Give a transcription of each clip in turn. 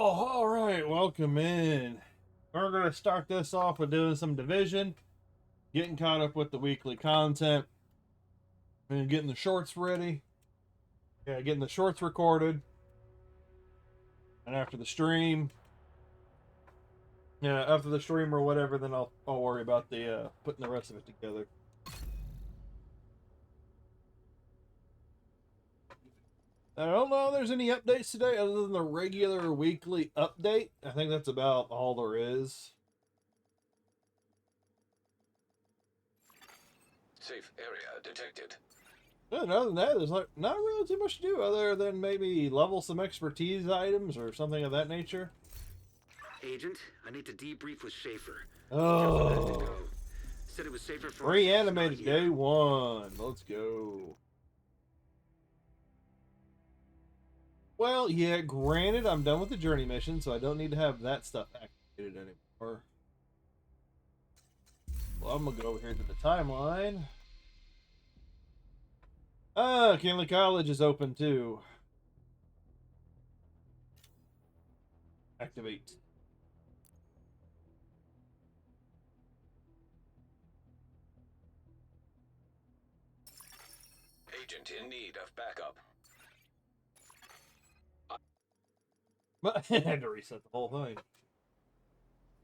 all right, welcome in. We're going to start this off with doing some division, getting caught up with the weekly content, and getting the shorts ready. Yeah, getting the shorts recorded. And after the stream, after the stream or whatever, then I'll worry about the putting the rest of it together. I don't know if there's any updates today other than the regular weekly update. I think that's about all there is. Safe area detected. And other than that, there's like not really too much to do other than maybe level some expertise items or something of that nature. Agent, I need to debrief with Schaefer. Oh, Said it was safer for reanimated day one. Let's go. Well, yeah, granted, I'm done with the journey mission, so I don't need to have that stuff activated anymore. Well, I'm gonna go over here to the timeline. Kinley College is open too. Activate. Agent in need of backup. But I had to reset the whole thing.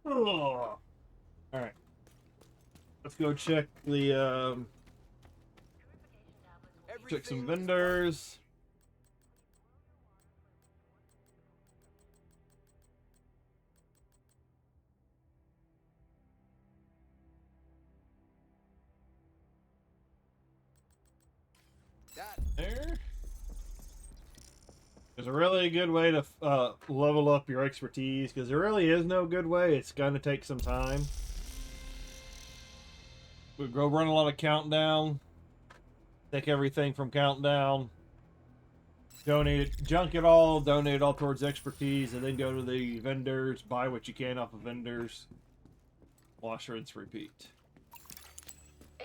Oh. Alright. Let's go check the check some vendors. There. There's a really good way to level up your expertise, because there really is no good way. It's going to take some time. We go run a lot of countdown. Take everything from countdown. Donate it, junk it all, donate it all towards expertise, and then go to the vendors, buy what you can off of vendors. Wash, rinse, repeat.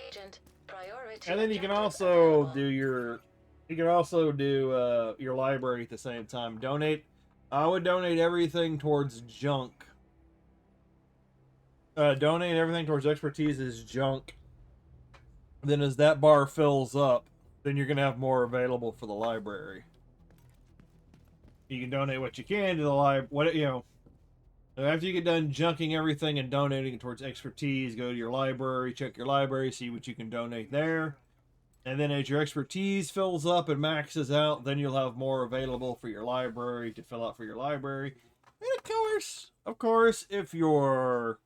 Agent, priority. And then you can also do your your library at the same time. I would donate everything towards junk. Donate everything towards expertise is junk. Then as that bar fills up, then you're gonna have more available for the library. You can donate what you can to the after you get done junking everything and donating it towards expertise, go to your library, check your library, see what you can donate there. And then as your expertise fills up and maxes out, then you'll have more available for your library to fill out for your library. And of course, if you're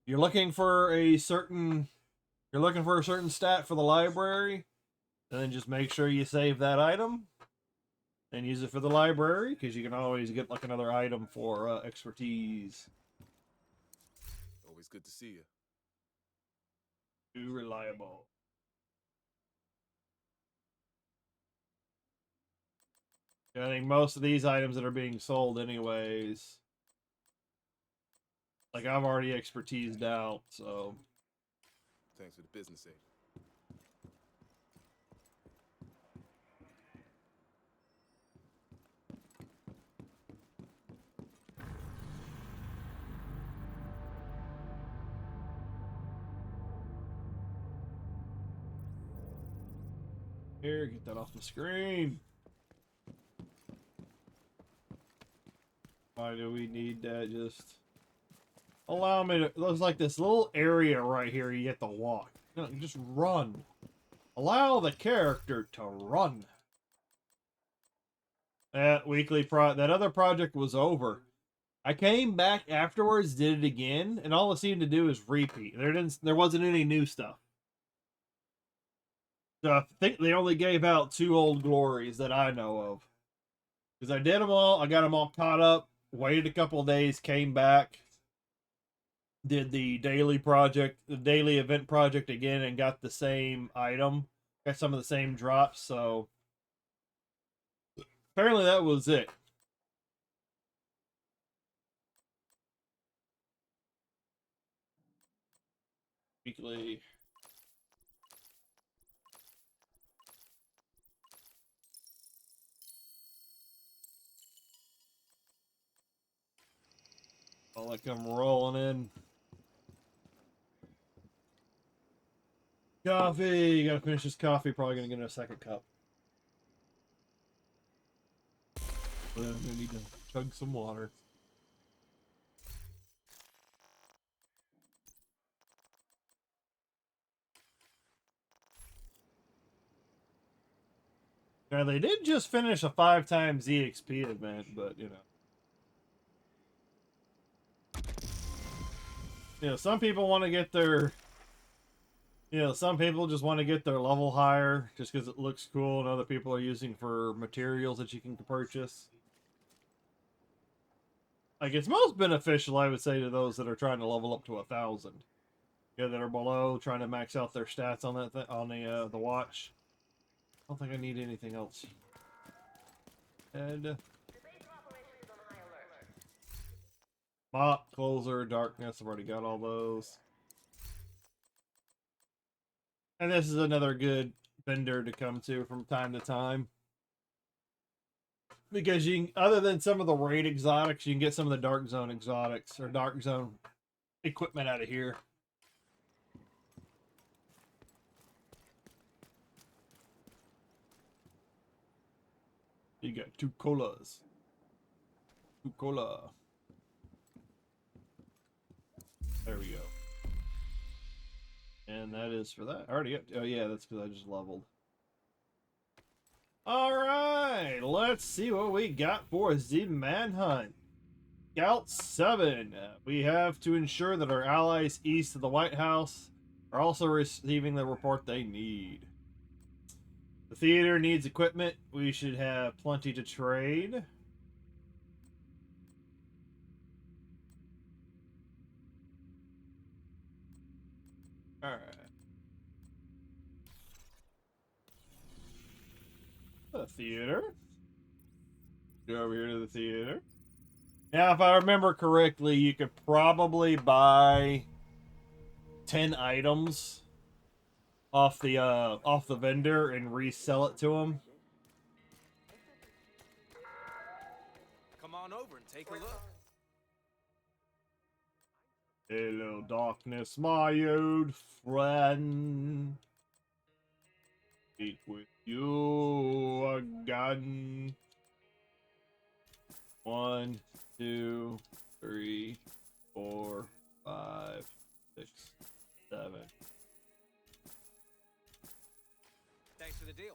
looking for a certain stat for the library, then just make sure you save that item and use it for the library, because you can always get like another item for expertise. Always good to see you. Too reliable. I think most of these items that are being sold anyways, like I've already expertised out, so. Thanks for the business aid. Here, get that off the screen. Why do we need that? Just allow me to. There's like this little area right here you get to walk. You just run. Allow the character to run. That other project was over. I came back afterwards, did it again, and all it seemed to do is repeat. There wasn't any new stuff. So I think they only gave out 2 old glories that I know of. Because I did them all, I got them all caught up, waited a couple of days, came back, did the daily event project again, and got the same item. Got some of the same drops, so apparently that was it. Weekly. I'll like I'm rolling in. Coffee. Gotta finish this coffee. Probably gonna get a second cup. But then I'm gonna need to chug some water. Now they did just finish a 5 times EXP event, but you know, some people want to get their, some people just want to get their level higher just because it looks cool, and other people are using for materials that you can purchase. Like it's most beneficial, I would say, to those that are trying to level up to 1,000. Yeah, that are below, trying to max out their stats on that on the watch. I don't think I need anything else. And mop, closer, darkness. I've already got all those. And this is another good vendor to come to from time to time. Because you can, other than some of the raid exotics, you can get some of the dark zone exotics or dark zone equipment out of here. You got 2 colas. 2 cola. There we go. And that is for that. I already got. Oh yeah, that's because I just leveled. All right, let's see what we got for the manhunt. Scout 7. We have to ensure that our allies east of the White House are also receiving the report they need. The theater needs equipment. We should have plenty to trade. All right. The theater. Go over here to the theater. Now, if I remember correctly, you could probably buy 10 items off the vendor and resell it to him. Come on over and take a look. Hello, darkness, my old friend. Speak with you again. 1, 2, 3, 4, 5, 6, 7. Thanks for the deal.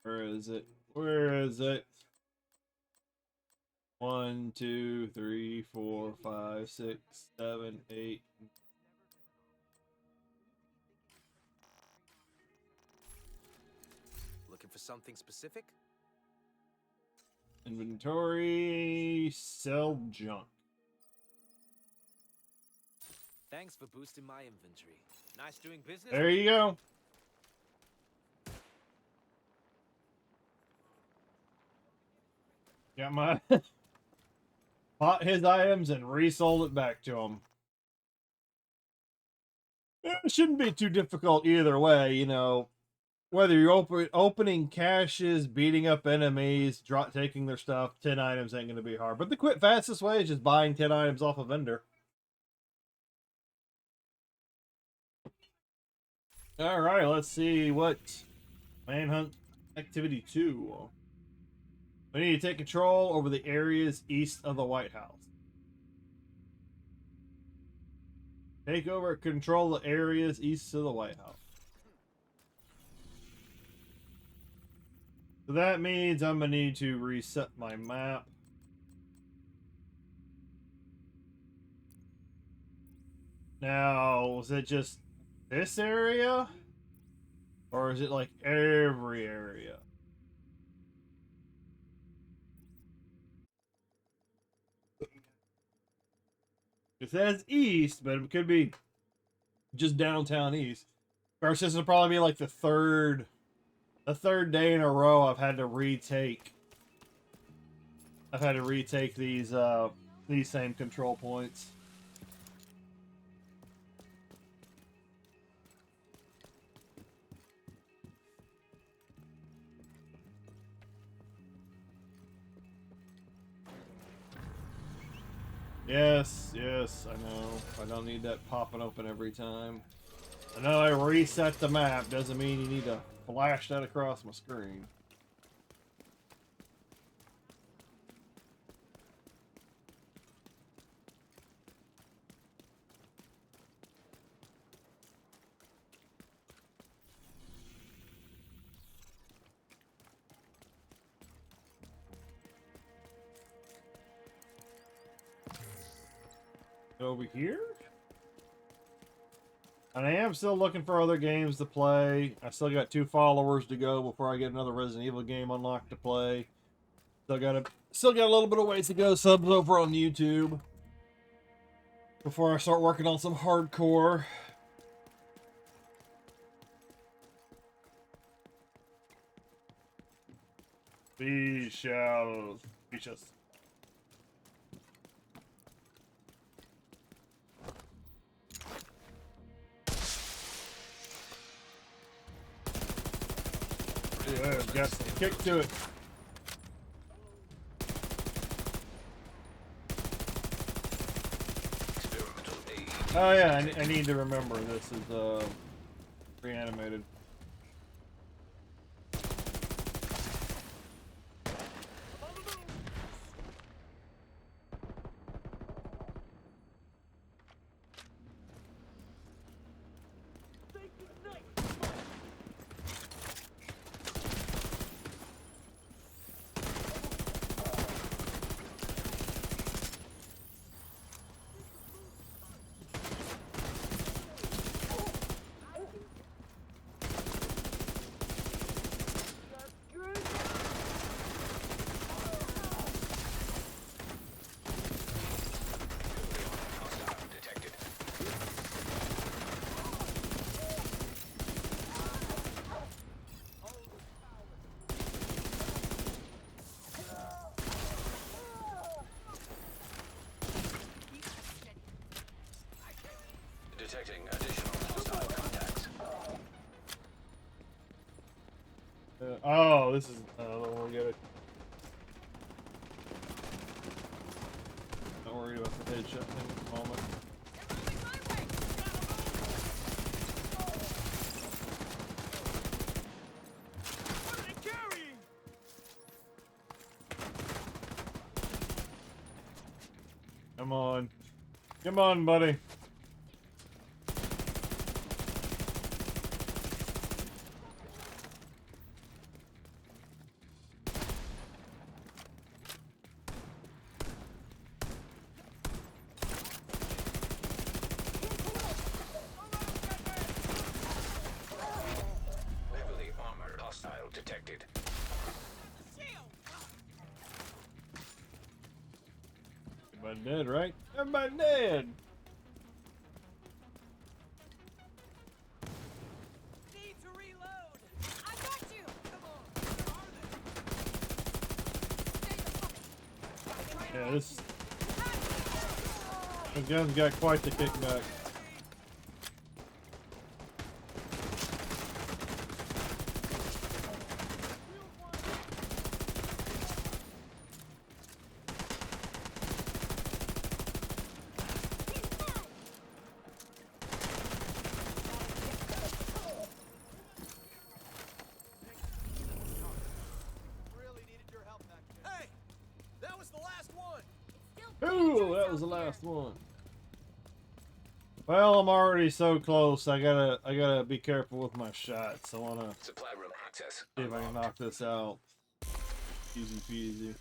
Where is it? Where is it? 1, 2, 3, 4, 5, 6, 7, 8. Looking for something specific? Inventory, sell junk. Thanks for boosting my inventory. Nice doing business. There you go. Got my bought his items and resold it back to him. It shouldn't be too difficult either way, you know. Whether you're opening caches, beating up enemies, taking their stuff, 10 items ain't going to be hard. But the quick fastest way is just buying 10 items off a vendor. All right, let's see what Manhunt Activity 2. We need to take control over the areas east of the White House. Take over, control the areas east of the White House. So that means I'm going to need to reset my map. Now, is it just this area? Or is it like every area? It says east, but it could be just downtown east. Of course, this will probably be like the third day in a row I've had to retake. I've had to retake these same control points. Yes, yes, I know. I don't need that popping open every time. I know I reset the map, doesn't mean you need to flash that across my screen. Over here? And I am still looking for other games to play. I still got 2 followers to go before I get another Resident Evil game unlocked to play. Still got a little bit of ways to go. Subs over on YouTube before I start working on some hardcore. We shall. Yeah, got some kick to it. Oh yeah, I need to remember this is reanimated. Detecting additional hostile contacts. Oh, this is. I don't want to get it. Not worried about the headshot thing at the moment. Come on. Come on, buddy. Heavily armored hostile detected. Everybody dead, right? Everybody dead. Need to reload. I got you. Come on. Yeah, this gun's got quite the kickback. Hey, that was the last one. Ooh, that was the last one. Well, I'm already so close. I gotta be careful with my shots. I wanna Supply room access. see if I can knock this out. Easy peasy.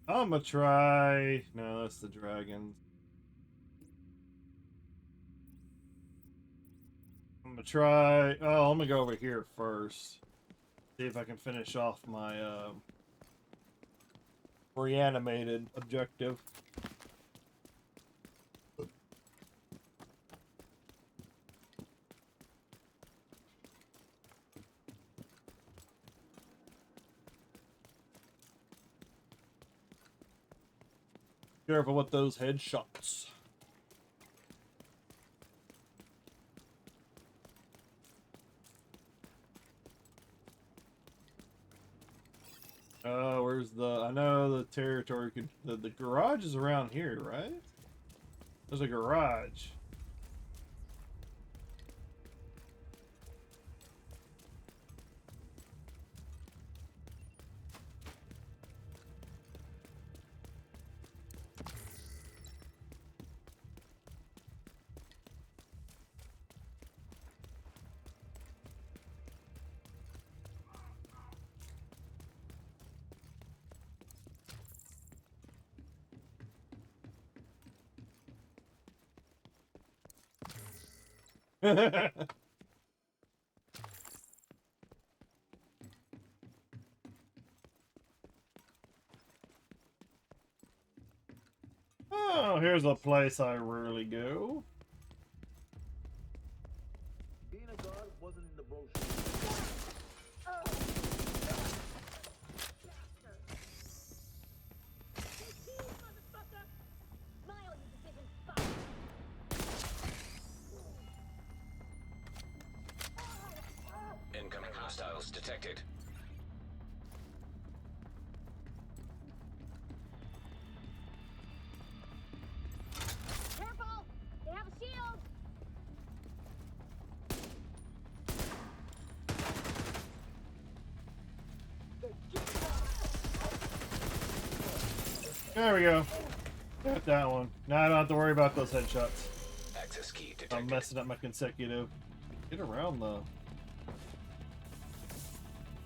I'm gonna try. No, that's the dragons. I'm gonna try. Oh, let me go over here first. See if I can finish off my reanimated objective. Careful with those headshots. Where's the... I know the territory... The garage is around here, right? There's a garage. Oh, here's a place I rarely go. Being a guard wasn't in the brochure. Incoming hostiles detected. Careful! They have a shield! There we go. Got that one. Now I don't have to worry about those headshots. Access key I'm detected. messing up my consecutive. Get around though.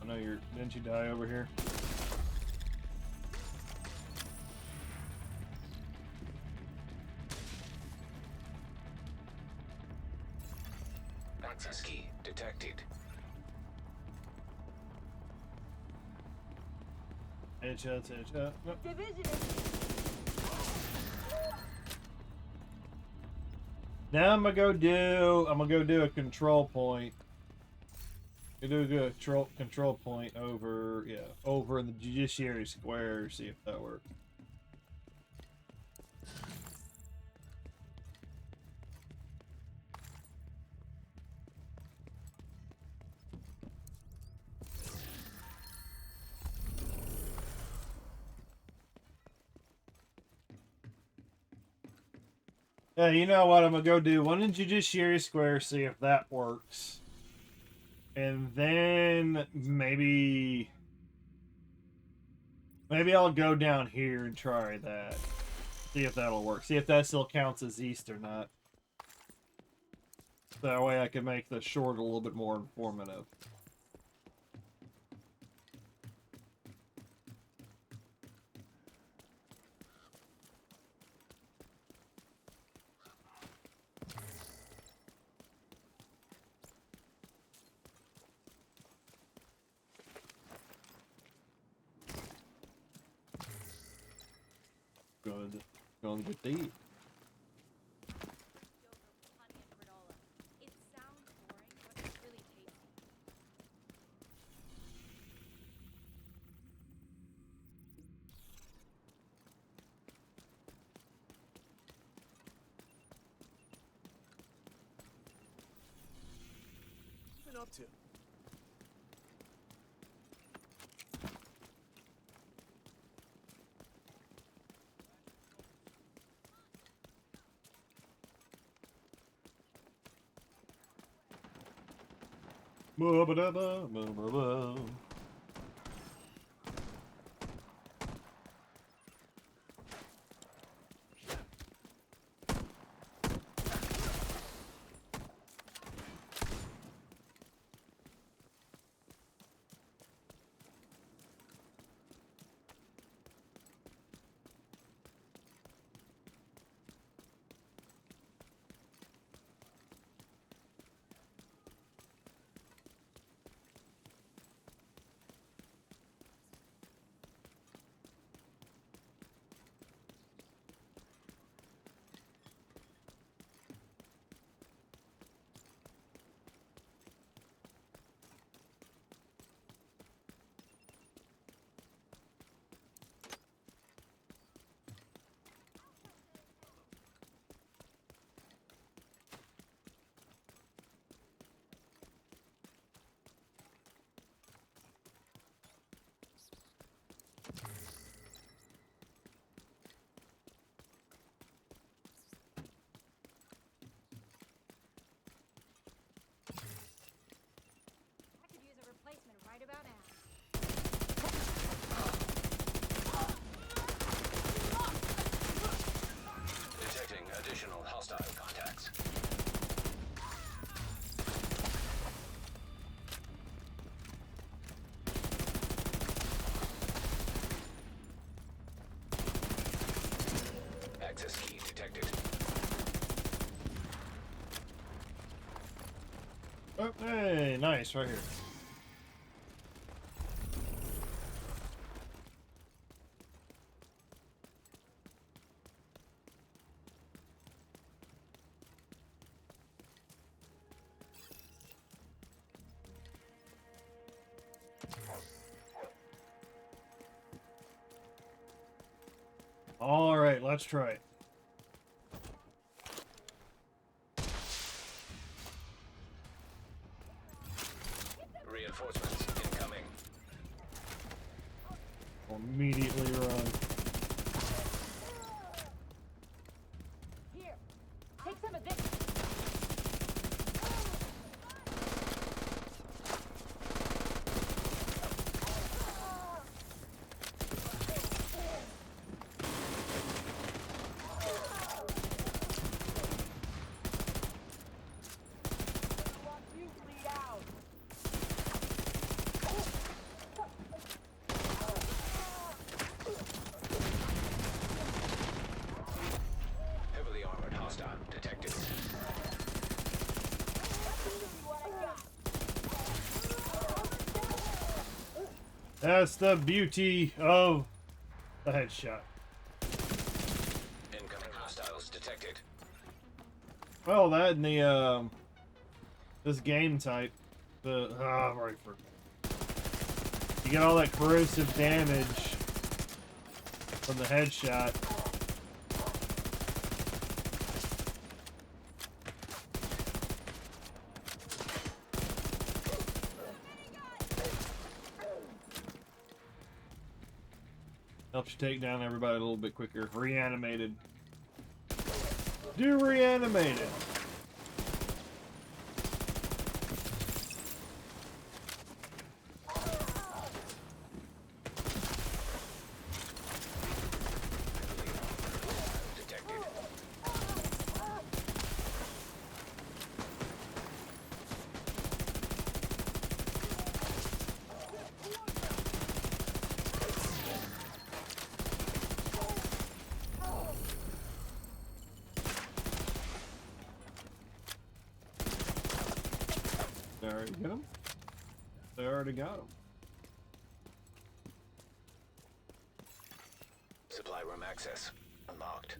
I know you're... Didn't you die over here? Access key detected. Headshots, headshot. Nope. Now I'm gonna go do a control point. Do a control point over over in the Judiciary Square, see if that works. Yeah, you know what? I'm gonna go do one in Judiciary Square, see if that works. And then maybe I'll go down here and try that. See if that'll work. See if that still counts as east or not. That way I can make the short a little bit more informative. Going to deep. It sounds boring, but it's really tasty. What you been up to? Oh, hey, nice, right here. All right, let's try it. Reinforcements incoming. Immediately run. Here, take some of this. Watch you bleed out. Heavily armored hostile detected. That's the beauty of the headshot. Incoming hostiles detected. Well, that and the this game type, the I'm already for. You get all that corrosive damage from the headshot. Helps you take down everybody a little bit quicker. Reanimated. Do reanimated. Detected. They already got him. They already got him. Supply room access unlocked.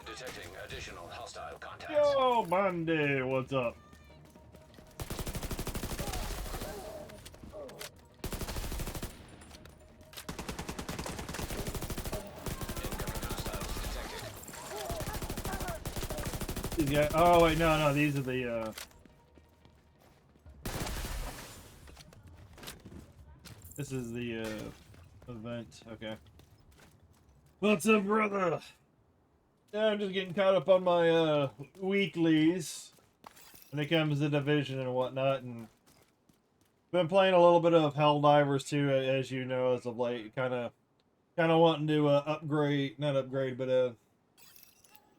Detecting additional hostile contacts. Yo, Monday, what's up? Incoming hostiles detected. These guys, oh wait, no, these are the this is the event, okay. What's up, brother? Yeah, I'm just getting caught up on my weeklies when it comes to Division and whatnot, and been playing a little bit of Helldivers too, as you know, as of late. Kind of wanting to upgrade, not upgrade, but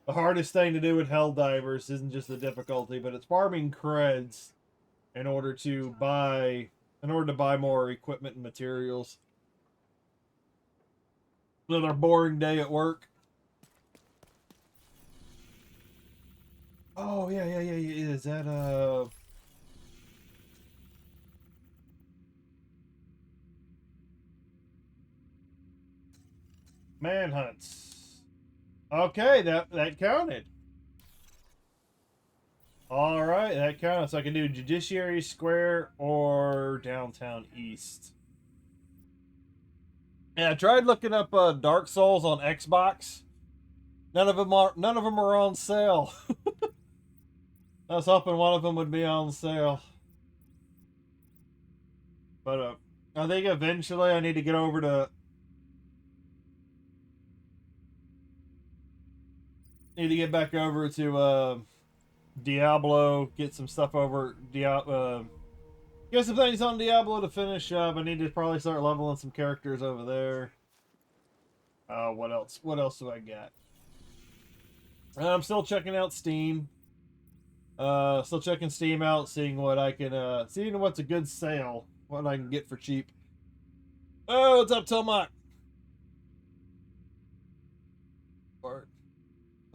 the hardest thing to do with Helldivers isn't just the difficulty, but it's farming creds in order to buy more equipment and materials. Another boring day at work. Oh yeah. Is that manhunts? Okay, that counted. All right, that counts. So I can do Judiciary Square or Downtown East. Yeah, I tried looking up Dark Souls on Xbox. None of them are on sale. I was hoping one of them would be on sale. But I think eventually I need to get over to get back over to Diablo, get some stuff over Diablo, get some things on Diablo to finish up. I need to probably start leveling some characters over there. What else do I got? I'm still checking out Steam. Still checking Steam out, seeing what I can, seeing what's a good sale, what I can get for cheap. Oh, what's up, Tomac?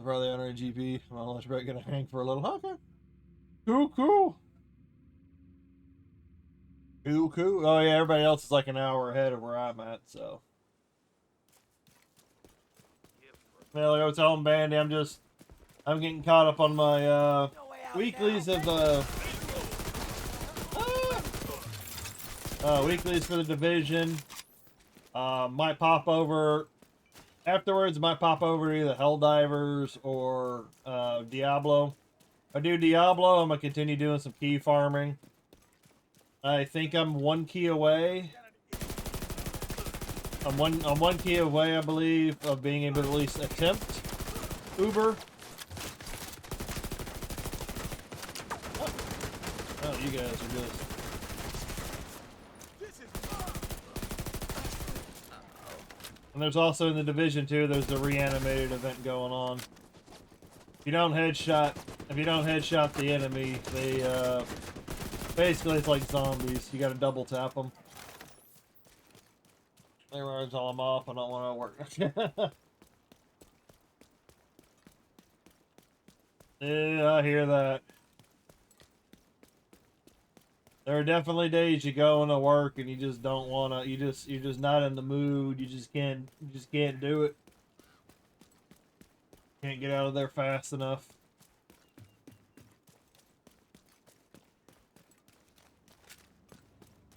Probably on our GP. I'm on lunch break, gonna hang for a little. Okay. Cool, cool. Cool, cool. Oh yeah, everybody else is like an hour ahead of where I'm at, so. Yeah, like I was telling Bandy, I'm getting caught up on my weeklies of weeklies for the division. Might pop over afterwards. Might pop over to either Helldivers or Diablo. If I do Diablo, I'm gonna continue doing some key farming. I think I'm 1 key away. I'm one key away, I believe, of being able to at least attempt Uber. Oh, you guys are just. And there's also in the Division 2, there's the reanimated event going on. If you don't headshot the enemy, they basically it's like zombies. You got to double tap them. They runs all them off. I don't want to work. Yeah, I hear that. There are definitely days you go into work and you just don't want to. You're just not in the mood. You just can't do it. Can't get out of there fast enough.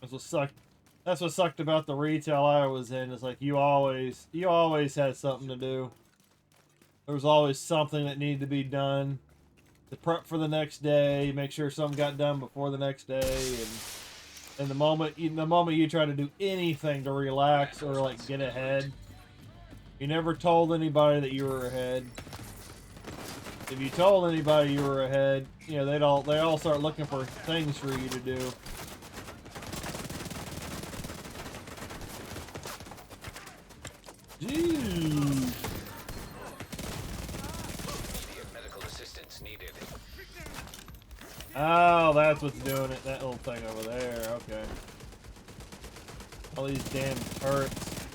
That's what sucked about the retail I was in. It's like you always had something to do. There was always something that needed to be done to prep for the next day, make sure something got done before the next day, and the moment you try to do anything to relax or like get ahead, you never told anybody that you were ahead. If you told anybody you were ahead, you know they all start looking for things for you to do. Jeez. Medical assistance needed. Oh, that's what's doing it. That little thing over there. Okay. All these damn turrets.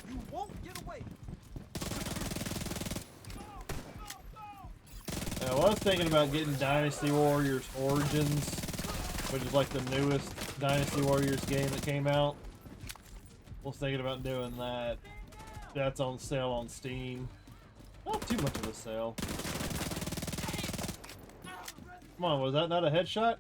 You won't get away. I was thinking about getting Dynasty Warriors Origins, which is like the newest Dynasty Warriors game that came out. I was thinking about doing that. That's on sale on Steam. Not too much of a sale. Come on, was that not a headshot?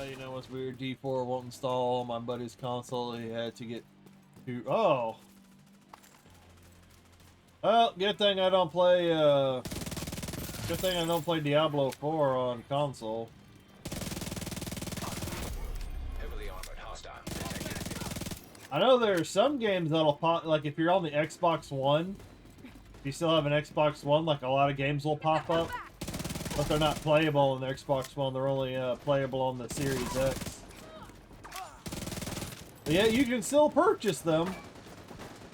You know what's weird? D4 won't install on my buddy's console. He had to get to. Oh. Well, good thing I don't play. Good thing I don't play Diablo 4 on console. Heavily armored hostile detected. I know there are some games that'll pop. Like if you're on the Xbox One, if you still have an Xbox One, like a lot of games will pop up. But they're not playable on the Xbox One. They're only playable on the Series X. But yeah, you can still purchase them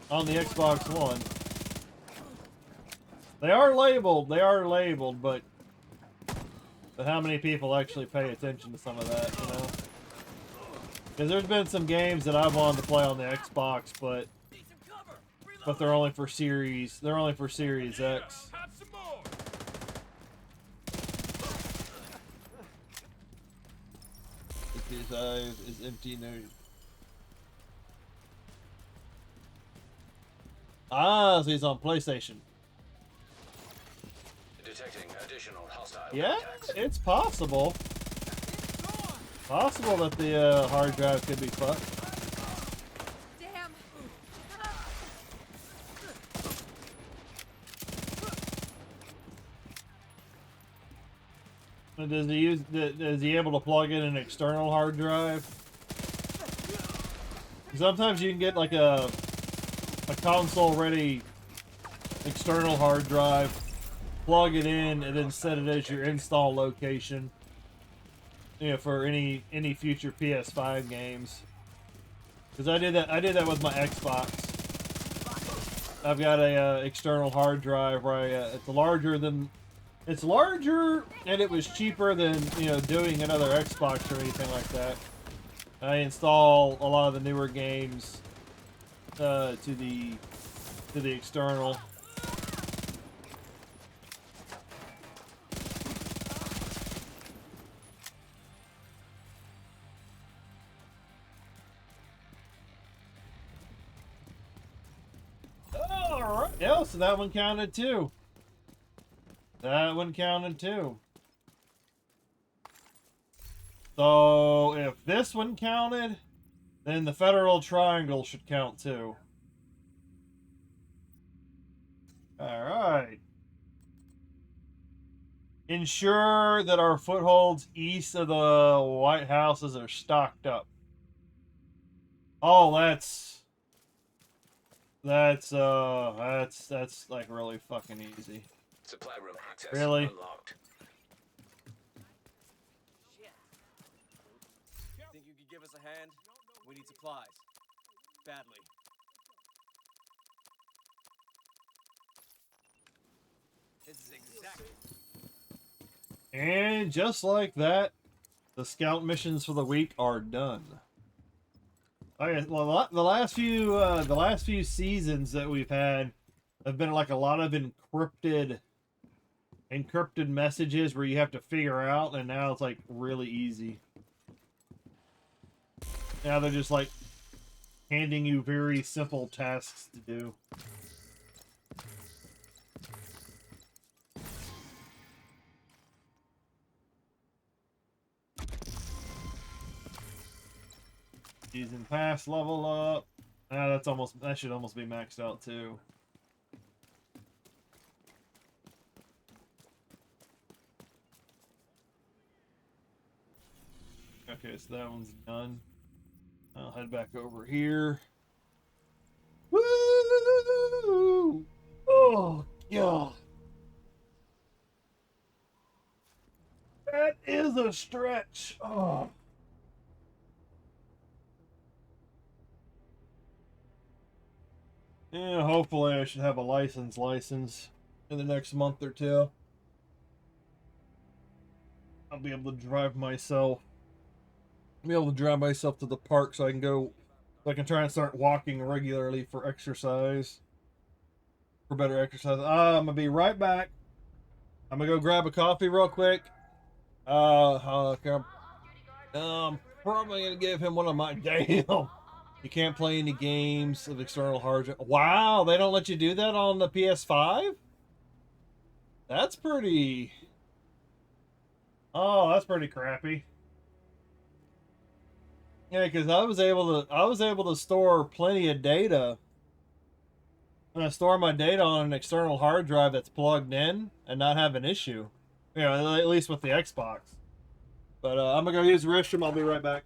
on the Xbox One. They are labeled, but how many people actually pay attention to some of that, you know? Because there's been some games that I've wanted to play on the Xbox, but they're only for Series X. 55 is empty now. Ah, so he's on PlayStation. Detecting additional hostile Yeah, contacts. it's possible. Possible that the hard drive could be fucked. Damn. And is he able to plug in an external hard drive? Sometimes you can get like a console ready external hard drive plug it in, and then set it as your install location. You know, for any future PS5 games. Because I did that with my Xbox. I've got a external hard drive where it's larger, and it was cheaper than, you know, doing another Xbox or anything like that. I install a lot of the newer games to the external. All right. Yeah, so that one counted too. That one counted too. So if this one counted, then the federal triangle should count too. All right. Ensure that our footholds east of the White Houses are stocked up. Oh, that's like really fucking easy. Supply room access Really? unlocked. Think you could give us a hand? We need supplies. Badly. This is exactly. And just like that, the scout missions for the week are done. Okay, well, the last few seasons that we've had have been like a lot of encrypted messages where you have to figure out, and now it's like really easy. Now they're just like handing you very simple tasks to do. Season pass level up. That should almost be maxed out too. Okay, so that one's done. I'll head back over here. Woo! Oh, God. That is a stretch. Oh. Yeah, hopefully I should have a license in the next month or two. I'll be able to drive myself. To the park so I can try and start walking regularly for exercise. For better exercise. I'm gonna be right back. I'm gonna go grab a coffee real quick. Probably gonna give him one of my damn. You can't play any games of external hard drive. Wow, they don't let you do that on the PS5? That's pretty. Oh, that's pretty crappy. Yeah, because I was able to store plenty of data. I'm gonna store my data on an external hard drive that's plugged in and not have an issue. You know, at least with the Xbox. But I'm gonna go use the restroom. I'll be right back.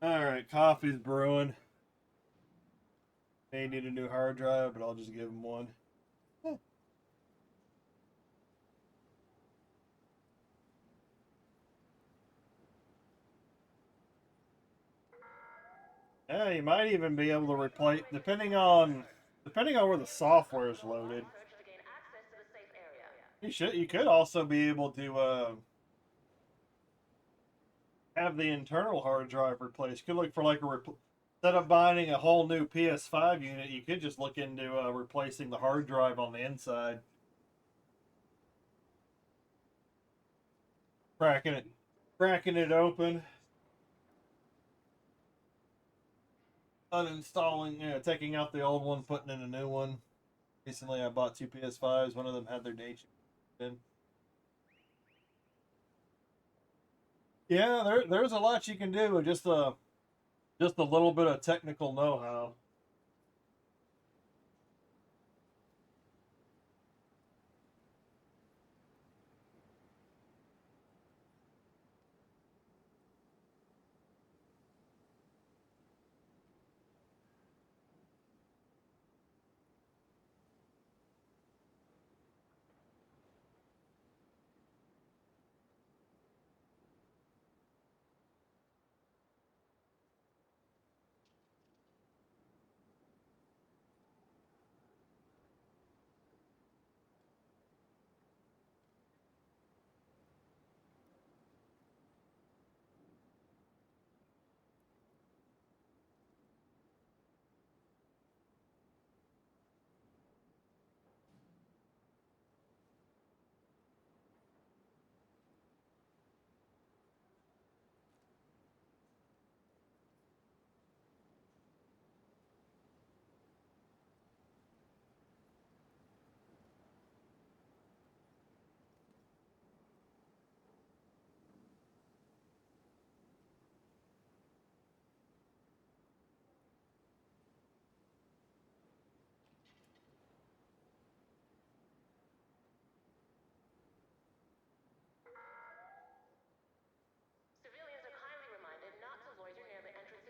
All right, coffee's brewing. May need a new hard drive, but I'll just give him one. Yeah, you might even be able to replace, depending on where the software is loaded. You could also be able to have the internal hard drive replaced. You could look for like instead of buying a whole new PS5 unit, you could just look into replacing the hard drive on the inside. Cracking it open, uninstalling, taking out the old one, putting in a new one. Recently, I bought two PS5s. One of them had their date in. Yeah, there's a lot you can do with just a little bit of technical know-how.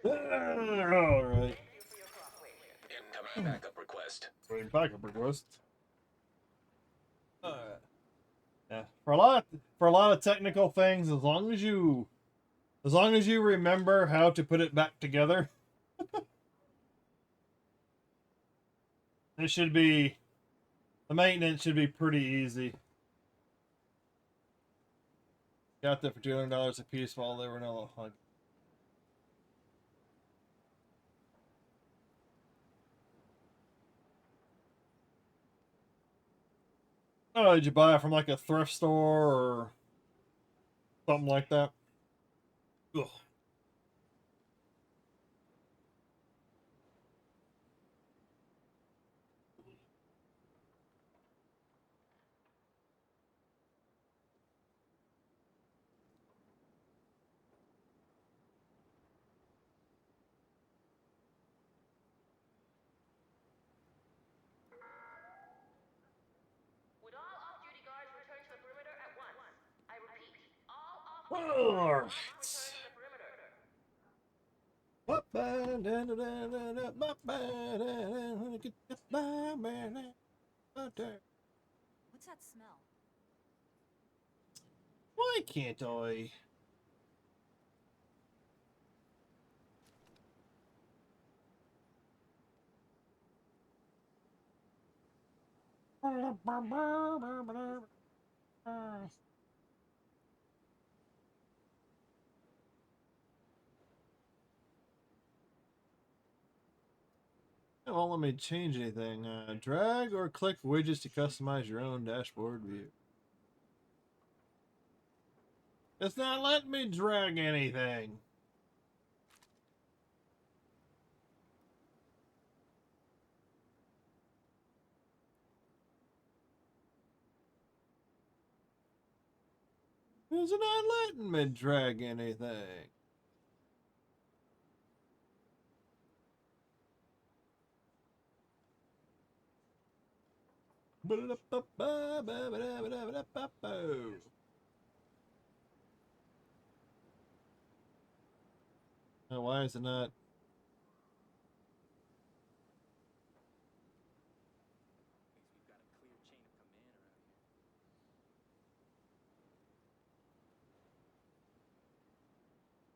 All right. Incoming backup request. Backup request. Yeah, for a lot of technical things, as long as you remember how to put it back together, the maintenance should be pretty easy. Got that for $200 a piece while they were no hug. Oh, did you buy it from like a thrift store or something like that? Ugh. Would all off-duty guards return to the perimeter at once? I repeat, all All right. return to the perimeter. What's that smell? Why can't I? It won't let me change anything. Drag or click widgets to customize your own dashboard view. It's not letting me drag anything. It's not letting me drag anything. Oh, why is it not?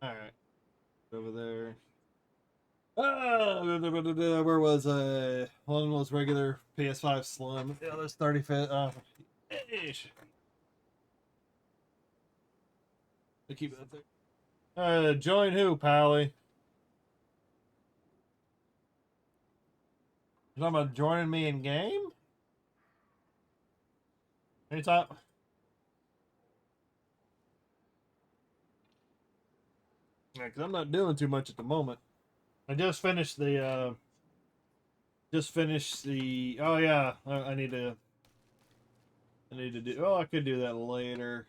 All right, over there. Where was one was regular PS5 Slim. The other's 35. Ish. I keep it there. Join who, Pally? You talking about joining me in game? Anytime. Yeah, because I'm not doing too much at the moment. I just finished the. Oh yeah, I need to. I need to do. Oh, I could do that later.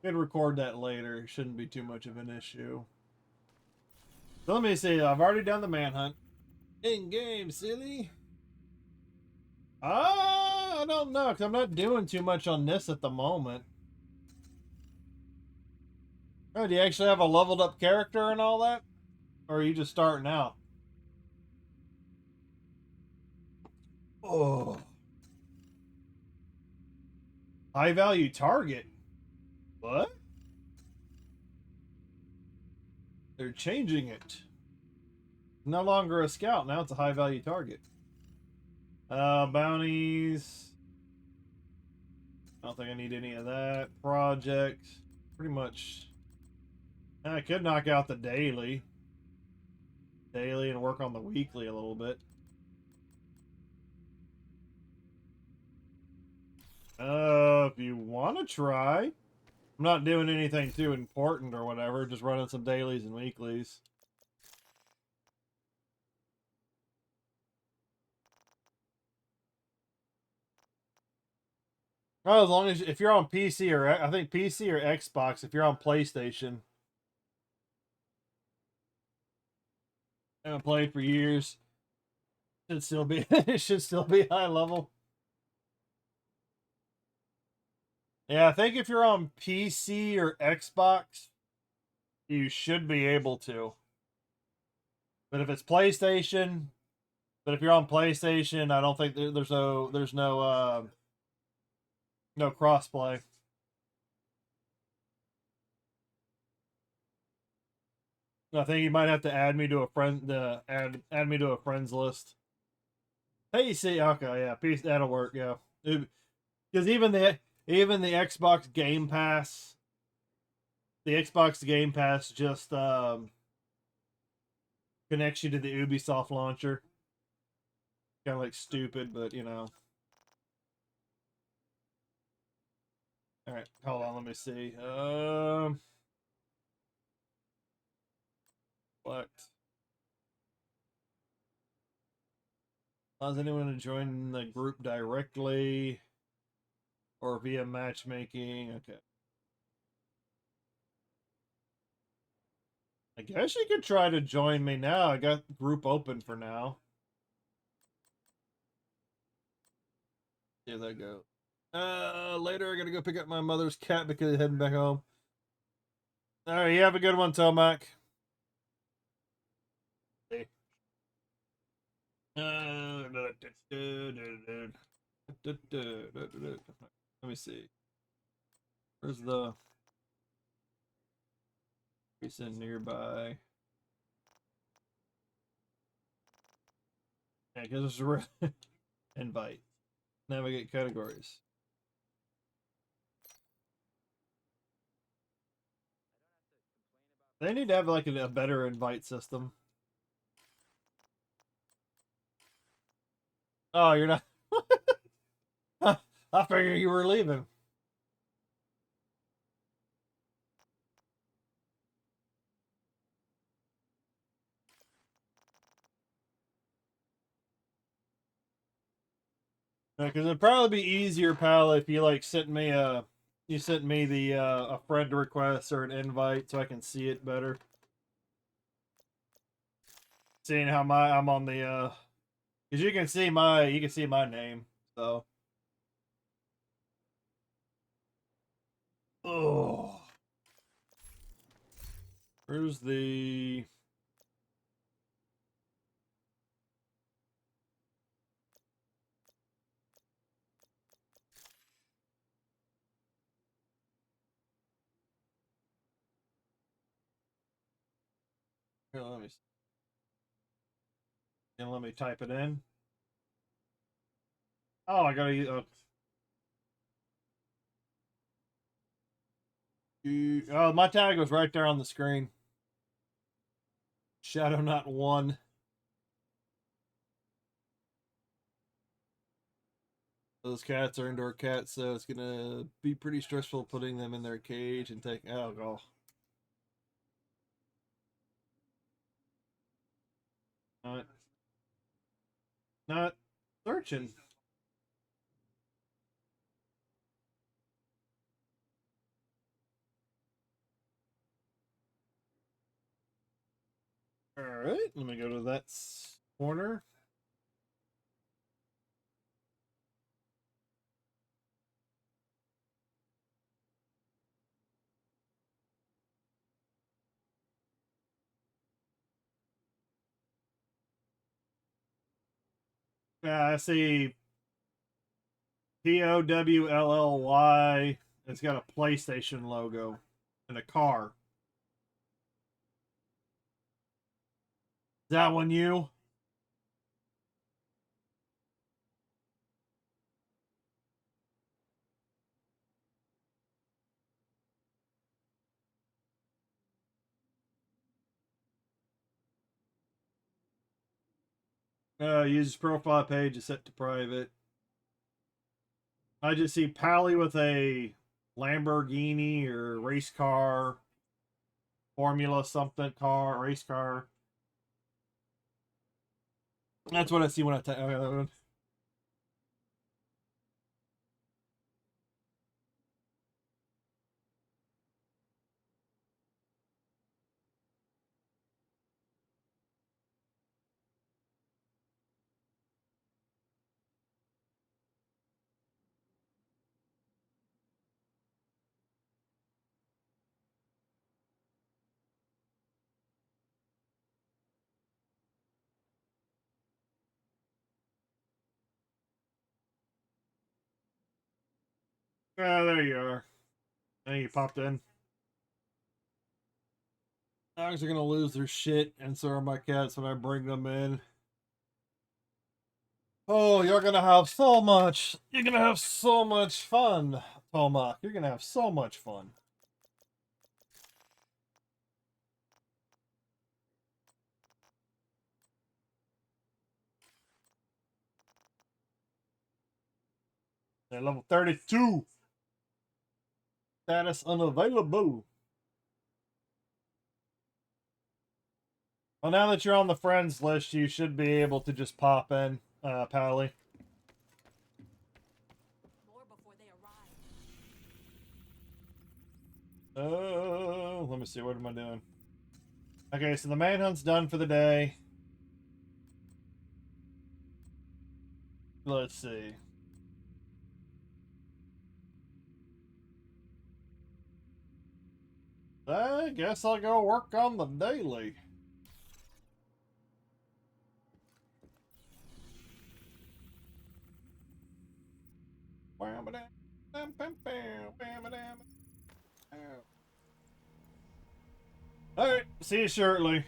Could record that later. Shouldn't be too much of an issue. So let me see. I've already done the manhunt. In game, silly. I don't know, because I'm not doing too much on this at the moment. Oh, do you actually have a leveled up character and all that? Or are you just starting out? Oh. High value target. What? They're changing it. No longer a scout, now it's a high value target. Bounties. I don't think I need any of that. Project. Pretty much. I could knock out the daily. Daily and work on the weekly a little bit. If you want to try. I'm not doing anything too important or whatever, just running some dailies and weeklies. Oh, as long as if you're on PC or I think PC or Xbox, if you're on PlayStation. I haven't played for years. Should still be it should still be high level. Yeah, I think if you're on PC or Xbox, you should be able to. But if it's PlayStation, but if you're on PlayStation, I don't think there's no crossplay. I think you might have to add me to a friend add me to a friends list. Hey, see, okay, yeah, peace, that'll work, yeah. Because even the Xbox Game Pass, just connects you to the Ubisoft launcher. Kind of like stupid, but you know. All right, hold on, let me see. Select. Allows anyone to join the group directly or via matchmaking. Okay. I guess you could try to join me now. I got group open for now. There that goes. Later I gotta go pick up my mother's cat because he's heading back home. All right, you have a good one, Tomac. Hey. Let me see. Where's the recent nearby? Yeah, because there's a invite. Navigate categories. They need to have like a better invite system. Oh, you're not. I figured you were leaving. Because it'd probably be easier, pal, if you like sent me the a friend request or an invite so I can see it better. Seeing how I'm on the because you can see my name, so. Oh, where's the? Here, let me. And let me type it in. Oh, I gotta use. Oh, my tag was right there on the screen. Shadow not one. Those cats are indoor cats, so it's gonna be pretty stressful putting them in their cage and taking. Oh, go. Not searching. All right, let me go to that corner. Yeah, I see POWLLY. It's got a PlayStation logo and a car. Is that one you? User's profile page is set to private. I just see Pally with a Lamborghini or race car, Formula something car, race car. That's what I see when I type. Okay, there you are. Hey, you popped in. Dogs are gonna lose their shit, and so are my cats when I bring them in. Oh, you're gonna have so much. You're gonna have so much fun, Tomac. You're gonna have so much fun. They're level 32. Status unavailable. Well, now that you're on the friends list, you should be able to just pop in, Pally. More before they arrive. Oh, let me see. What am I doing? Okay, so the manhunt's done for the day. Let's see. I guess I'll go work on the daily. Alright, see you shortly.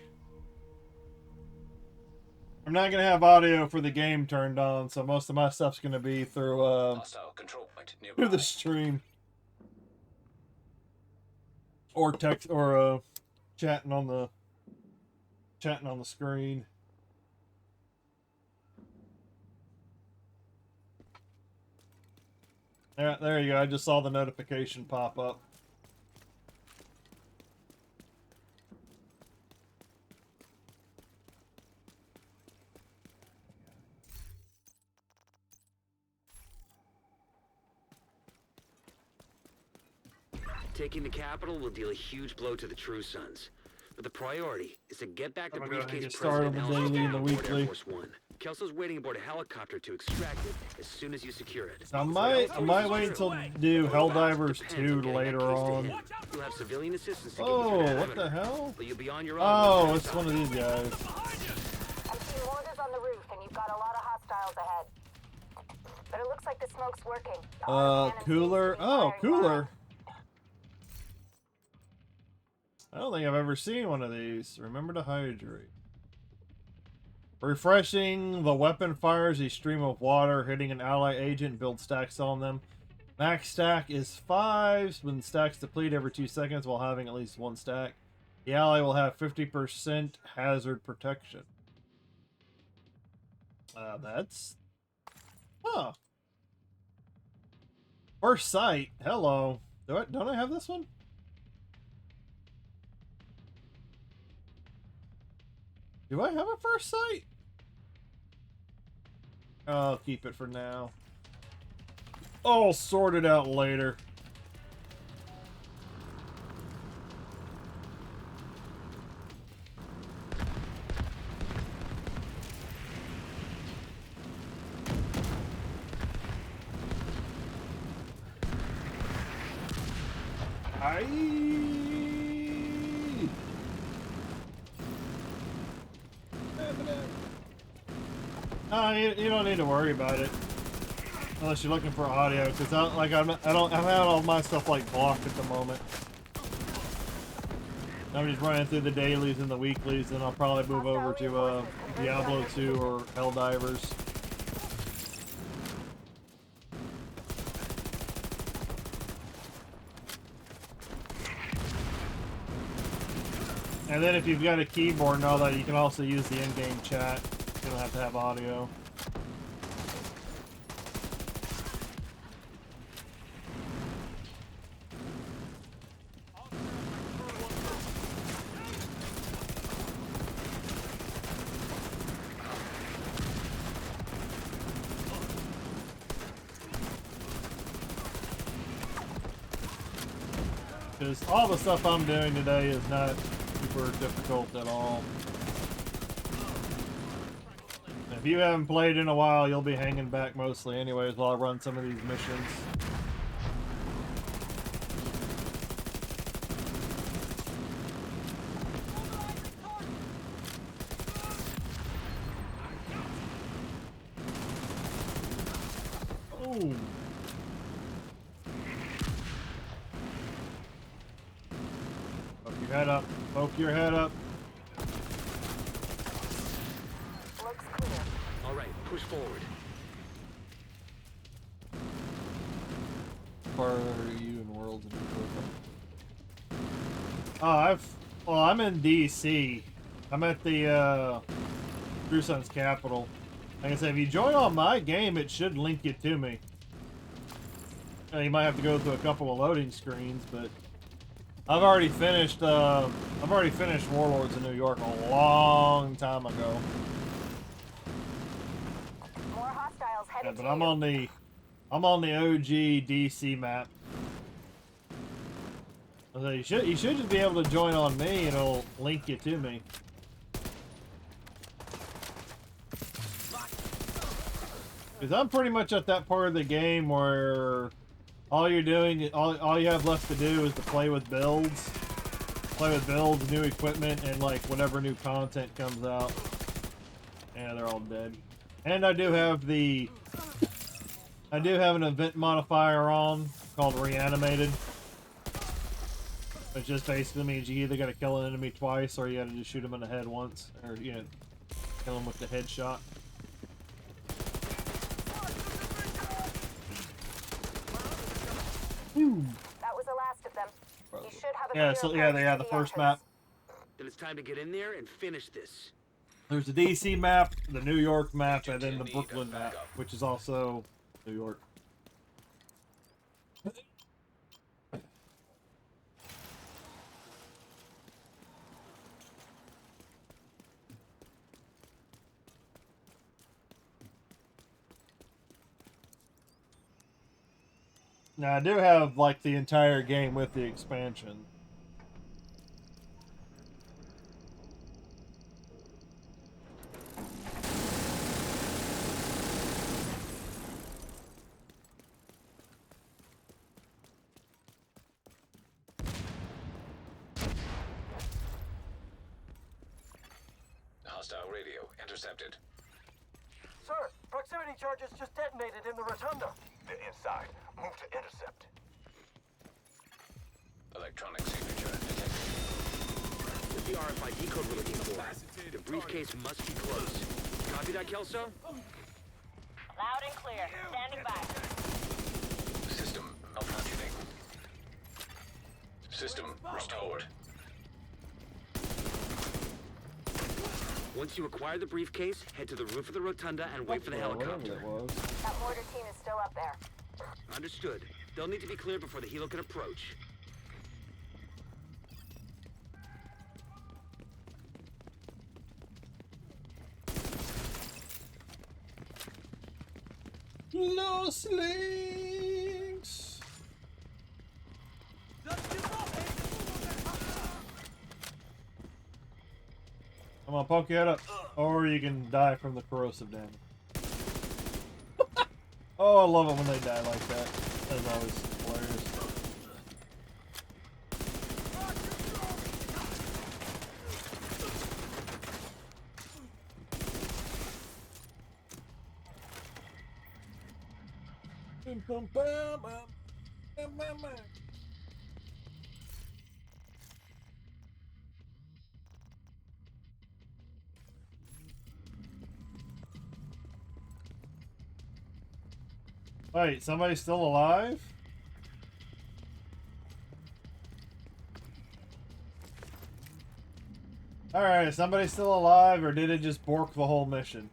I'm not gonna have audio for the game turned on, so most of my stuff's gonna be through Hostile control point nearby. through the stream. Or text or chatting on the screen. Yeah, there you go. I just saw the notification pop up. Taking the capital will deal a huge blow to the True Sons. But the priority is to get back the I'm gonna go ahead and briefcase get started President on the daily and the Ellis aboard Air weekly. Force One. Kelso's waiting aboard a helicopter to extract it as soon as you secure it. I might wait until do Helldivers 2 later on. You'll have civilian assistance to Oh, get you what the hell? But you'll be on your own. Oh, it's one of these guys. I'm seeing mortars on the roof, and you've got a lot of hostiles ahead. But it looks like the smoke's working. The autocannon seems to Cooler. be Oh, firing cooler. miles. I don't think I've ever seen one of these. Remember to hydrate. Refreshing the weapon fires a stream of water, hitting an ally agent, build stacks on them. Max stack is 5. When stacks deplete every 2 seconds while having at least 1 stack. The ally will have 50% hazard protection. That's... Huh. First sight. Hello. Don't I have this one? Do I have a first sight? I'll keep it for now. I'll sort it out later. You don't need to worry about it unless you're looking for audio, because I have all my stuff like blocked at the moment. I'm just running through the dailies and the weeklies, and I'll probably move over to Diablo 2 or Helldivers. And then if you've got a keyboard and all that, you can also use the in-game chat. You don't have to have audio. Because all the stuff I'm doing today is not super difficult at all. If you haven't played in a while, you'll be hanging back mostly anyways while I run some of these missions. Oh. Poke your head up. Poke your head up. Looks clear. All right, push forward. Where are you in Worlds of Oh, I'm in DC. I'm at the True Sons Capital. Like I said, if you join on my game, it should link you to me. You might have to go through a couple of loading screens, but I've already finished Warlords of New York a long time ago. More hostiles Yeah, headed but to I'm you. on the OG DC map. So you should just be able to join on me and it'll link you to me. Because I'm pretty much at that part of the game where all you have left to do is to play with builds. New equipment, and like whatever new content comes out. Yeah, they're all dead. And I do have an event modifier on called Reanimated. Which just basically means you either gotta kill an enemy twice or you gotta just shoot him in the head once. Or, you know, kill him with the headshot. That was the last of them. You should have a Yeah, clear so approach yeah, to the first map. entrance. Then it's time to get in there and finish this. There's the DC map, the New York map, and then the Brooklyn map, which is also New York. Now, I do have, like, the entire game with the expansion. Hostile radio intercepted. Sir, proximity charges just detonated in the rotunda. They're inside. Move to intercept. Electronic signature detected. the RFID code we're looking for. The briefcase must be close. Copy that, Kelso? Loud and clear. Standing by. System malfunctioning. System restored. Once you acquire the briefcase, head to the roof of the rotunda and wait for the Whatever helicopter. it was. That mortar team is still up there. Understood. They'll need to be cleared before the helo can approach. Los links. Come on, poke your head up. Or you can die from the corrosive damage. Oh, I love it when they die like that. That's always hilarious. Wait, somebody's still alive? Alright, is somebody still alive, or did it just bork the whole mission?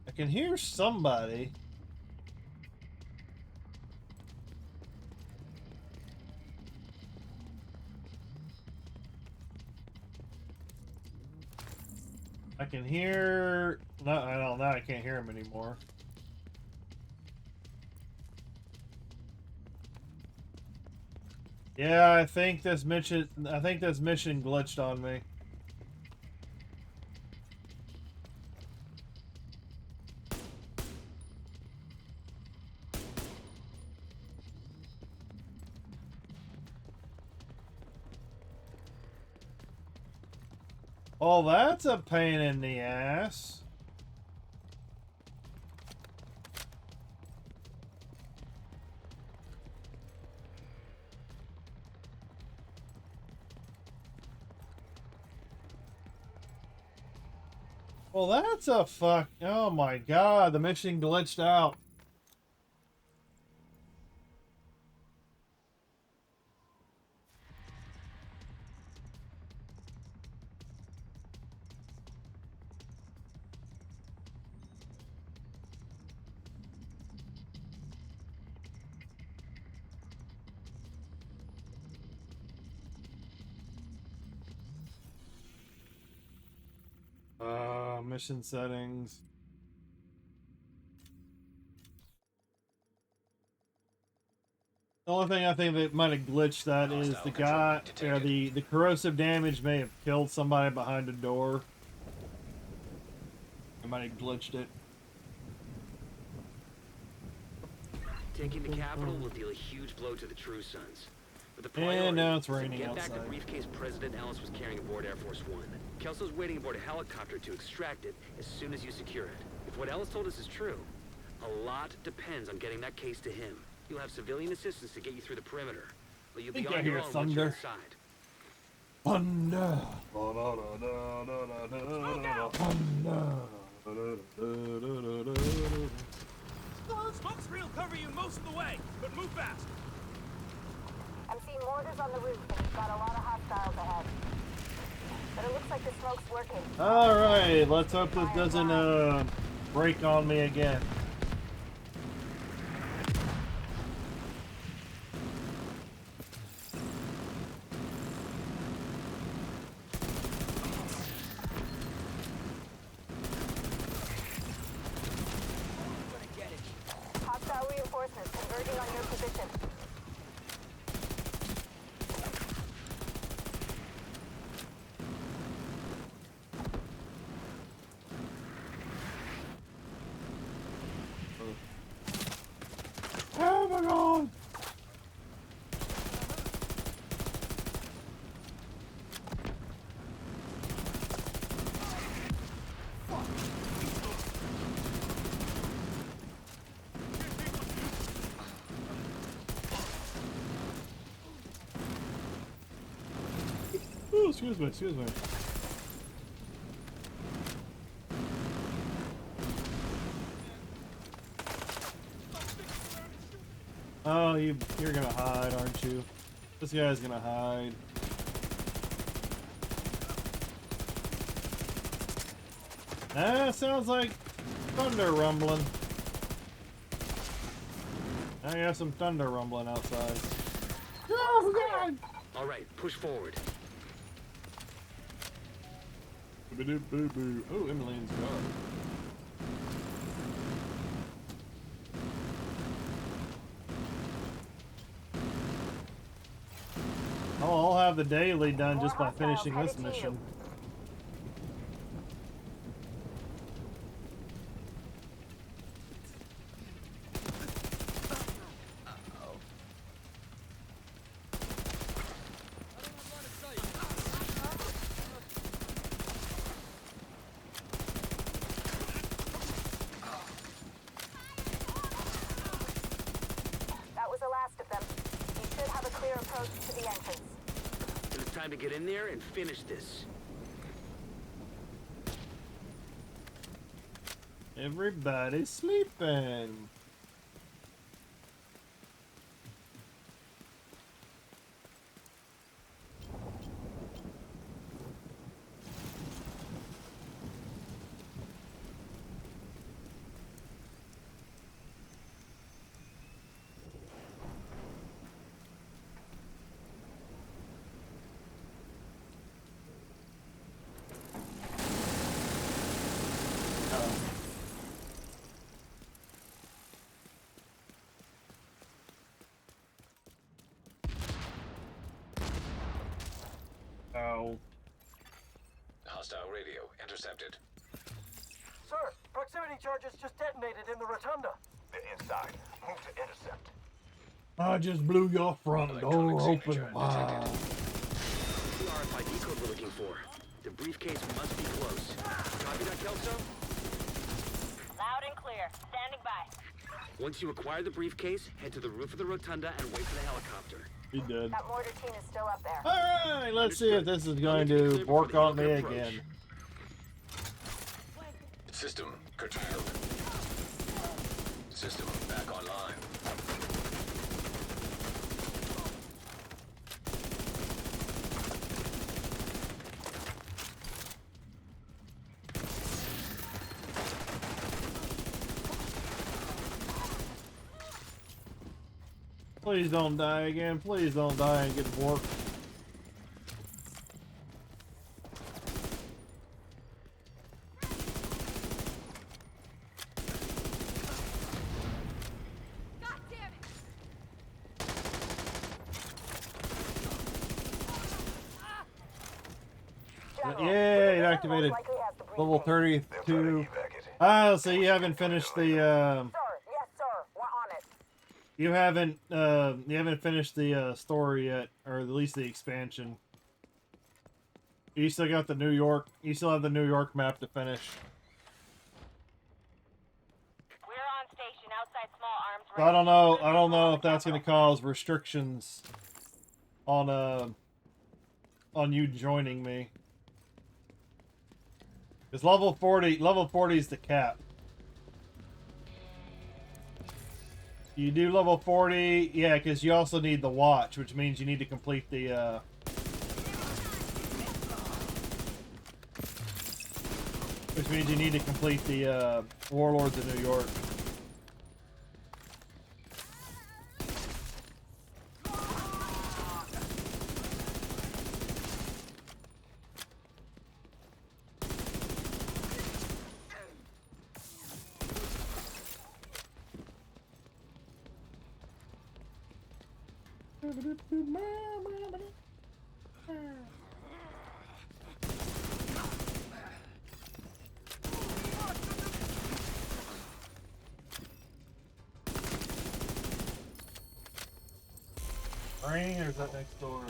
I can hear somebody. I can hear... No, I don't know. I can't hear him anymore. Yeah, I think this mission glitched on me. Oh, that's a pain in the ass. Well, that's a fuck. Oh my god, the mission glitched out. Mission settings. The only thing I think that might have glitched that is the guy, or the corrosive damage may have killed somebody behind a door. It might have glitched it. Taking the capital will deal a huge blow to the True Sons. But the priority And now it's is to raining get back the outside. briefcase President Ellis was carrying aboard Air Force One. Kelso's waiting aboard a helicopter to extract it as soon as you secure it. If what Ellis told us is true, a lot depends on getting that case to him. You'll have civilian assistance to get you through the perimeter, but you'll be Think I on your hear own once you're thunder. inside. Thunder. Smoke screen will cover you most of the way, but move fast. I'm seeing mortars on the roof, and you've got a lot of hostiles ahead. But it looks like the smoke's working. Alright, let's hope this doesn't break on me again. Hostile reinforcements converging on your position. excuse me, excuse me. Oh, you're gonna hide, aren't you? This guy's gonna hide. Ah, sounds like thunder rumbling. I got some thunder rumbling outside. Oh, God! All right, push forward. Oh, Emmeline's gone. Oh, I'll have the daily done just by finishing this mission. That was the last of them. You should have a clear approach to the entrance. It's time to get in there and finish this. Everybody's sleeping. Oh. Hostile radio intercepted. Sir, proximity charges just detonated in the rotunda. They're inside. Move to intercept. I just blew your front door Electronic open. signature Wow. The RFID code we're looking for. The briefcase must be close. Copy that, Kelso? Loud and clear. Standing by. Once you acquire the briefcase, head to the roof of the rotunda and wait for the helicopter. He did. That mortar team is still up there. Alright, let's see if this is going to work on me again. System curtailed. System back online. Please don't die again. Please don't die and get warped. God damn it! General, Yay, it the activated most likely has the level briefcase. 32. Ah, so you haven't finished the, Sir, yes, sir. We're on it. you haven't finished the, story yet, or at least the expansion. You still got the New York, you still have the New York map to finish. We're on station outside small arms So I don't know if that's gonna cause restrictions on you joining me. Because level 40 is the cap. You do level 40, yeah, because you also need the watch, which means you need to complete the, Warlords of New York. Rain, or is that next door?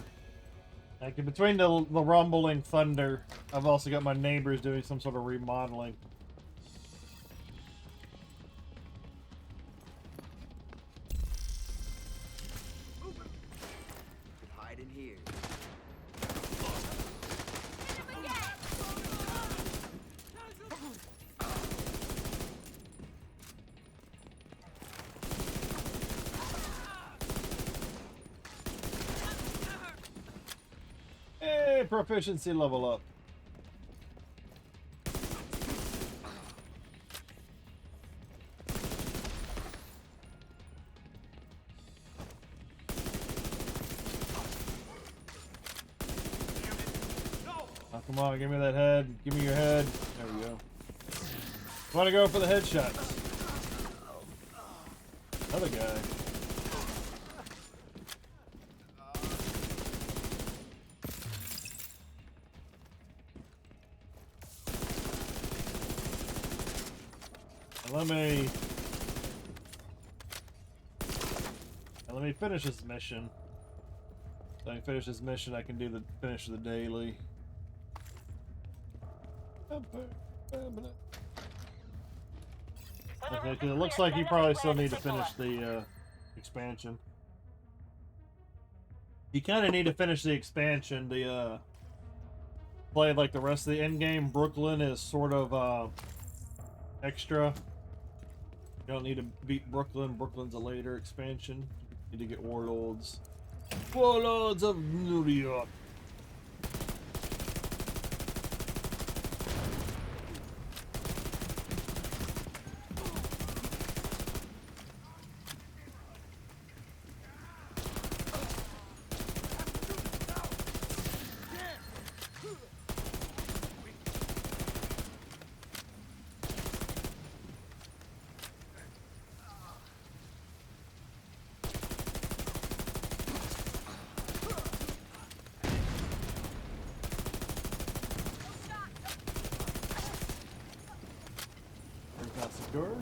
Like, in between the rumbling thunder, I've also got my neighbors doing some sort of remodeling. Hide in here. proficiency level up. Oh, come on, give me that head. Give me your head. There we go. Want to go for the headshots. Another guy. Let me finish this mission. So I can finish this mission, I can do finish the daily. Okay, 'cause it looks like you probably still need to finish the expansion. You kind of need to finish the expansion. The play like the rest of the end game. Brooklyn is sort of extra. You don't need to beat Brooklyn. Brooklyn's a later expansion. You need to get Warlords. Warlords of New York. Secure.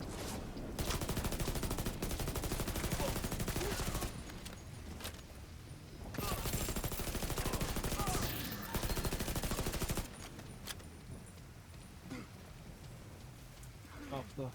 Off the.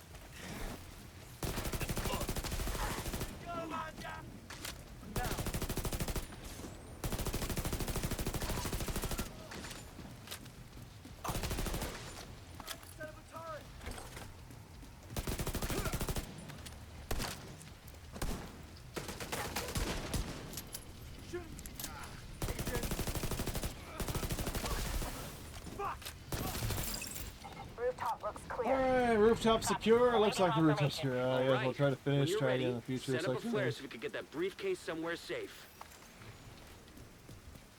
Alright, rooftop secure. Looks like the rooftop's secure. Yeah, we'll try to finish. Try again in the future. Set up a flare so we can get that briefcase somewhere safe.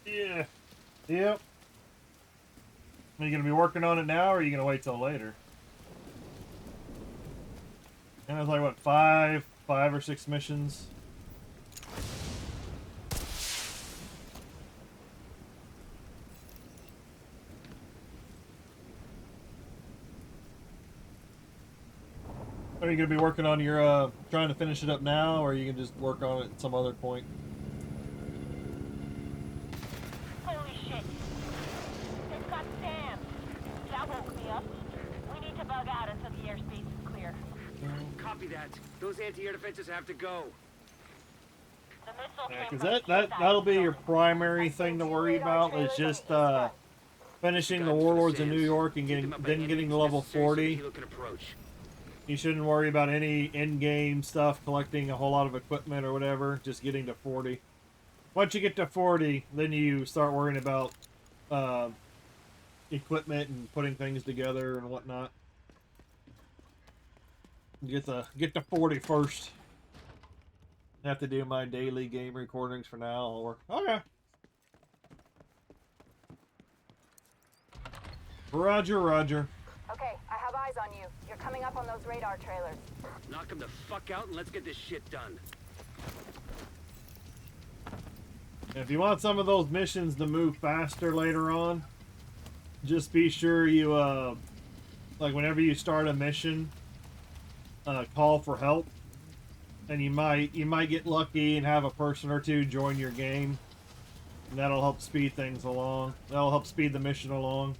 Yeah. Yep. Are you gonna be working on it now, or are you gonna wait till later? And it's like what, five or six missions. Are you going to be working on your, trying to finish it up now, or you can just work on it at some other point? Holy shit. It's got Sam. That woke me up. We need to bug out until the airspace is clear. Copy that. Those anti-air defenses have to go. The missile Yeah, came because from that'll be your primary thing to worry about, is just, finishing the Warlords in New York and getting to level 40. You shouldn't worry about any in-game stuff, collecting a whole lot of equipment or whatever, just getting to 40. Once you get to 40, then you start worrying about equipment and putting things together and whatnot. Get to 40 first. I have to do my daily game recordings for now. I'll work. Okay. Roger, roger. Okay, I have eyes on you. You're coming up on those radar trailers. Knock them the fuck out and let's get this shit done. If you want some of those missions to move faster later on, just be sure you, like whenever you start a mission, call for help. And you might get lucky and have a person or two join your game. And that'll help speed things along. That'll help speed the mission along.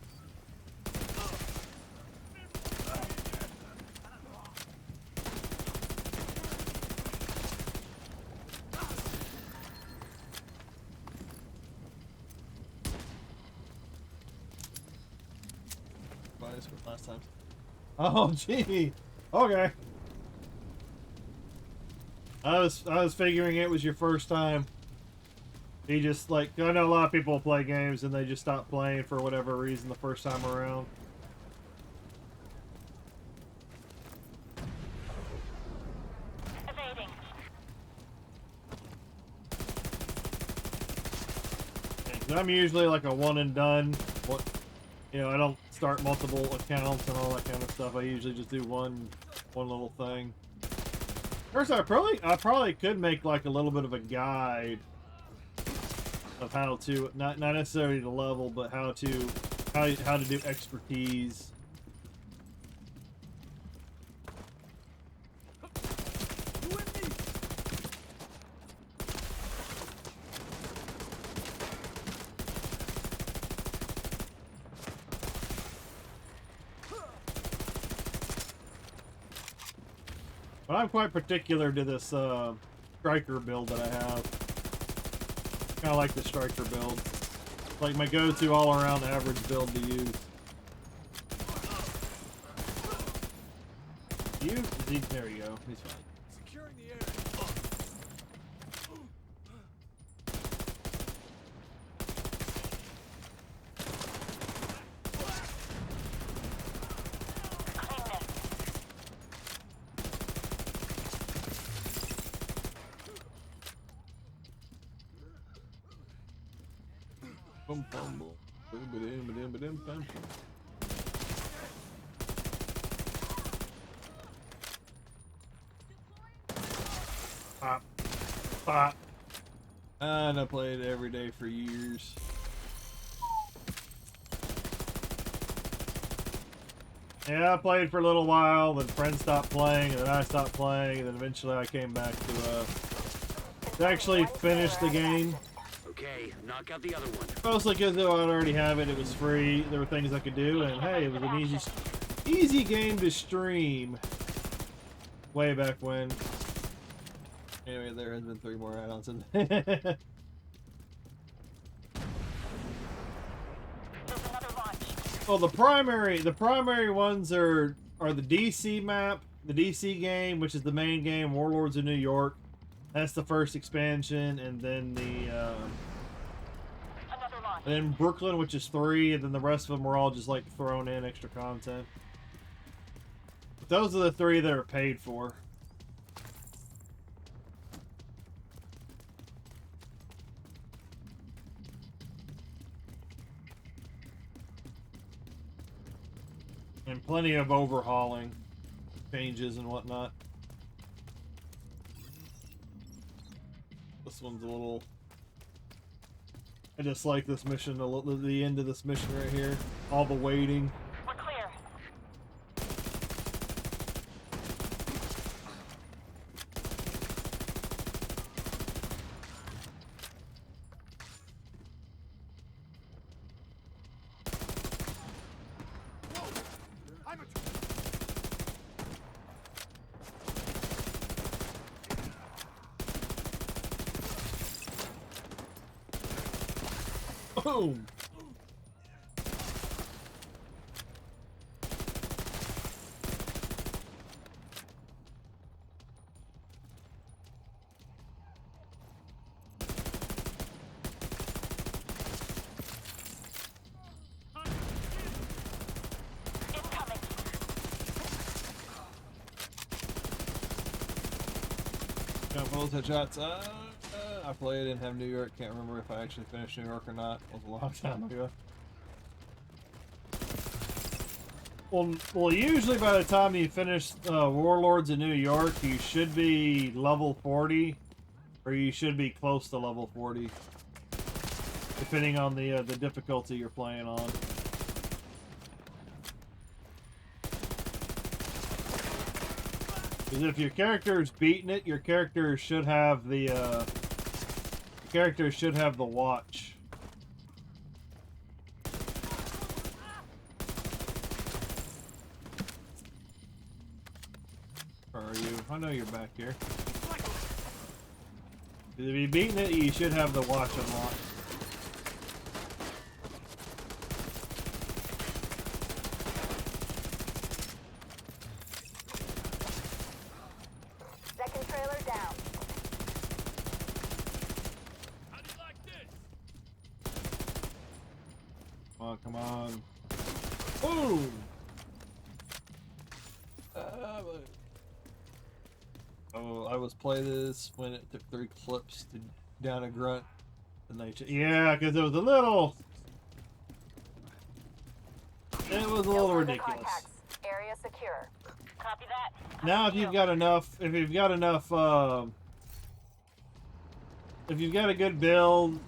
Last time. Oh gee. Okay. I was figuring it was your first time. He just, like, I know a lot of people play games and they just stop playing for whatever reason the first time around. Evading. And I'm usually like a one and done. What, you know, I don't start multiple accounts and all that kind of stuff. I usually just do one little thing. First, I probably could make like a little bit of a guide of how to not necessarily the level, but how to do expertise. But I'm quite particular to this striker build that I have. Kind of like the striker build. It's like my go-to all-around average build to use. There you go. He's fine. Securing the area. Boom, boom, boom. Boom, ba-dum, ba-dum, ba-dum, bum. Pop. Pop. And I played it every day for years. Yeah, I played for a little while, then friends stopped playing, and then I stopped playing, and then eventually I came back to actually finish the game. Okay, knock out the other one. Mostly because I'd already have it, it was free, there were things I could do, and hey, it was an easy game to stream. Way back when. Anyway, there has been 3 more add-ons in there. There's another launch. Well, the primary ones are the DC map, the DC game, which is the main game, Warlords of New York. That's the first expansion, and then Another launch. and then Brooklyn, which is 3, and then the rest of them were all just like thrown in extra content. But those are the 3 that are paid for. And plenty of overhauling changes and whatnot. This one's a little... I just like this mission, the end of this mission right here. All the waiting. We're clear. Boom! Incoming. Jump those headshots. I played and have New York. Can't remember if I actually finished New York or not. It was a long time ago. Well, usually by the time you finish Warlords in New York, you should be level 40, or you should be close to level 40, depending on the difficulty you're playing on. Because if your character's beating it, your character should have the watch. Where are you? I know you're back here. If you're beating it, you should have the watch unlocked. Second trailer down. How do you like this? Boom! Oh, I was play this when it took 3 clips to down a grunt. And they yeah, because it was a little. It was a little ridiculous. Area secure. Copy that. Now, if you've got enough, if you've got a good build,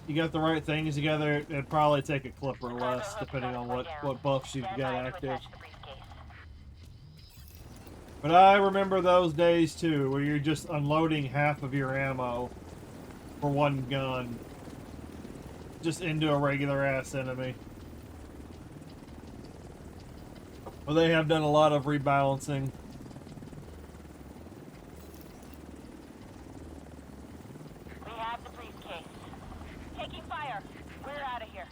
you got the right things together, it'd probably take a clip or less, depending on what buffs you've got active. But I remember those days too, where you're just unloading half of your ammo for one gun, just into a regular ass enemy. Well, they have done a lot of rebalancing. We have the briefcase. Taking fire. We're out of here.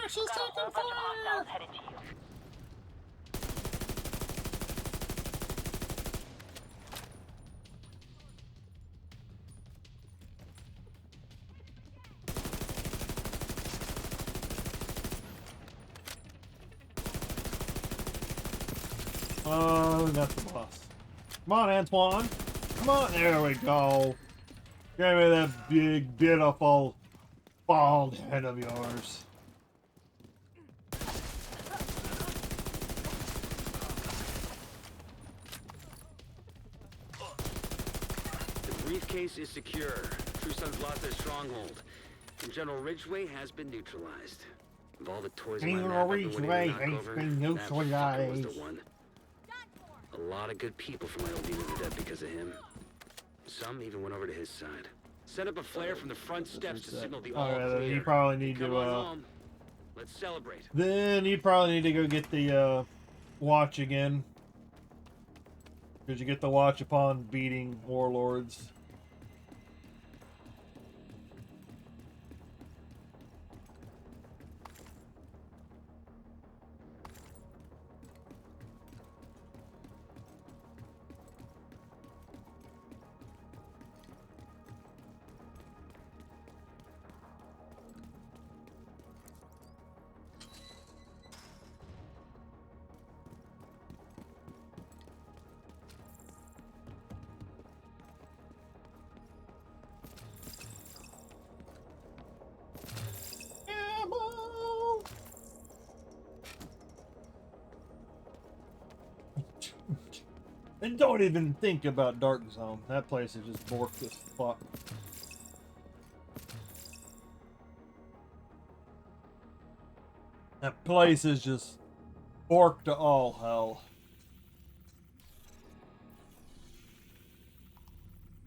She's Got a whole bunch of hostiles headed to you. Oh, that's the boss. Come on, Antoine. Come on. There we go. Give me that big, beautiful, bald head of yours. The briefcase is secure. True Sons lost their stronghold. And General Ridgeway has been neutralized. Of all the toys in my General map I've been Ridgeway waiting to has knock over, been that fucker was neutralized. the one. A lot of good people from my old unit are dead because of him. Some even went over to his side. Set up a flare from the front steps to signal the all Alright, then clear. you probably need Come to, on home. Let's celebrate. Then you probably need to go get the, watch again. Because you get the watch upon beating warlords. And don't even think about Dark Zone. That place is just borked as fuck. That place is just borked to all hell.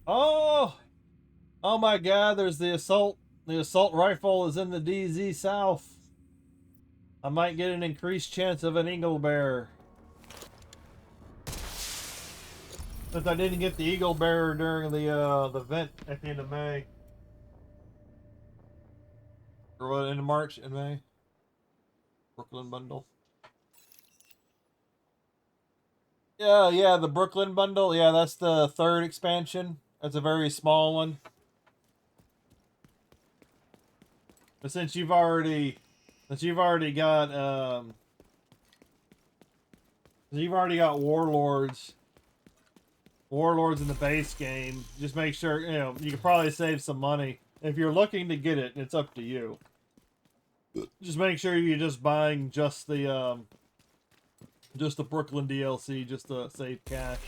Oh! Oh my god, there's the assault. The assault rifle is in the DZ South. I might get an increased chance of an Eagle Bear. Since I didn't get the Eagle Bearer during the event at the end of May. Or what, end of March and May? Brooklyn bundle. Yeah, the Brooklyn bundle. Yeah, that's the 3rd expansion. That's a very small one. But since you've already got Warlords in the base game, just make sure, you know, you can probably save some money. If you're looking to get it, it's up to you. Just make sure you're just buying just the Brooklyn DLC, just to save cash.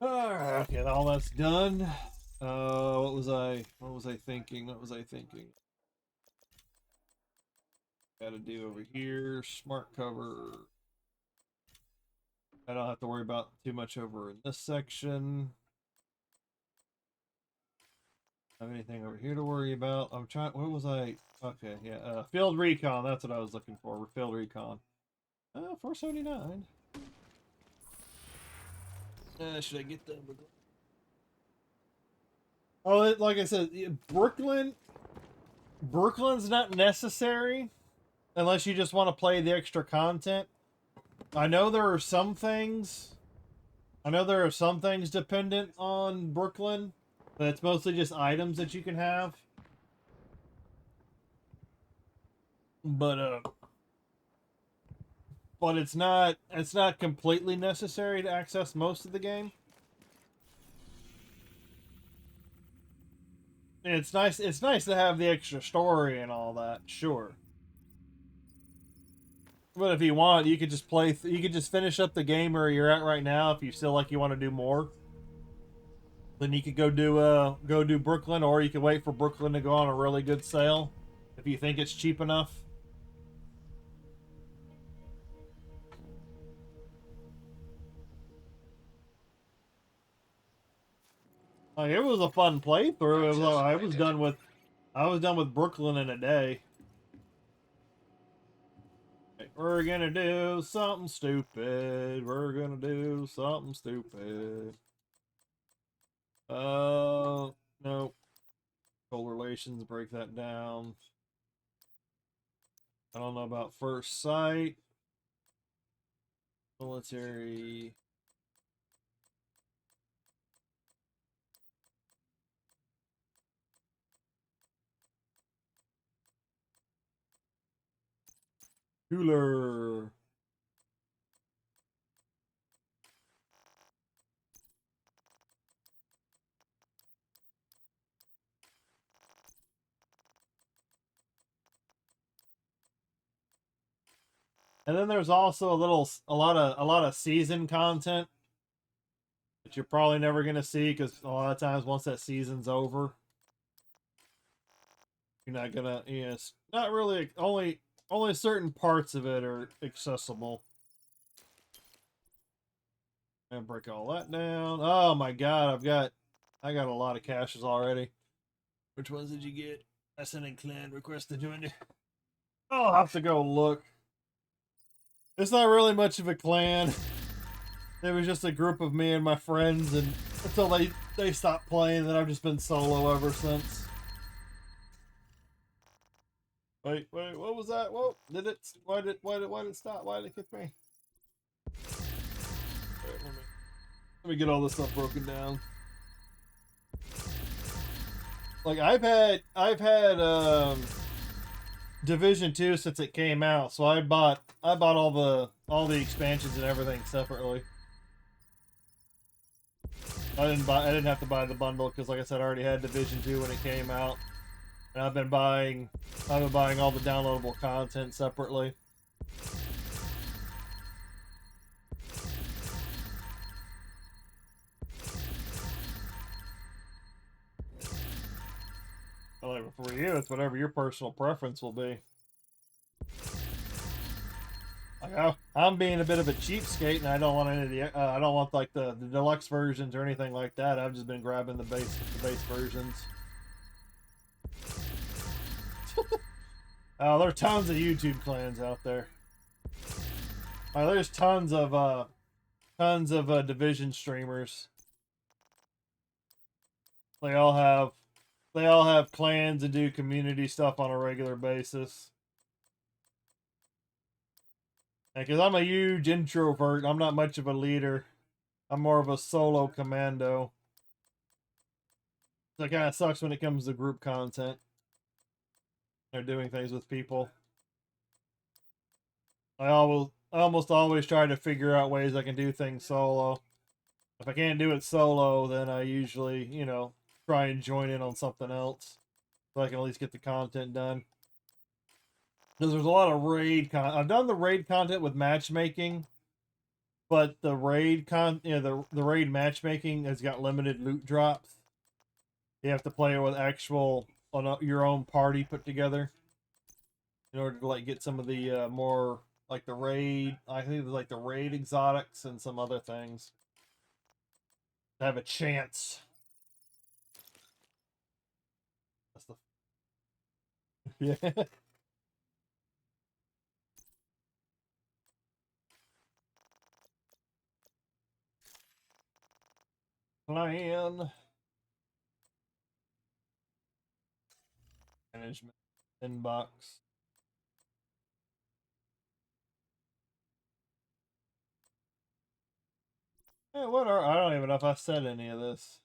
Alright, okay, all that's done. What was I thinking? Gotta do over here, smart cover. I don't have to worry about too much over in this section. Have anything over here to worry about? I'm trying, what was I? Okay, yeah, field recon, that's what I was looking for, field recon. 479. Should I get them? Oh, like I said, Brooklyn Brooklyn's not necessary unless you just want to play the extra content. I know there are some things. I know there are some things dependent on Brooklyn, but it's mostly just items that you can have. But it's not completely necessary to access most of the game. It's nice to have the extra story and all that, sure. But if you want, you could just you could just finish up the game where you're at right now if you feel like you want to do more. Then you could go do Brooklyn, or you could wait for Brooklyn to go on a really good sale if you think it's cheap enough. Like, it was a fun playthrough. It was, I was done with Brooklyn in a day. We're gonna do something stupid. We're gonna do something stupid. No. Correlations, break that down. I don't know about first sight. Military. Cooler. And then there's also a lot of season content that you're probably never gonna see because a lot of times once that season's over, you're not gonna. It's not really only certain parts of it are accessible. And break all that down. Oh my god, I got a lot of caches already. Which ones did you get? SN clan request to join you. I'll have to go look. It's not really much of a clan. It was just a group of me and my friends, and until they stopped playing, then I've just been solo ever since. Wait, what was that? Whoa, did it? Why did it stop? Why did it kick me? Wait, let me get all this stuff broken down. Like I've had Division 2 since it came out, so I bought all the expansions and everything separately. I didn't have to buy the bundle because, like I said, I already had Division 2 when it came out, and I've been buying all the downloadable content separately. Like, for you, it's whatever your personal preference will be. Like, I'm being a bit of a cheapskate, and I don't want any of the I don't want like the deluxe versions or anything like that. I've just been grabbing the base versions. Oh, there are tons of YouTube clans out there. There's tons of Division streamers. They all have clans and do community stuff on a regular basis. Because I'm a huge introvert, I'm not much of a leader. I'm more of a solo commando. So it kind of sucks when it comes to group content. They're doing things with people. I almost always try to figure out ways I can do things solo. If I can't do it solo, then I usually, try and join in on something else so I can at least get the content done. Because there's a lot of raid content. I've done the raid content with matchmaking, but the raid the raid matchmaking has got limited loot drops. You have to play it with your own party put together in order to get some of the more like the raid. I think there's like the raid exotics and some other things to have a chance. That's the yeah. Clan management. Inbox. Hey, what are, I don't even know if I said any of this.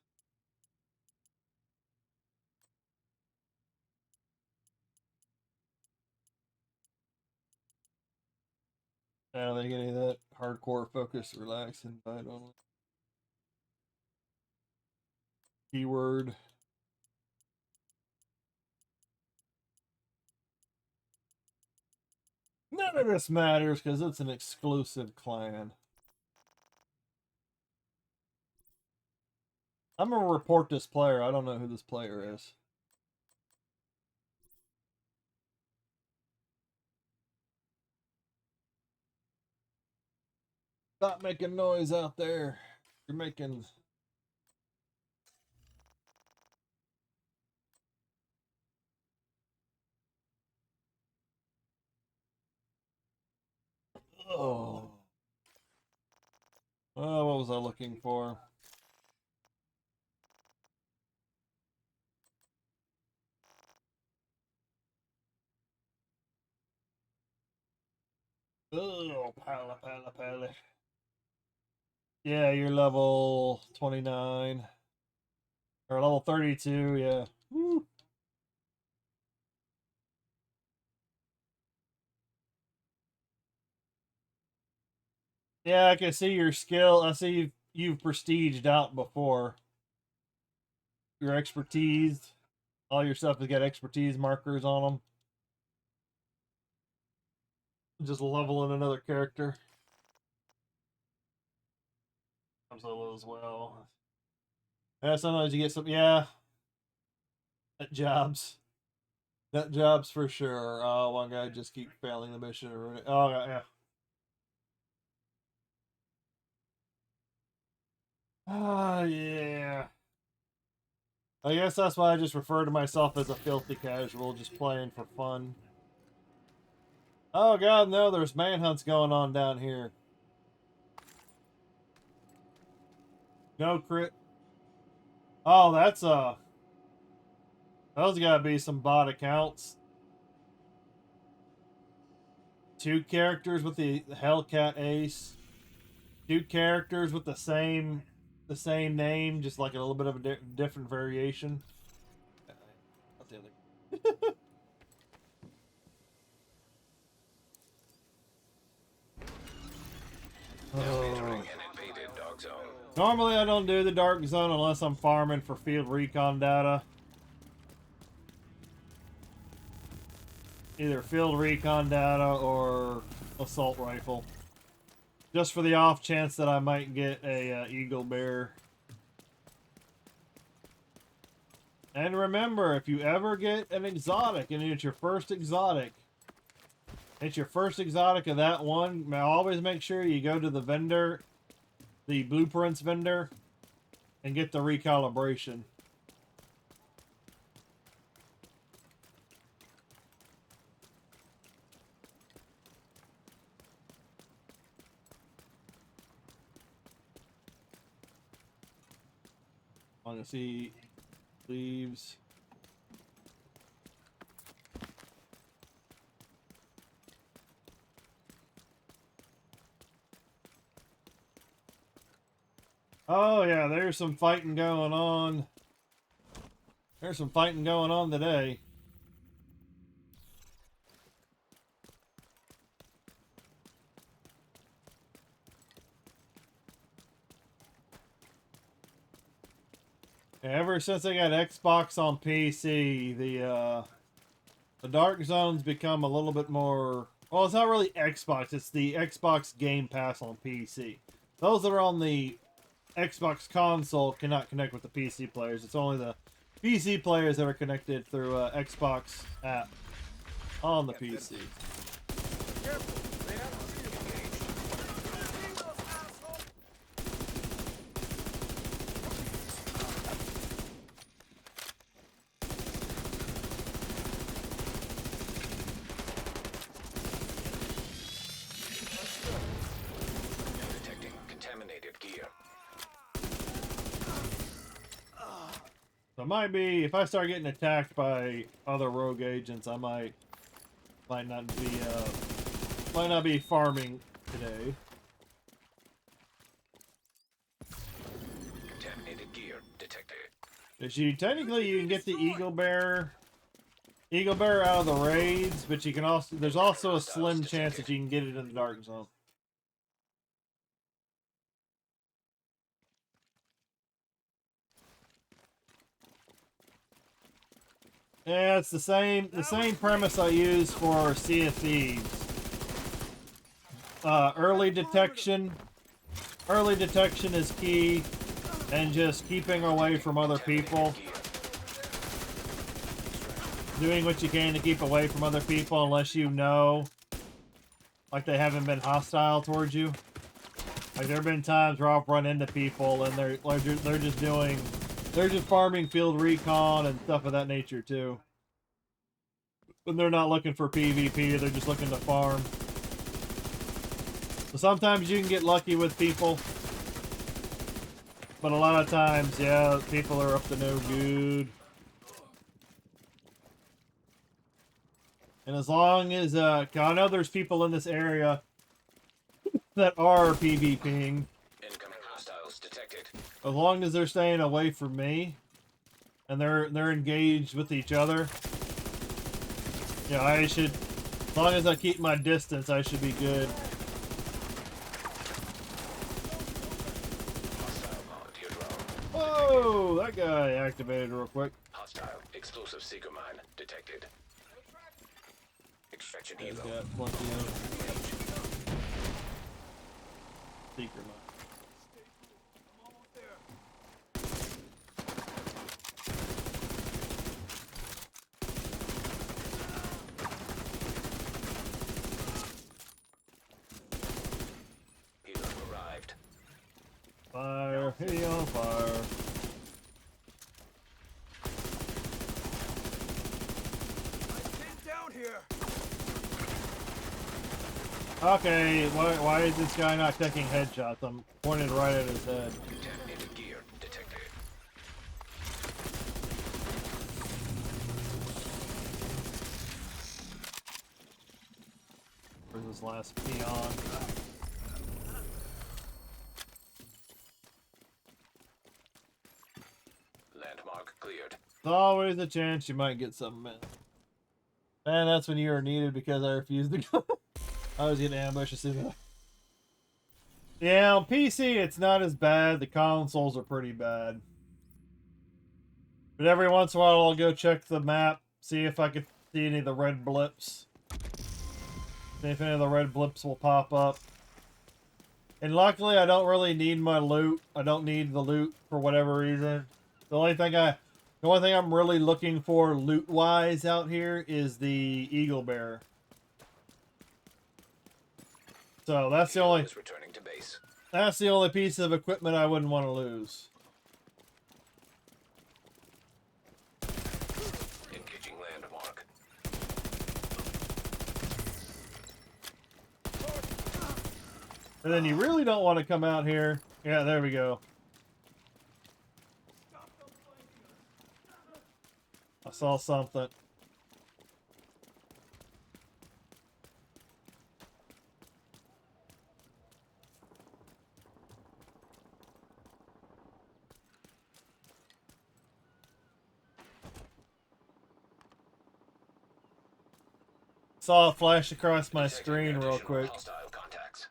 I don't think any of that hardcore focus, relax, invite only. Keyword. None of this matters because it's an exclusive clan. I'm gonna report this player. I don't know who this player is. Stop making noise out there. You're making... Oh. Oh, what was I looking for? Oh, pala. Yeah, you're level 29. Or level 32, yeah. Woo. Yeah, I can see your skill. I see you've prestiged out before. Your expertise. All your stuff has got expertise markers on them. Just leveling another character. Comes level as well. Yeah, sometimes you get some. Yeah. That jobs. That jobs for sure. Oh, one guy just keep failing the mission. Oh, yeah. Ah, yeah. I guess that's why I just refer to myself as a filthy casual, just playing for fun. Oh god, no, there's manhunts going on down here. No crit. Oh, that's those gotta be some bot accounts. 2 characters with the Hellcat Ace. 2 characters with the same name, just like a little bit of a different variation. What's the other? Now entering an invaded dark zone. Normally I don't do the dark zone unless I'm farming for field recon data. Either field recon data or assault rifle. Just for the off chance that I might get a eagle bear. And remember, if you ever get an exotic and it's your first exotic, of that one, always make sure you go to the vendor, the blueprints vendor, and get the recalibration. I want to see leaves. Oh yeah, there's some fighting going on. There's some fighting going on today. Ever since I got Xbox on PC, the Dark Zone's become a little bit more... Well, it's not really Xbox, it's the Xbox Game Pass on PC. Those that are on the Xbox console cannot connect with the PC players. It's only the PC players that are connected through Xbox app on the PC. So it might be, if I start getting attacked by other rogue agents, I might not be farming today. Contaminated gear detected. Technically you can get the Eagle Bear out of the raids, but you can also, there's also a slim chance that you can get it in the dark zone. Yeah, it's the same premise I use for Sea of Thieves. Early detection is key, and just keeping away from other people. Doing what you can to keep away from other people unless you know, like, they haven't been hostile towards you. Like, there have been times where I've run into people and they're just farming field recon and stuff of that nature too. But they're not looking for PvP, they're just looking to farm. So sometimes you can get lucky with people. But a lot of times, yeah, people are up to no good. And as long as, I know there's people in this area that are PvPing. Incoming hostiles detected. As long as they're staying away from me, and they're engaged with each other, yeah, I should, as long as I keep my distance, I should be good. Hostile on to your drone. Whoa, that guy activated real quick. Hostile explosive seeker mine detected. Extraction He's evo. got plenty of seeker mine. Healer arrived. Fire, he on fire. Down here. Okay, why is this guy not taking headshots? I'm pointed right at his head. Contaminated gear detected. Where's this last peon? Landmark cleared. There's always a chance you might get something in. And that's when you are needed because I refused to go. I was getting ambushed as soon as Yeah, on PC it's not as bad. The consoles are pretty bad. But every once in a while I'll go check the map, see if I can see any of the red blips. See if any of the red blips will pop up. And luckily I don't really need my loot. I don't need the loot for whatever reason. The only thing I'm really looking for loot-wise out here is the Eagle Bear. So that's the only Is returning to base. piece of equipment I wouldn't want to lose. Engaging landmark. And then you really don't want to come out here. Yeah, there we go. I saw something. Saw it flash across my Detecting screen real additional quick. Hostile contacts.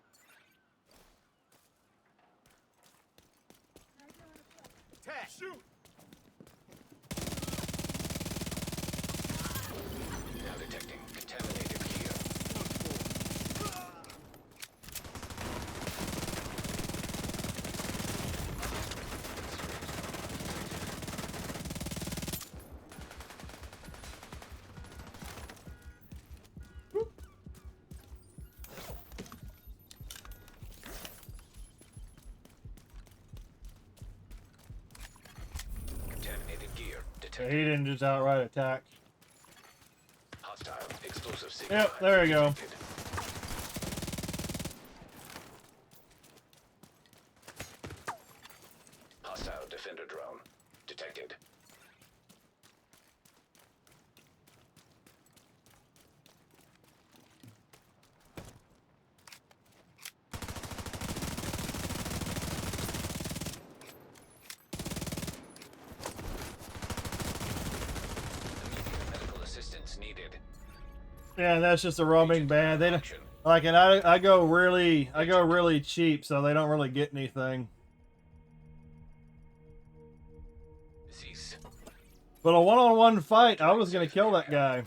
Shoot. Now detecting contaminated gear. Contaminated gear He detected. didn't just outright attack. Hostile explosive seeker Yep, mine there we go. detected. Hostile defender drone detected. needed. Yeah, that's just a roaming band. They don't, Action. like, and I go really cheap, so they don't really get anything. Cease. But a one-on-one fight, I was gonna kill that guy.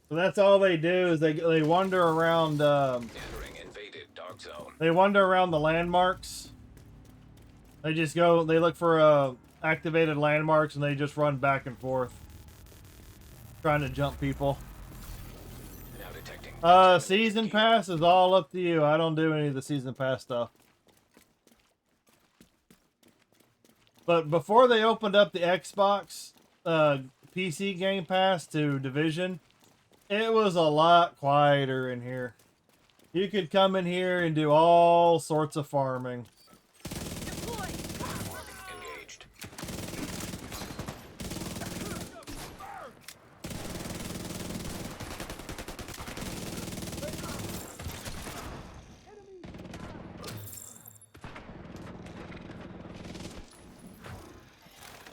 So that's all they do is they wander around. Entering invaded dark zone. They wander around the landmarks. They just go. They look for activated landmarks and they just run back and forth, trying to jump people. Now detecting. Season pass is all up to you. I don't do any of the season pass stuff. But before they opened up the Xbox PC Game Pass to Division, it was a lot quieter in here. You could come in here and do all sorts of farming. Engaged.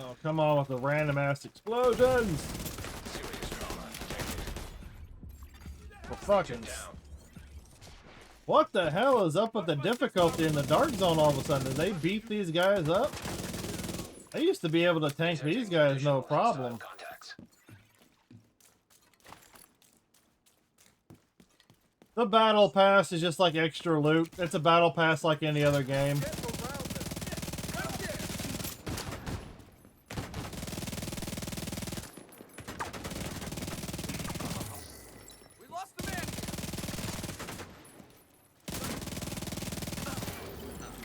Oh, come on with the random ass explosions! Serious trauma detected. For fucking... Down. What the hell is up with the difficulty in the dark zone all of a sudden? Did they beat these guys up? I used to be able to tank these guys no problem. Contacts. The battle pass is just like extra loot. It's a battle pass like any other game. We lost the man.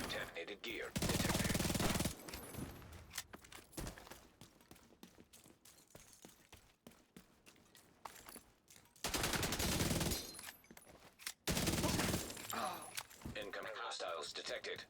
Contaminated gear detected. Incoming hostiles detected.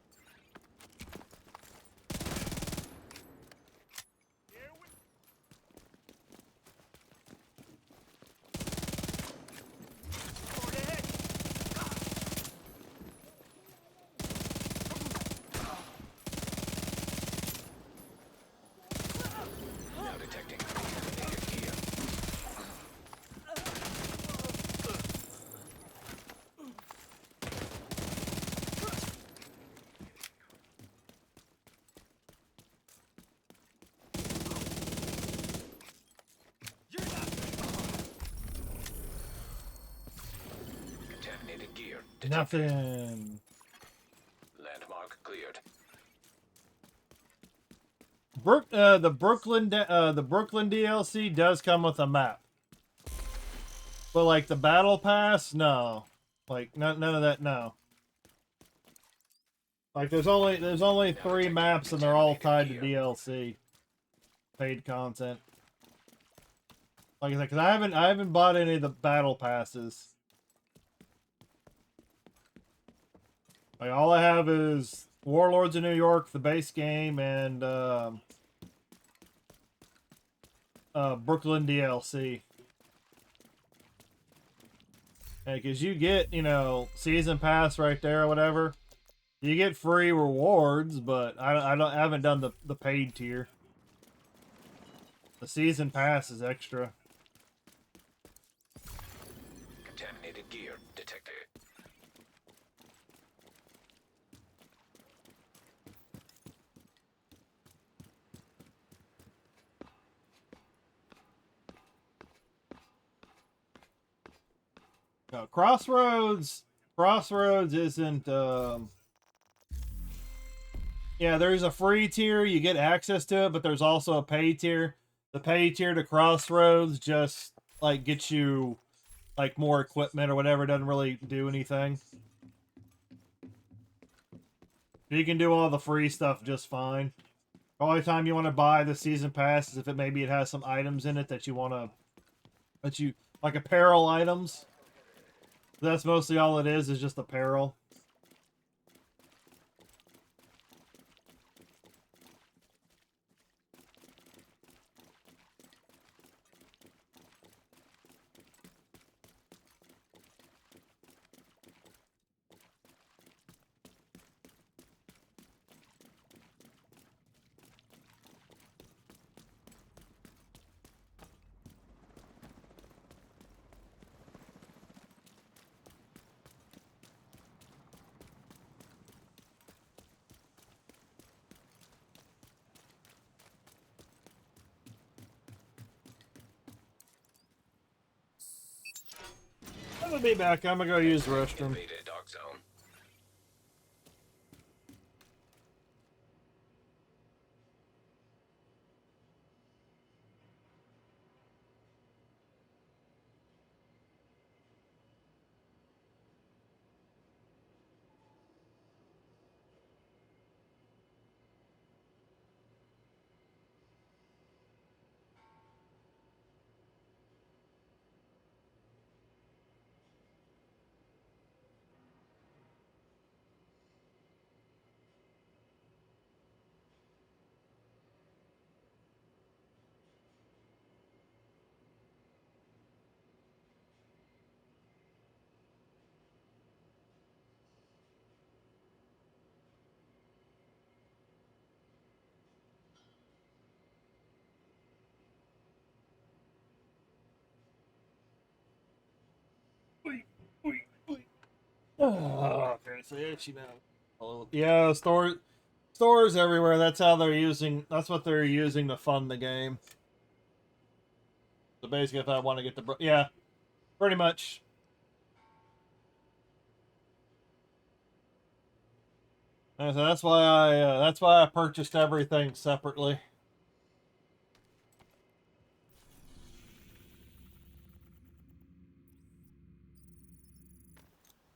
Now detecting contaminated gear. Contaminated gear detected. Nothing. Landmark cleared. The Brooklyn DLC does come with a map, but like the battle pass, no. Like none of that, no. Like there's only 3 maps and they're all tied to DLC, paid content. Like I said, 'cause I haven't bought any of the battle passes. Like all I have is Warlords of New York, the base game, and Brooklyn DLC. Because you get, you know, season pass right there or whatever. You get free rewards, but I haven't done the paid tier. The season pass is extra. Contaminated gear detected. No, Crossroads isn't. Yeah, there's a free tier, you get access to it, but there's also a pay tier. The pay tier to Crossroads just like gets you like more equipment or whatever. It doesn't really do anything. You can do all the free stuff just fine. The only time you want to buy the season pass is if it has some items in it that you want to, like apparel items. That's mostly all it is just apparel. I'll be back. I'm gonna go use the restroom. Invaded dark zone. Oh, okay, so itchy now. Yeah, stores everywhere. That's how they're using. That's what they're using to fund the game. So basically, if I want to get the yeah, pretty much. And so that's why I purchased everything separately.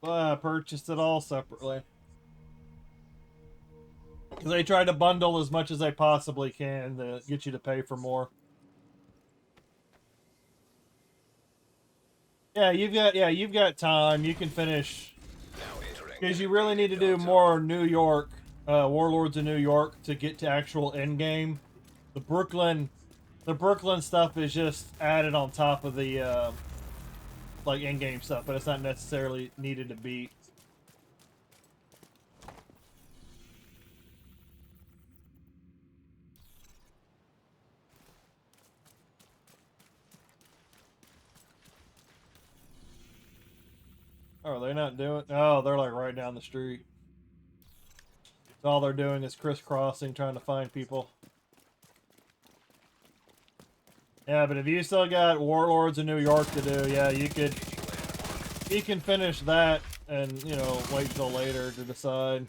Well, I purchased it all separately. Because they try to bundle as much as they possibly can to get you to pay for more. Yeah, you've got time. You can finish. Now entering. Because you really need to do more New York, Warlords of New York to get to actual end game. The Brooklyn stuff is just added on top of the like end game stuff, but it's not necessarily needed to beat. Oh, are they not doing? Oh, they're like right down the street. All they're doing is crisscrossing, trying to find people. Yeah, but if you still got Warlords in New York to do, yeah, you can finish that and, you know, wait till later to decide.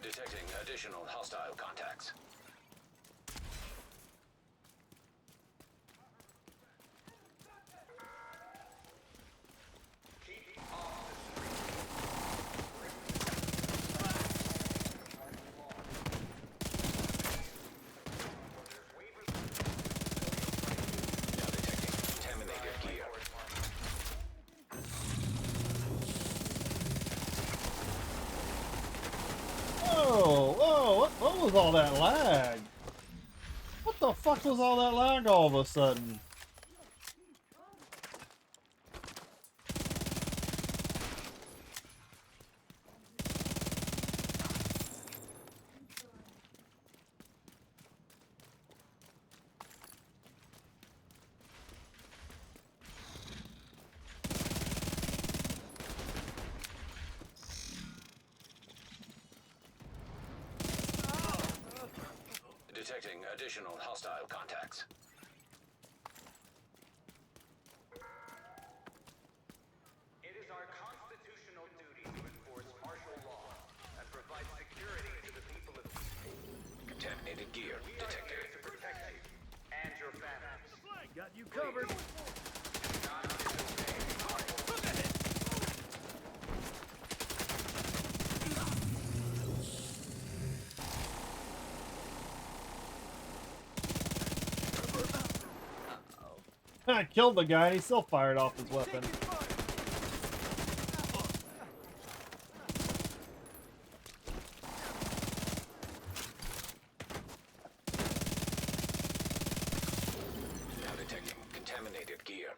Detecting additional hostile contacts. Now detecting contaminated gear. Whoa, what was all that lag? What the fuck was all that lag all of a sudden? Detecting additional hostile contacts. It is our constitutional duty to enforce martial law and provide security to the people of Contaminated gear We are detected. here to protect you and your families. Got you covered. Not disobey I killed the guy and he still fired off his weapon. Now detecting contaminated gear.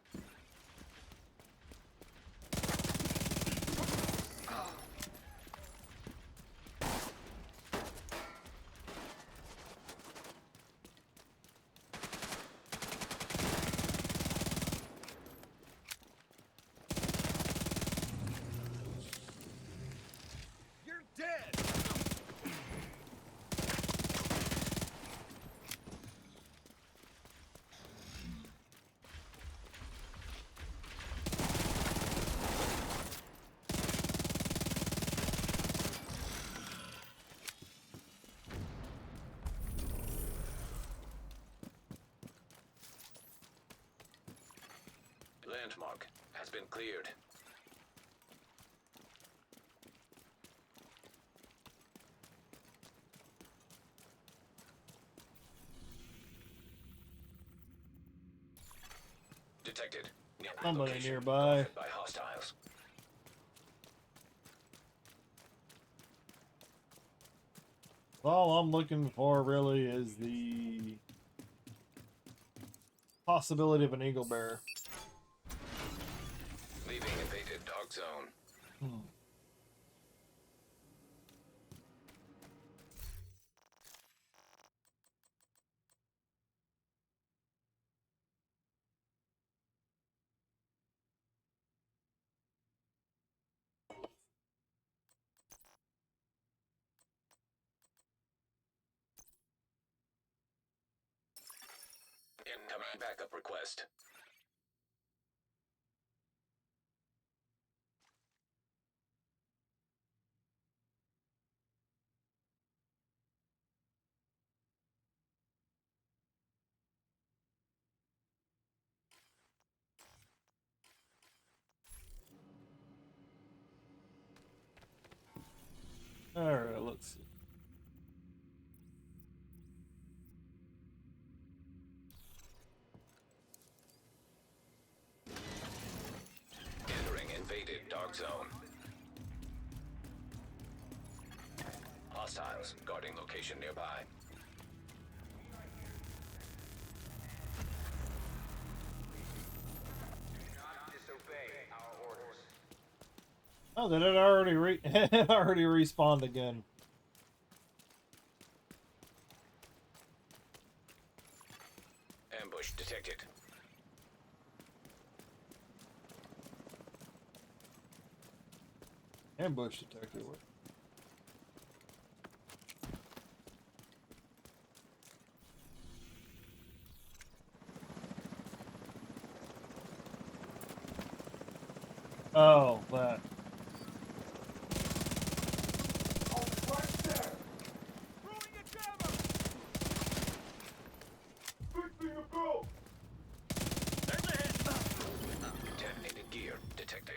scent mark has been cleared. Detected. Somebody Location nearby. guarded by hostiles. All I'm looking for really is the possibility of an eagle bear. Leaving invaded dark zone. Incoming backup request. Alright, let's see. Entering invaded dark zone. Hostiles guarding location nearby. Disobey our orders. Oh, then it already it already respawned again. Ambush detected. Ambush detected. Oh, that. Contaminated gear detected.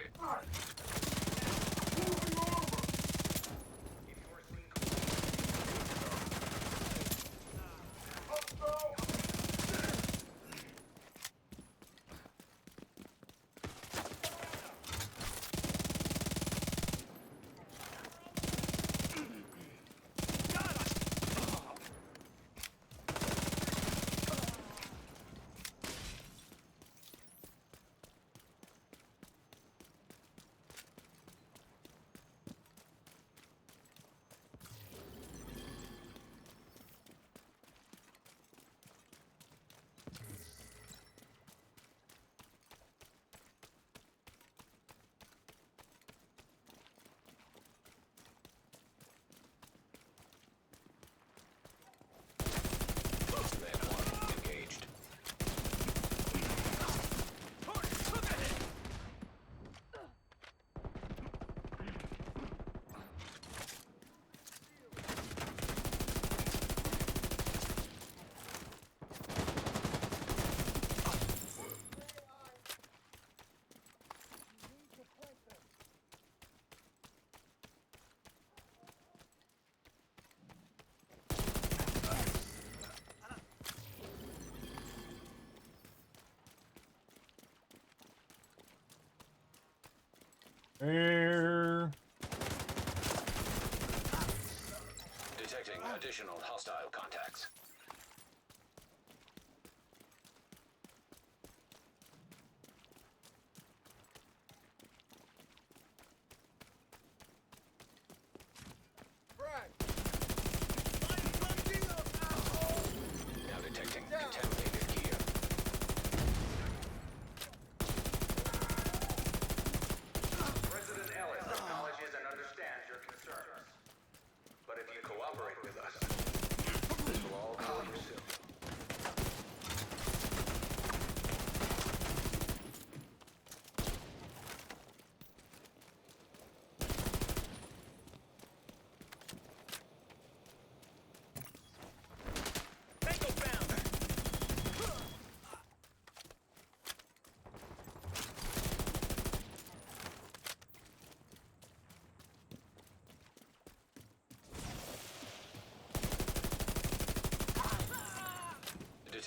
Engaged. Air. Detecting additional hostile contacts. Now detecting contaminated gear. President Ellis acknowledges and understands your concerns. But if you cooperate with us, this will all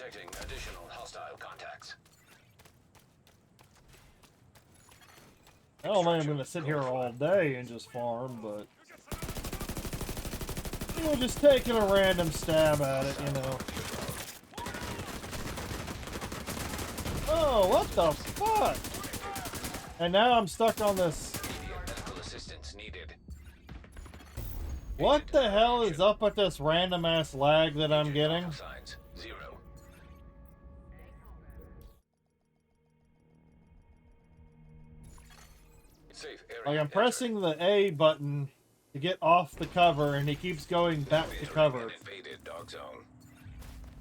Detecting additional hostile contacts. I don't think I'm gonna sit here all day and just farm, but you know, just taking a random stab at it, you know. Oh, what the fuck? And now I'm stuck on this. Immediate medical assistance needed. What the hell is up with this random ass lag that I'm getting? Signs 0. Safe area. Like I'm pressing the A button to get off the cover and he keeps going back to cover. Invaded dog zone.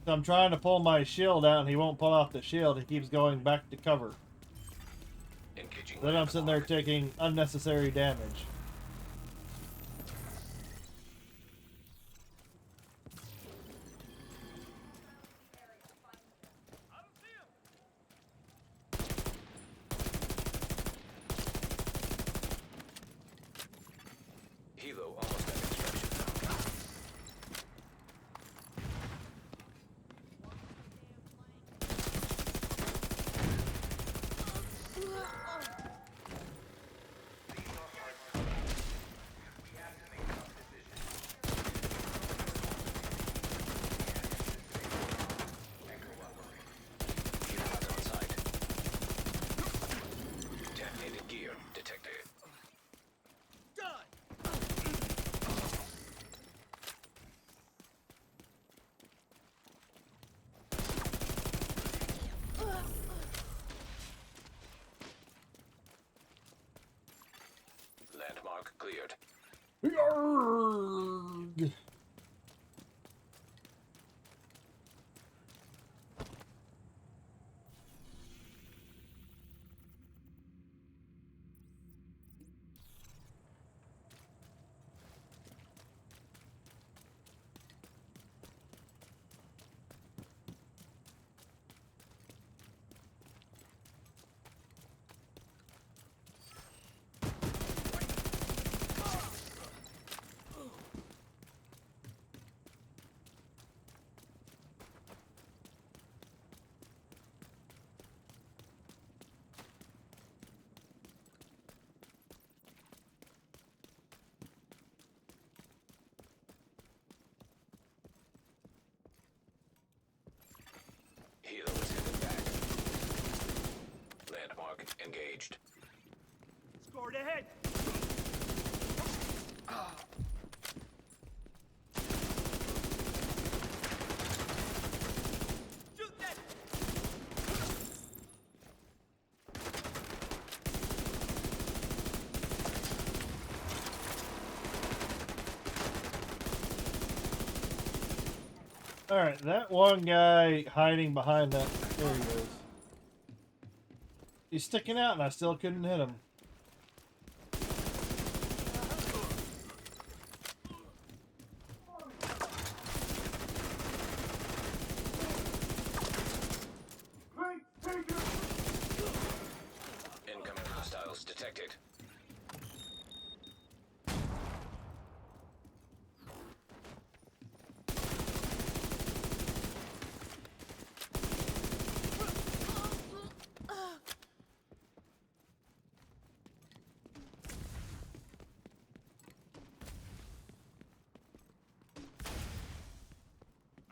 So I'm trying to pull my shield out and he won't pull off the shield. He keeps going back to cover. Engaging Then I'm sitting there landmark. taking unnecessary damage. Helo almost at extraction. Helos on site. Detonated gear detected. Landmark cleared. Yarg! Helo is headed back. Landmark engaged. Scored ahead. Shoot that. Alright, that one guy hiding behind that. There he is. He's sticking out and I still couldn't hit him. Incoming hostiles detected.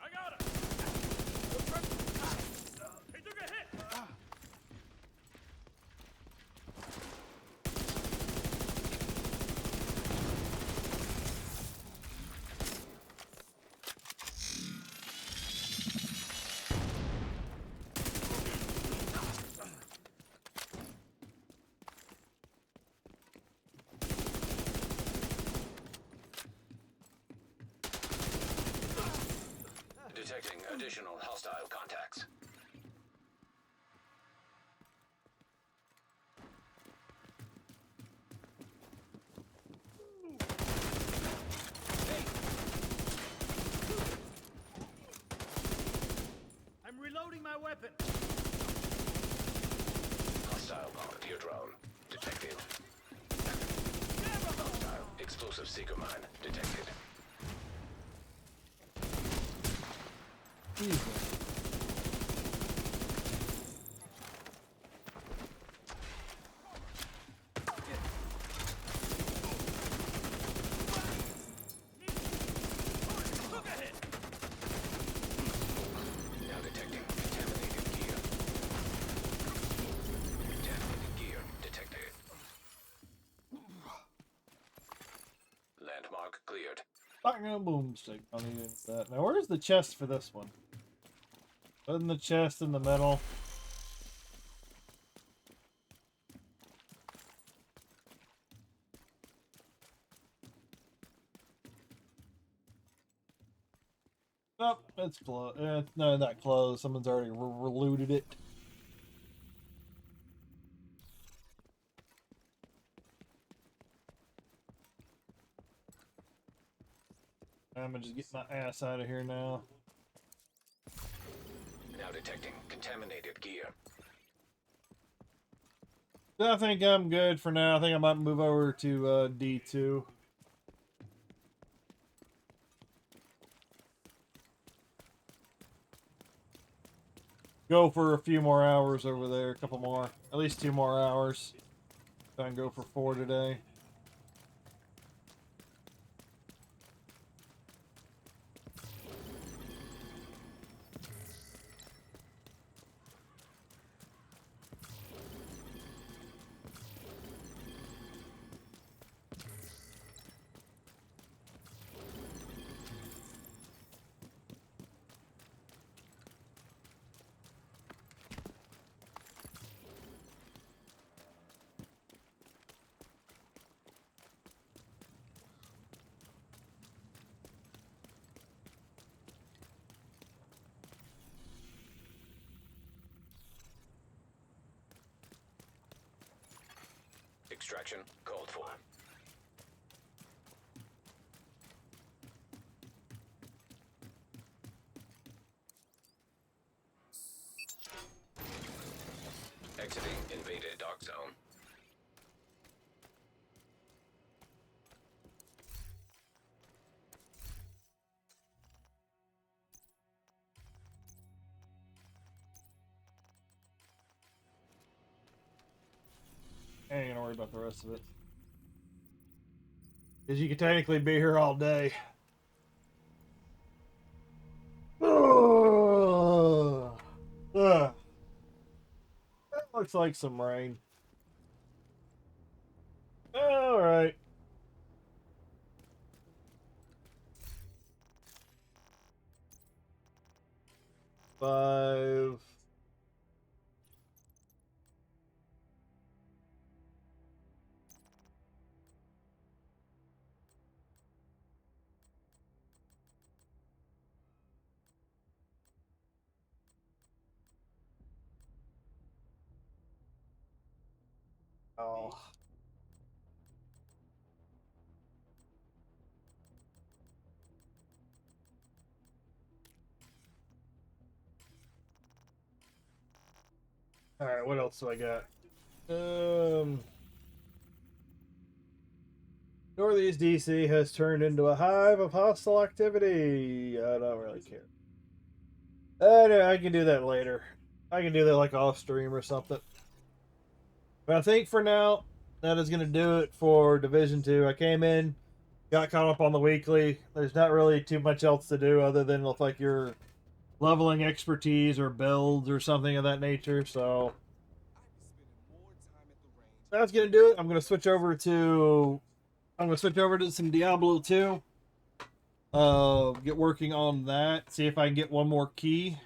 I got him. He took a hit. Detecting additional hostile contacts. I'm reloading my weapon. Hostile volunteer drone detected. Hostile explosive seeker mine detected. Jesus. Shotgun boomstick. I don't need that. Now, where's the chest for this one? Putting the chest in the middle. Oh, it's closed. It's not closed. Someone's already looted it. I'm gonna just get my ass out of here now. Now detecting contaminated gear. I think I'm good for now. I think I might move over to D2. Go for a few more hours over there. A couple more. At least 2 more hours. Try and go for 4 today. Extraction called for. Exiting invaded dock zone. I ain't gonna worry about the rest of it. Because you could technically be here all day. Ugh. Ugh. That looks like some rain. Alright. Five. Oh. Alright, what else do I got? Northeast DC has turned into a hive of hostile activity. I don't really care. No, I can do that later. I can do that like off stream or something. But I think for now, that is going to do it for Division 2. I came in, got caught up on the weekly. There's not really too much else to do other than look like you're leveling expertise or builds or something of that nature. So that's going to do it. I'm going to switch over to some Diablo 2. Get working on that. See if I can get one more key.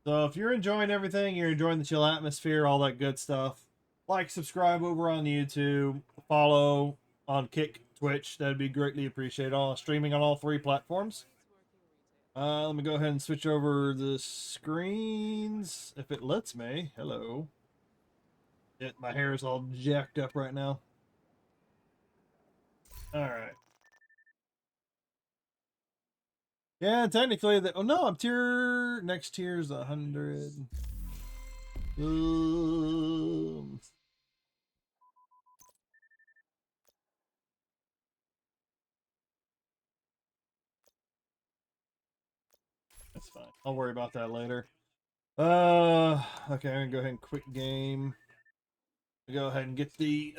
So if you're enjoying everything, you're enjoying the chill atmosphere, all that good stuff, like, subscribe over on YouTube, follow on Kick, Twitch. That'd be greatly appreciated. All streaming on all 3 platforms. Let me go ahead and switch over the screens if it lets me. Hello. My hair is all jacked up right now. All right. Yeah, technically, oh no, I'm next tier's 100. That's fine. I'll worry about that later. Okay, I'm gonna go ahead and quit game. Go ahead and get the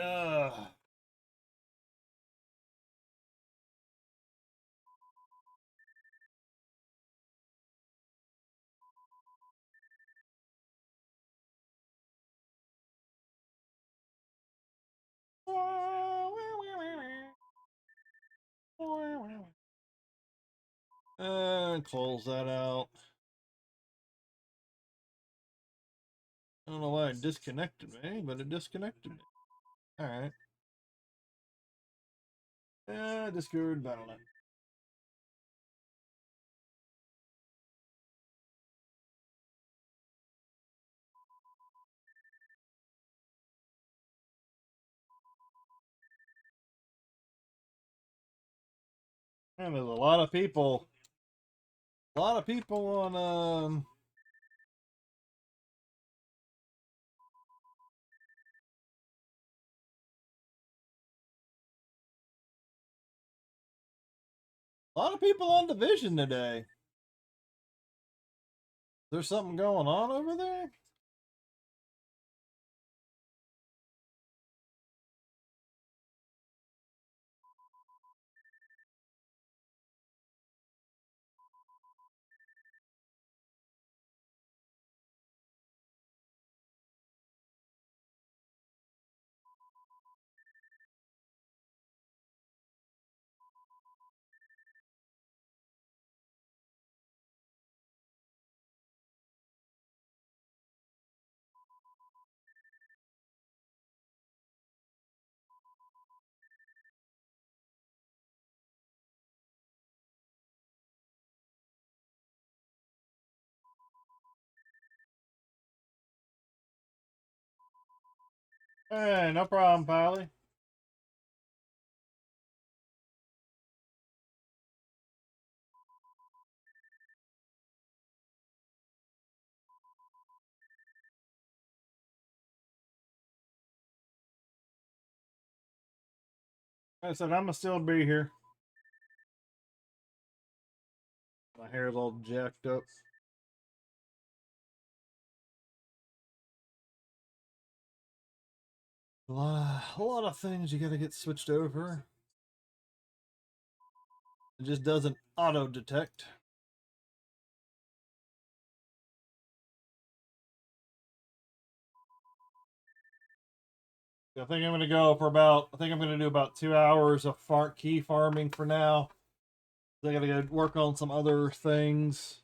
And close that out. I don't know why it disconnected me, but it disconnected me. Alright. Discord Battle.net. Man, there's a lot of people. A lot of people on a lot of people on Division today. There's something going on over there? Hey, no problem, Pally. Like I said, I'm gonna still be here. My hair's all jacked up. A lot of things you gotta get switched over. It just doesn't auto detect. I think I'm gonna go for about. I think I'm gonna do about 2 hours of key farming for now. I gotta go work on some other things.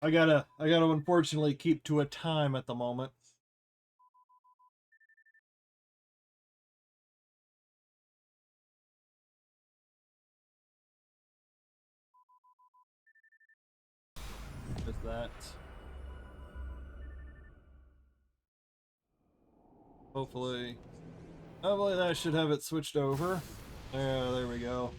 I gotta unfortunately keep to a time at the moment. Just that. Hopefully that should have it switched over. Yeah, there we go.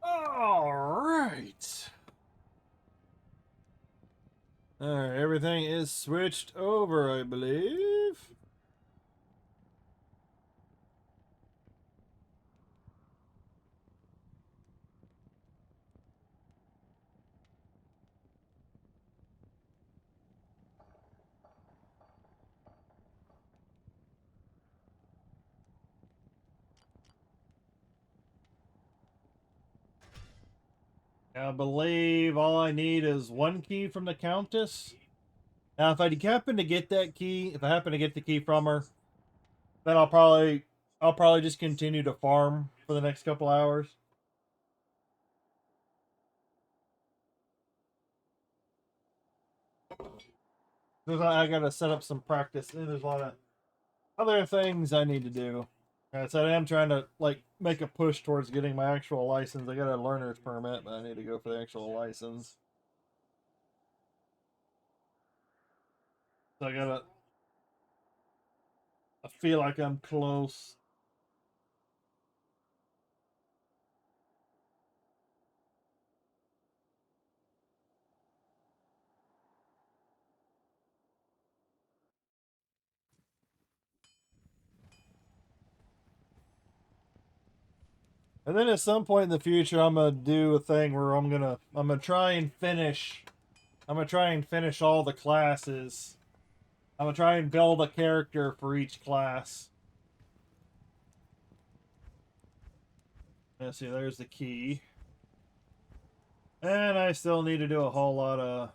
All right. All right, everything is switched over, I believe. I believe all I need is one key from the Countess. Now, if I happen to get that key, if I happen to get the key from her, then I'll probably just continue to farm for the next couple hours. I gotta set up some practice. And there's a lot of other things I need to do. So I am trying to like make a push towards getting my actual license. I got a learner's permit, but I need to go for the actual license. So I feel like I'm close. And then at some point in the future, I'm gonna do a thing where I'm gonna try and finish. I'm gonna try and finish all the classes. I'm gonna try and build a character for each class. Let's see, there's the key. And I still need to do a whole lot of...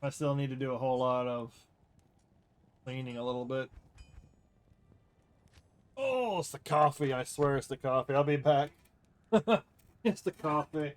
I still need to do a whole lot of cleaning a little bit. Oh, it's the coffee. I swear it's the coffee. I'll be back. It's the coffee.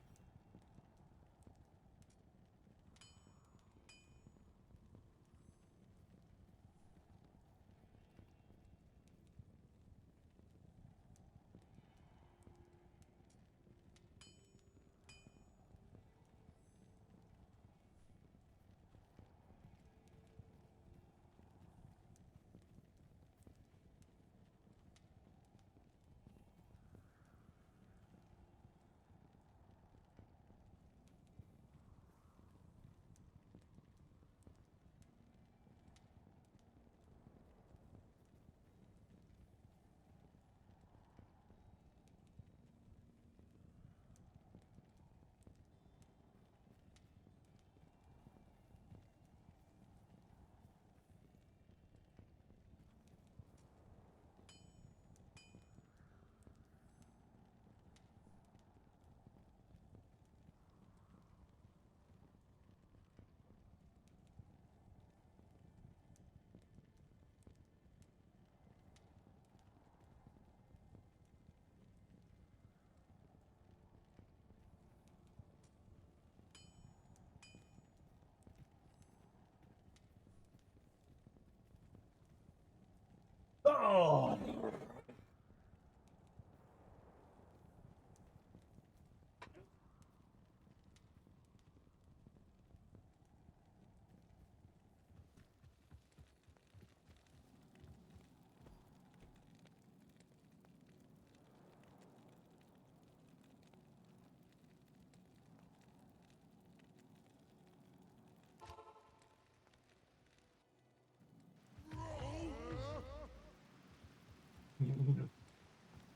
Oh!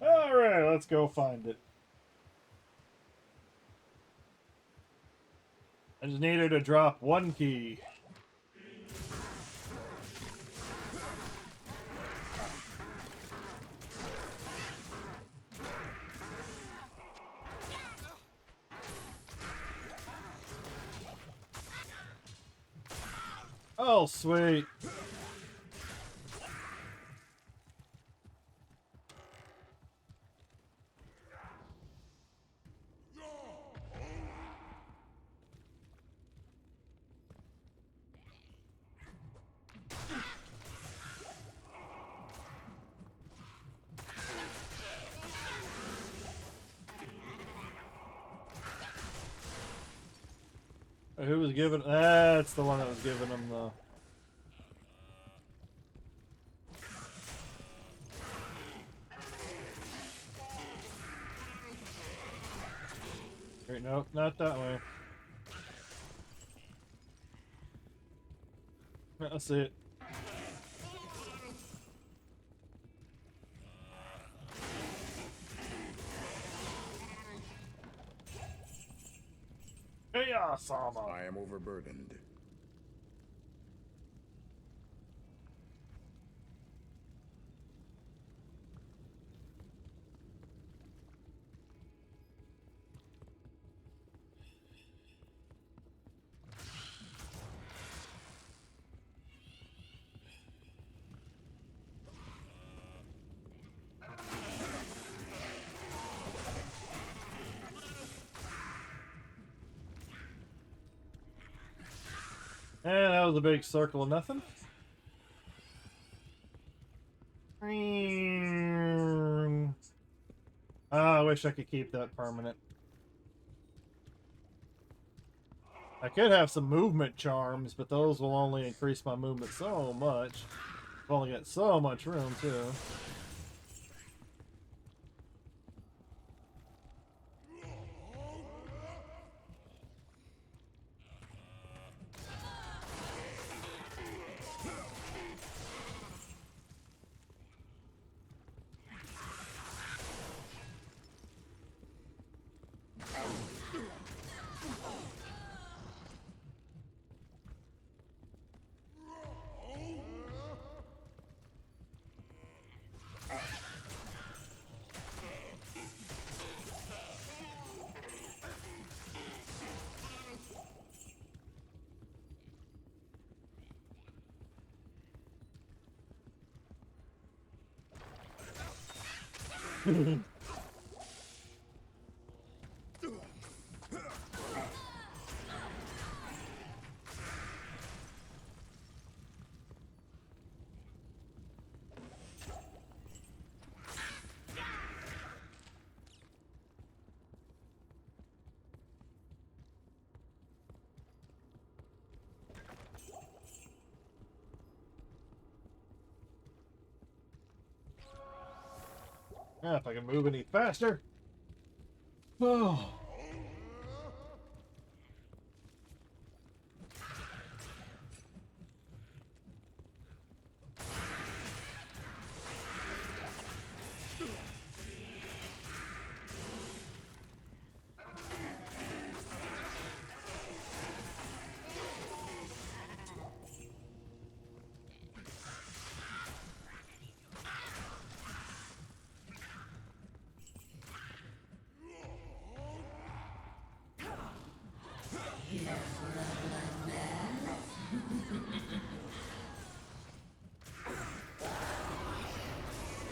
Alright, let's go find it. I just needed to drop one key. Oh, sweet. Who was giving... That's the one that was giving him the... Wait, no, not that way. Let's see it. Hey, Sama. I am overburdened. And that was a big circle of nothing. I wish I could keep that permanent. I could have some movement charms, but those will only increase my movement so much. I've only got so much room, too. Yeah, if I can move any faster. Oh.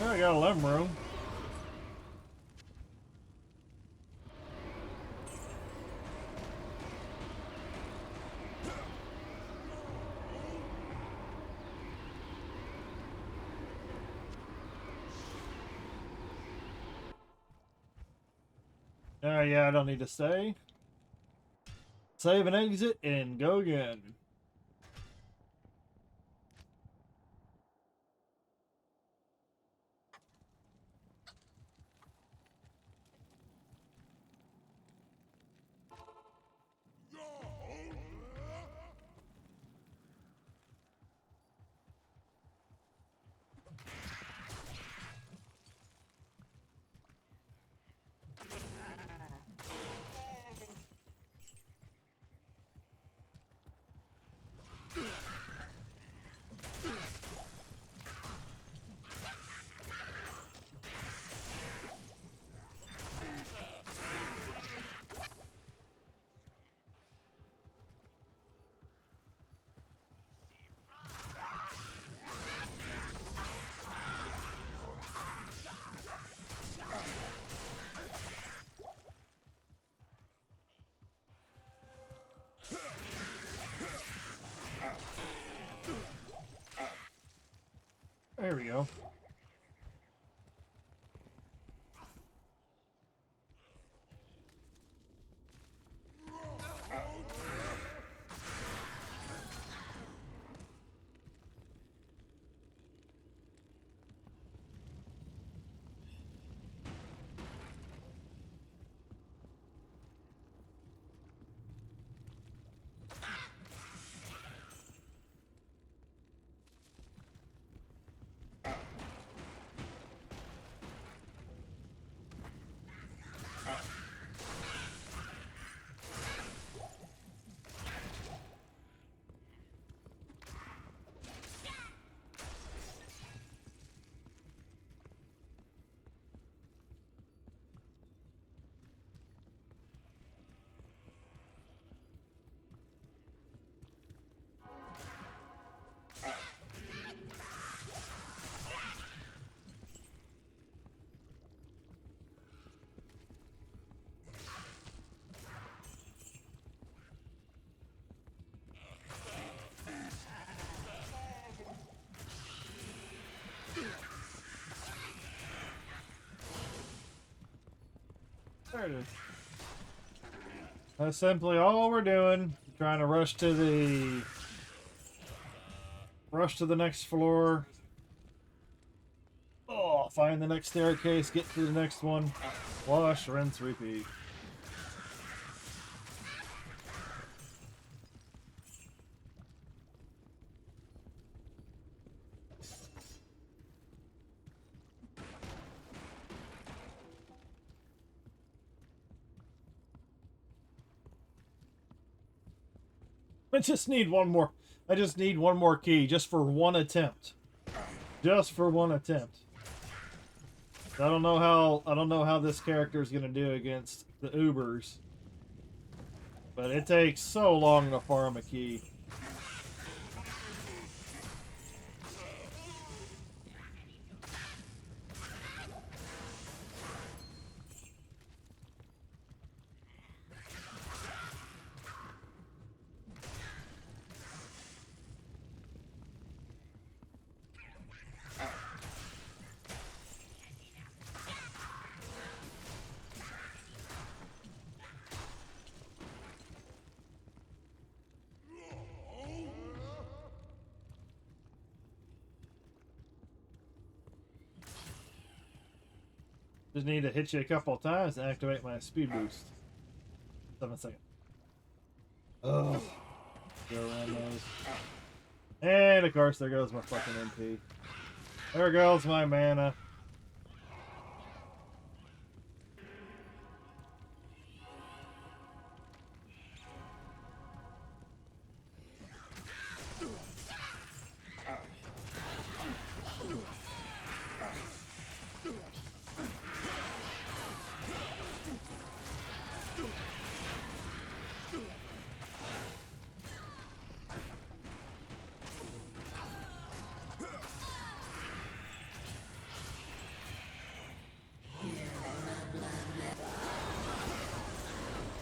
I got a limb room. Yeah, I don't need to stay. Save and exit and go again. There we go. There it is. That's simply all we're doing. Trying to rush to the next floor. Oh, find the next staircase, get to the next one. Wash, rinse, repeat. I just need one more. I just need one more key, just for one attempt. Just for one attempt. I don't know how this character is gonna do against the Ubers, but it takes so long to farm a key. Just need to hit you a couple of times to activate my speed boost. 7 seconds. Oh, go around those. And of course, there goes my fucking MP. There goes my mana.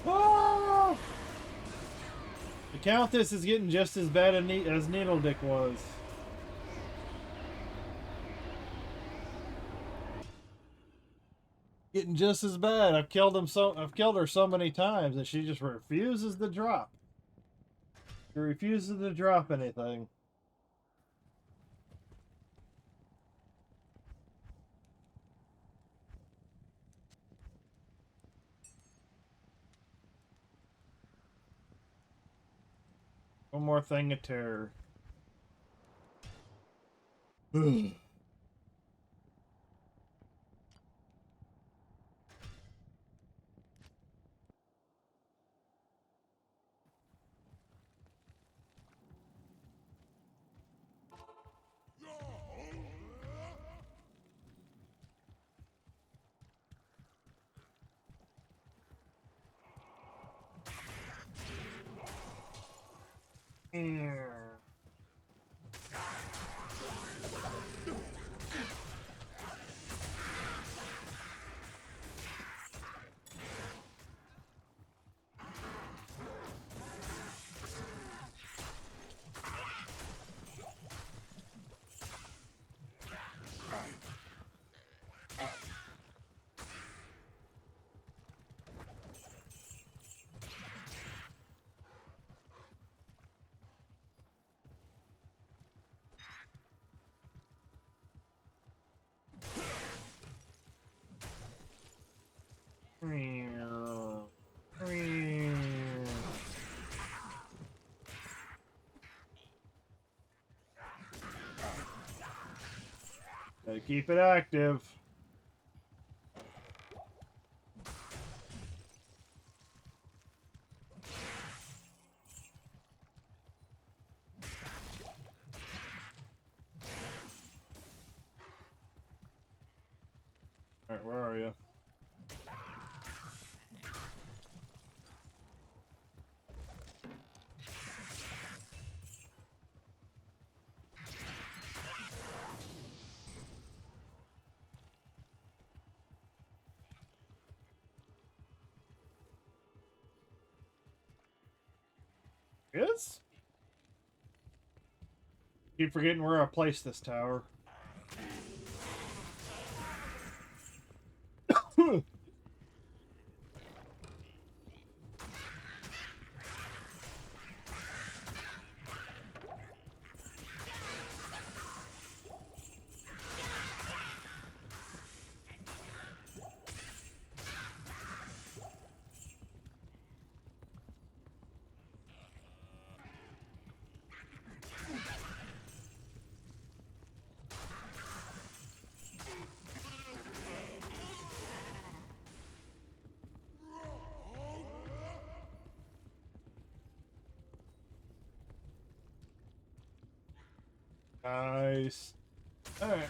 Oh! The Countess is getting just as bad as Needle Dick was. Getting just as bad. I've killed her so many times and she just refuses to drop. She refuses to drop anything. One more thing of terror. Gotta keep it active. Alright, where are you? Yes? Keep forgetting where I placed this tower. Nice. Alright.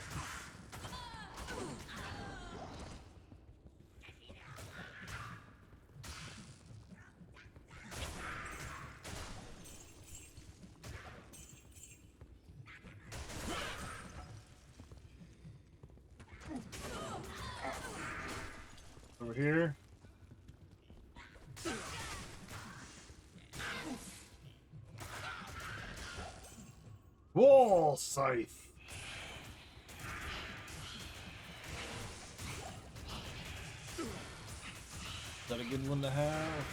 Over here. Wall scythe. Is that a good one to have?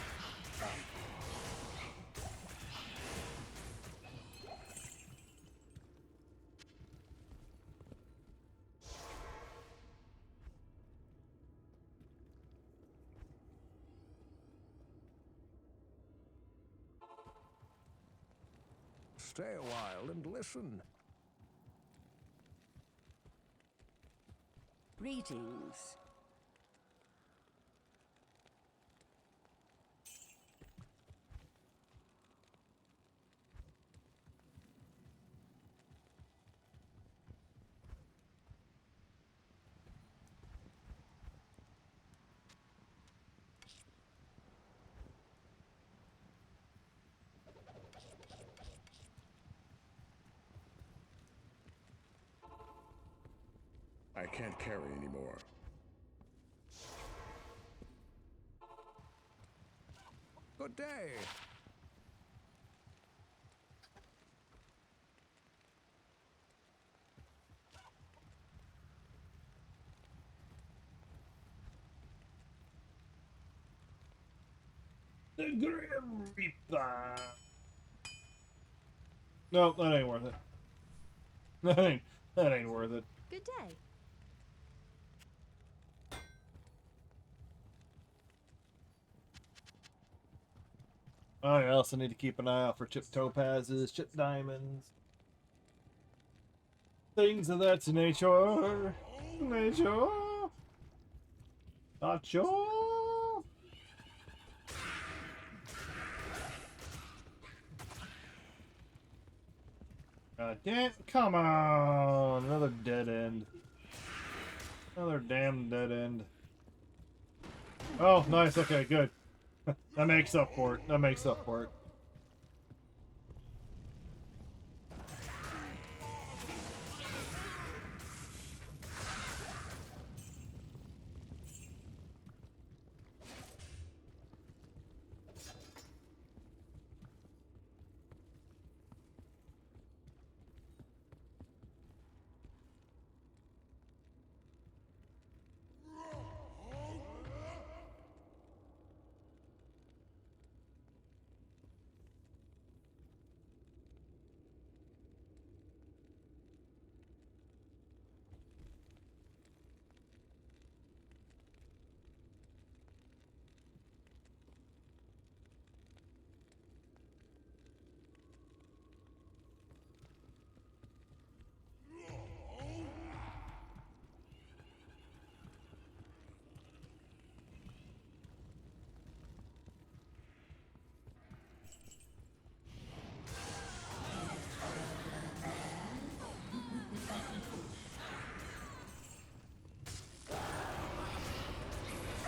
Stay a while and listen. Greetings. I can't carry anymore. Good day. The Grim Reaper. No, that ain't worth it. That ain't worth it. Good day. I also need to keep an eye out for chip topazes, chip diamonds, things of that nature. Nature. God damn, come on. Another dead end. Another damn dead end. Oh, nice. Okay, good. That makes up for it. That makes up for it.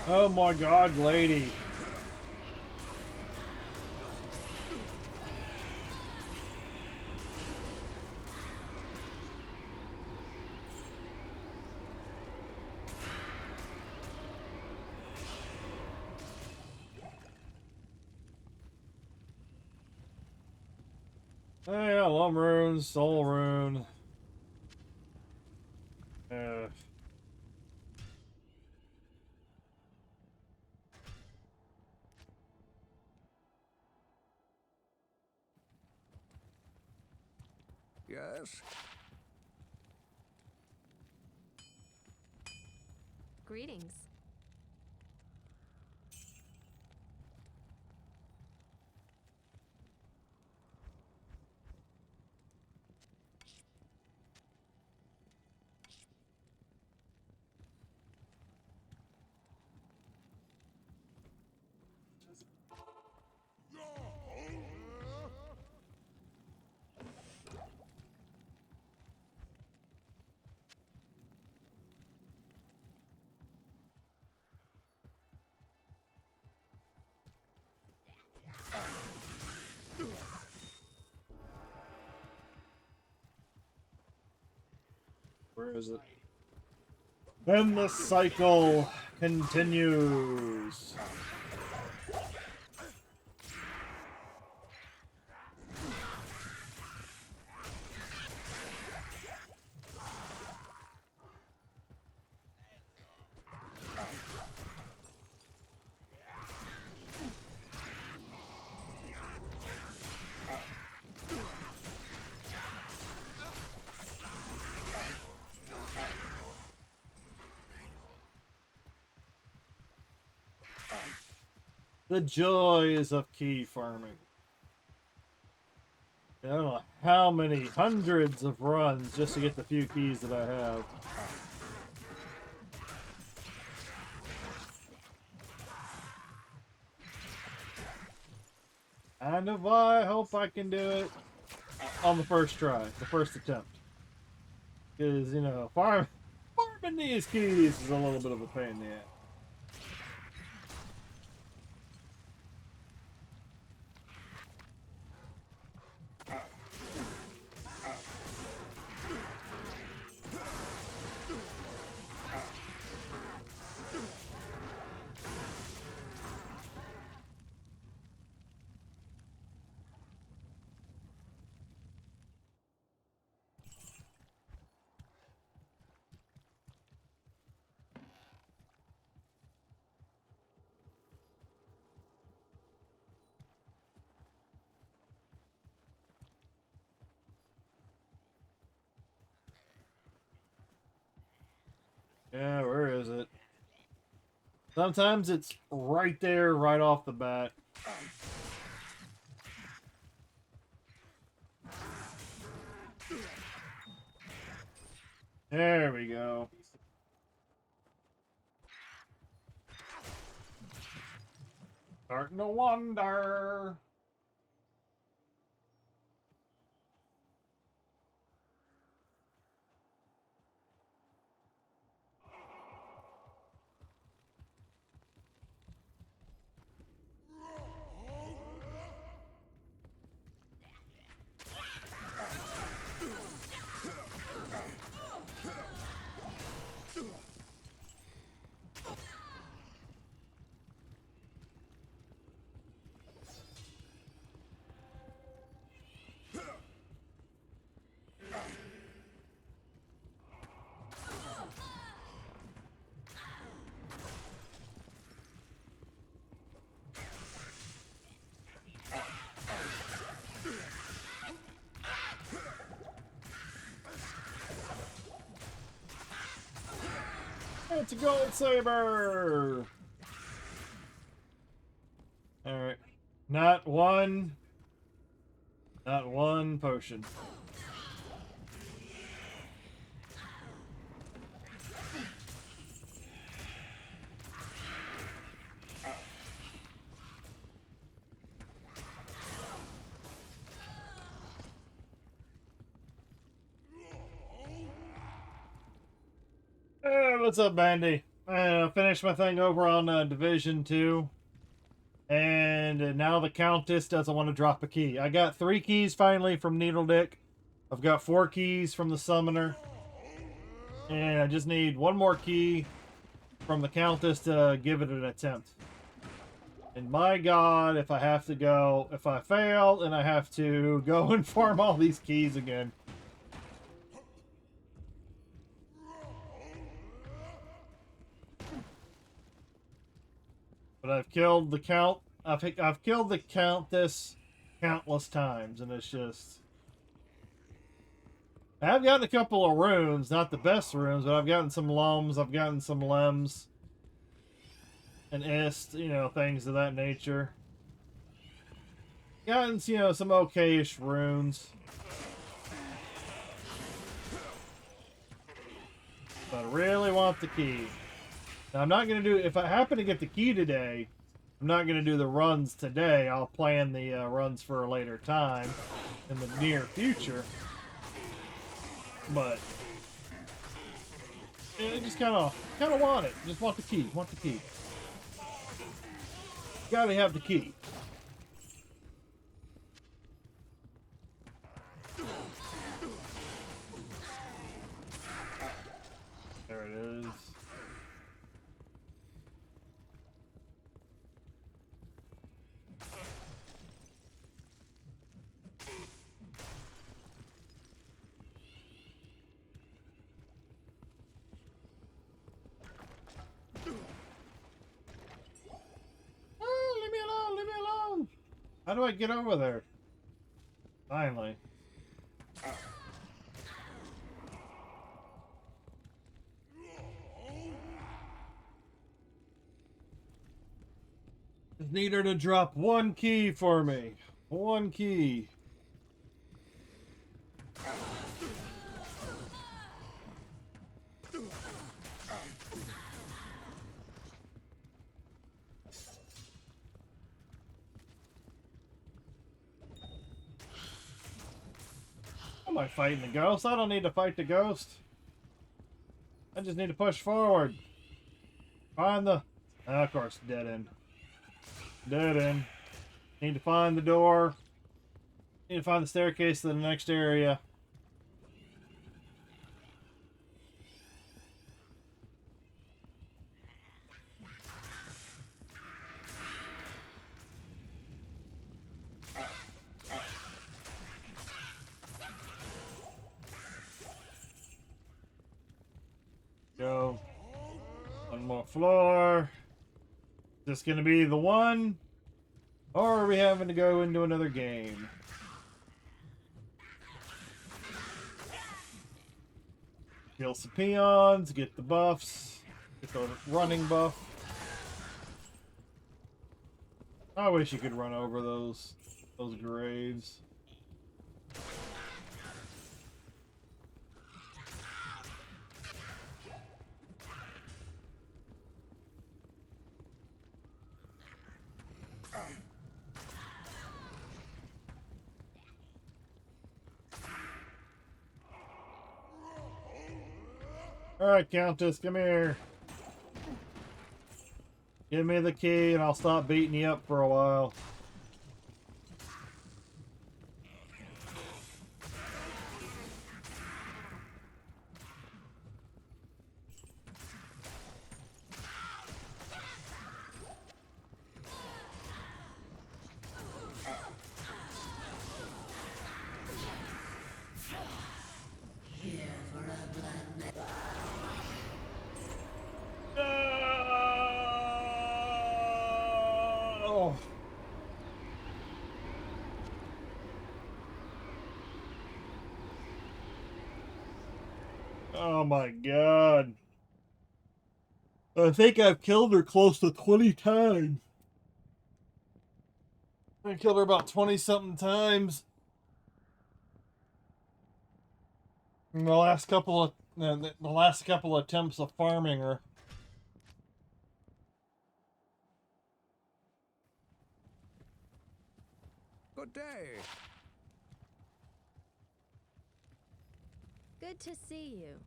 Oh my god, lady. Oh yeah, Lum Rune, Soul Rune. Yes? Greetings. Where is it? Then the cycle continues. The joys of key farming. I don't know how many hundreds of runs just to get the few keys that I have. And if I hope I can do it on the first try, the first attempt. Because, you know, farming these keys is a little bit of a pain in the ass. Yeah, where is it? Sometimes it's right there, right off the bat. There we go. Starting to wonder. It's a gold saber. All right, not one potion. Hey, what's up, Bandy? I finished my thing over on Division 2. And now the Countess doesn't want to drop a key. I got 3 keys finally from Needledick. I've got 4 keys from the Summoner. And I just need 1 more key from the Countess to give it an attempt. And my God, if I have to go, if I fail, then I have to go and farm all these keys again. But I've killed the Count. I've killed the Countess countless times, and it's just. I've gotten a couple of runes, not the best runes, but I've gotten some lums, I've gotten some lems, and ist, you know, things of that nature. Gotten, you know, some okayish runes. But I really want the key. Now, I'm not going to do, if I happen to get the key today, I'm not going to do the runs today. I'll plan the runs for a later time in the near future. But I just kind of want it. Just want the key. Want the key. Gotta have the key. How do I get over there? Finally. Just need her to drop one key for me. One key. Am I fighting the ghost? I don't need to fight the ghost. I just need to push forward. Find the... of course, dead end. Dead end. Need to find the door. Need to find the staircase to the next area. Go. One more floor. Is this gonna be the one? Or are we having to go into another game? Kill some peons, get the buffs, get the running buff. I wish you could run over those graves. Alright, Countess, come here. Give me the key and I'll stop beating you up for a while. Oh. Oh my god. I think I've killed her close to 20 times. I killed her about 20-something times. In the last couple of attempts of farming her. Good day. Good to see you.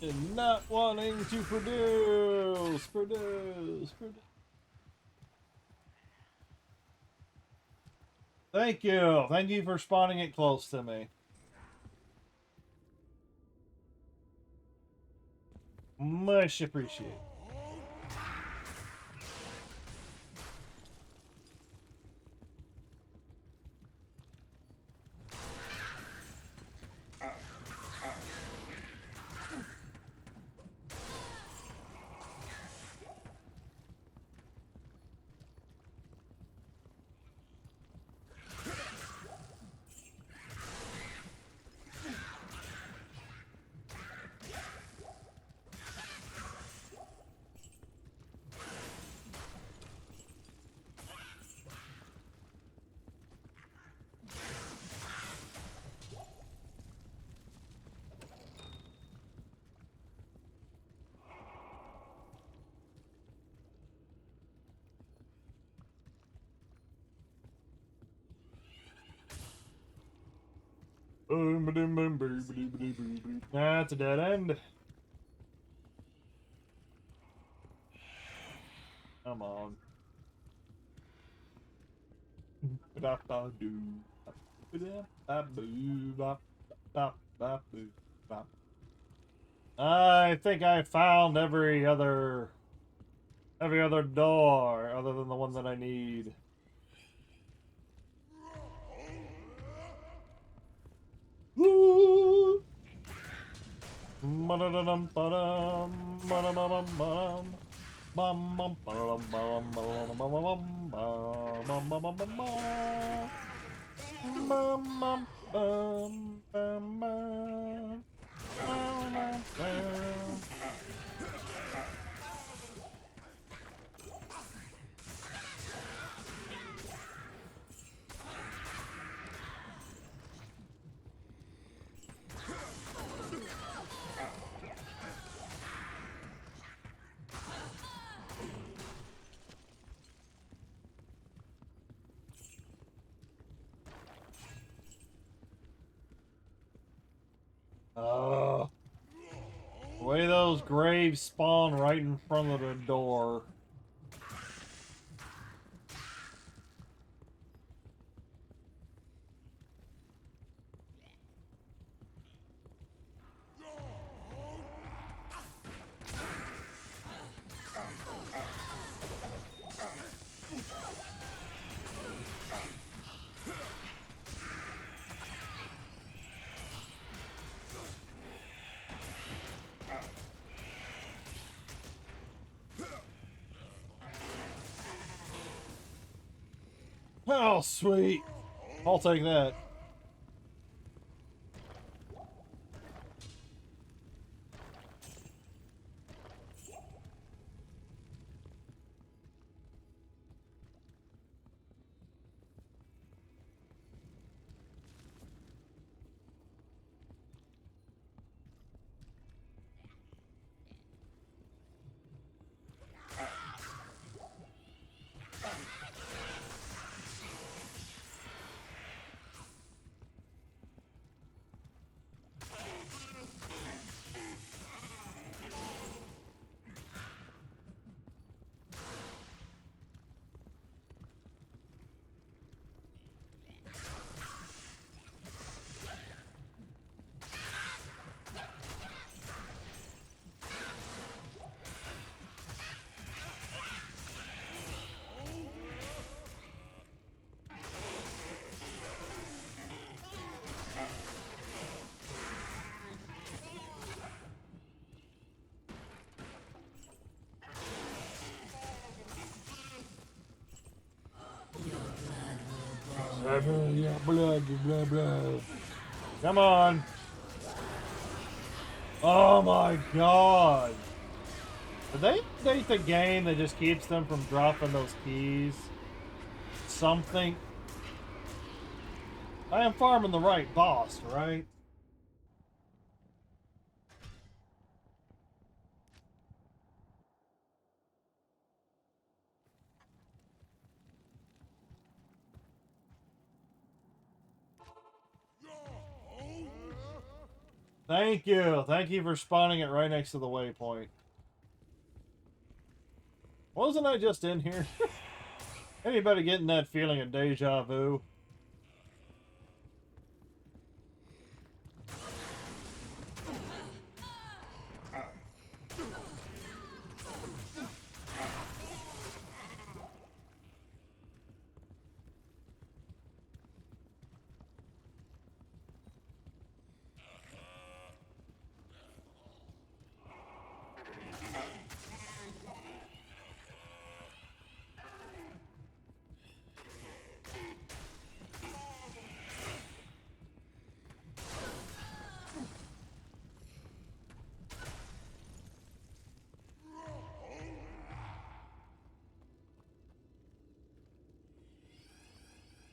And not wanting to produce. Thank you. Thank you for spawning it close to me. Much appreciated. That's a dead end. Come on. I think I found every other door other than the one that I need. The way those graves spawn right in front of the door. Oh, sweet. I'll take that. Yeah, blah, blah, blah. Come on. Oh my god. Did they update the game that just keeps them from dropping those keys? Something. I am farming the right boss, right? Thank you. Thank you for spawning it right next to the waypoint. Wasn't I just in here? Anybody getting that feeling of deja vu?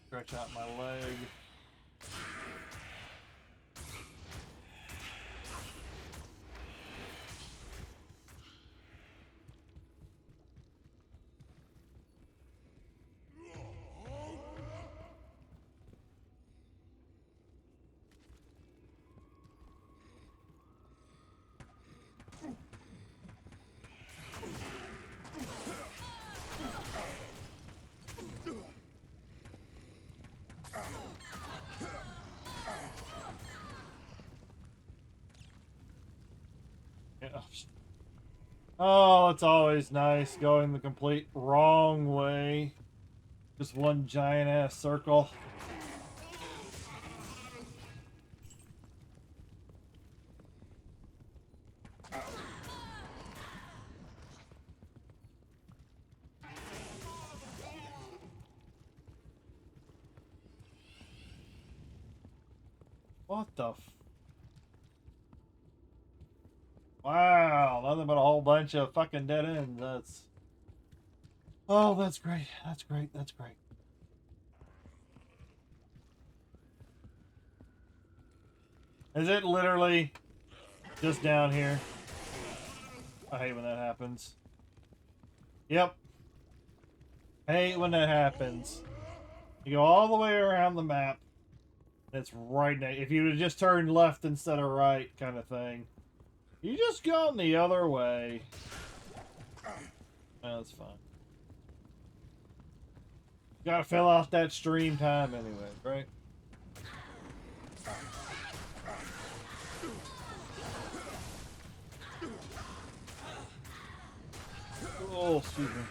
Stretch out my leg. Oh, it's always nice going the complete wrong way. Just one giant ass circle. What the Wow, nothing but a whole bunch of fucking dead ends. That's... Oh, that's great. That's great. That's great. Is it literally just down here? I hate when that happens. Yep. Hate when that happens. You go all the way around the map. It's right now. If you would have just turned left instead of right, kind of thing. You just gone the other way. Oh, that's fine. Gotta fill out that stream time anyway, right? Oh, excuse me.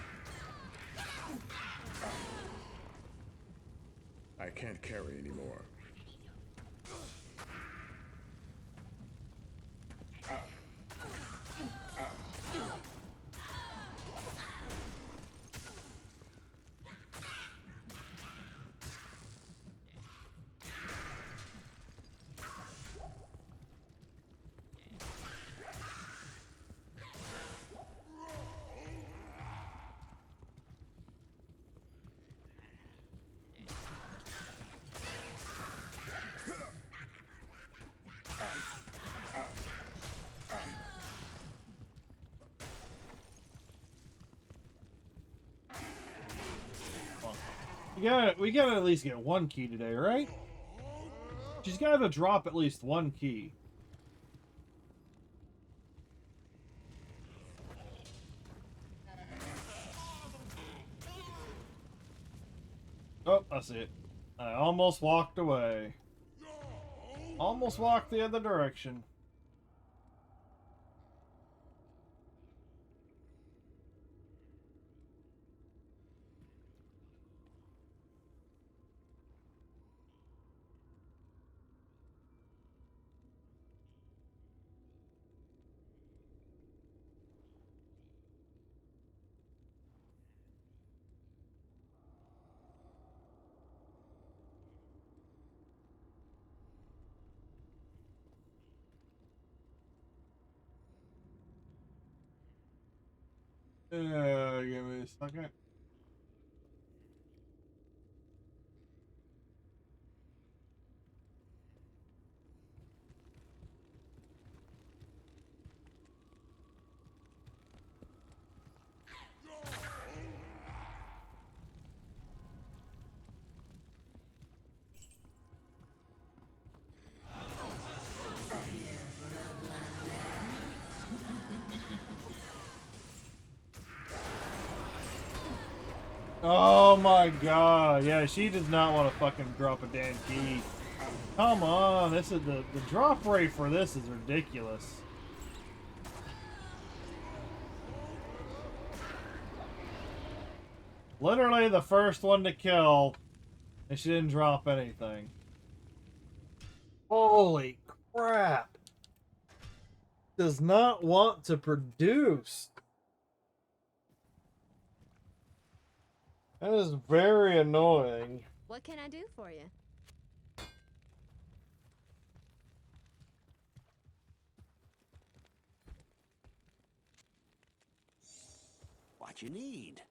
I can't carry anymore. We gotta at least get one key today, right? She's gotta drop at least one key. Oh, that's it. I almost walked away. Almost walked the other direction. Give me a second. Oh my god. Yeah, she does not want to fucking drop a damn key. Come on. This is the drop rate for this is ridiculous. Literally the first one to kill, and she didn't drop anything. Holy crap. Does not want to produce. That is very annoying. What can I do for you? What you need?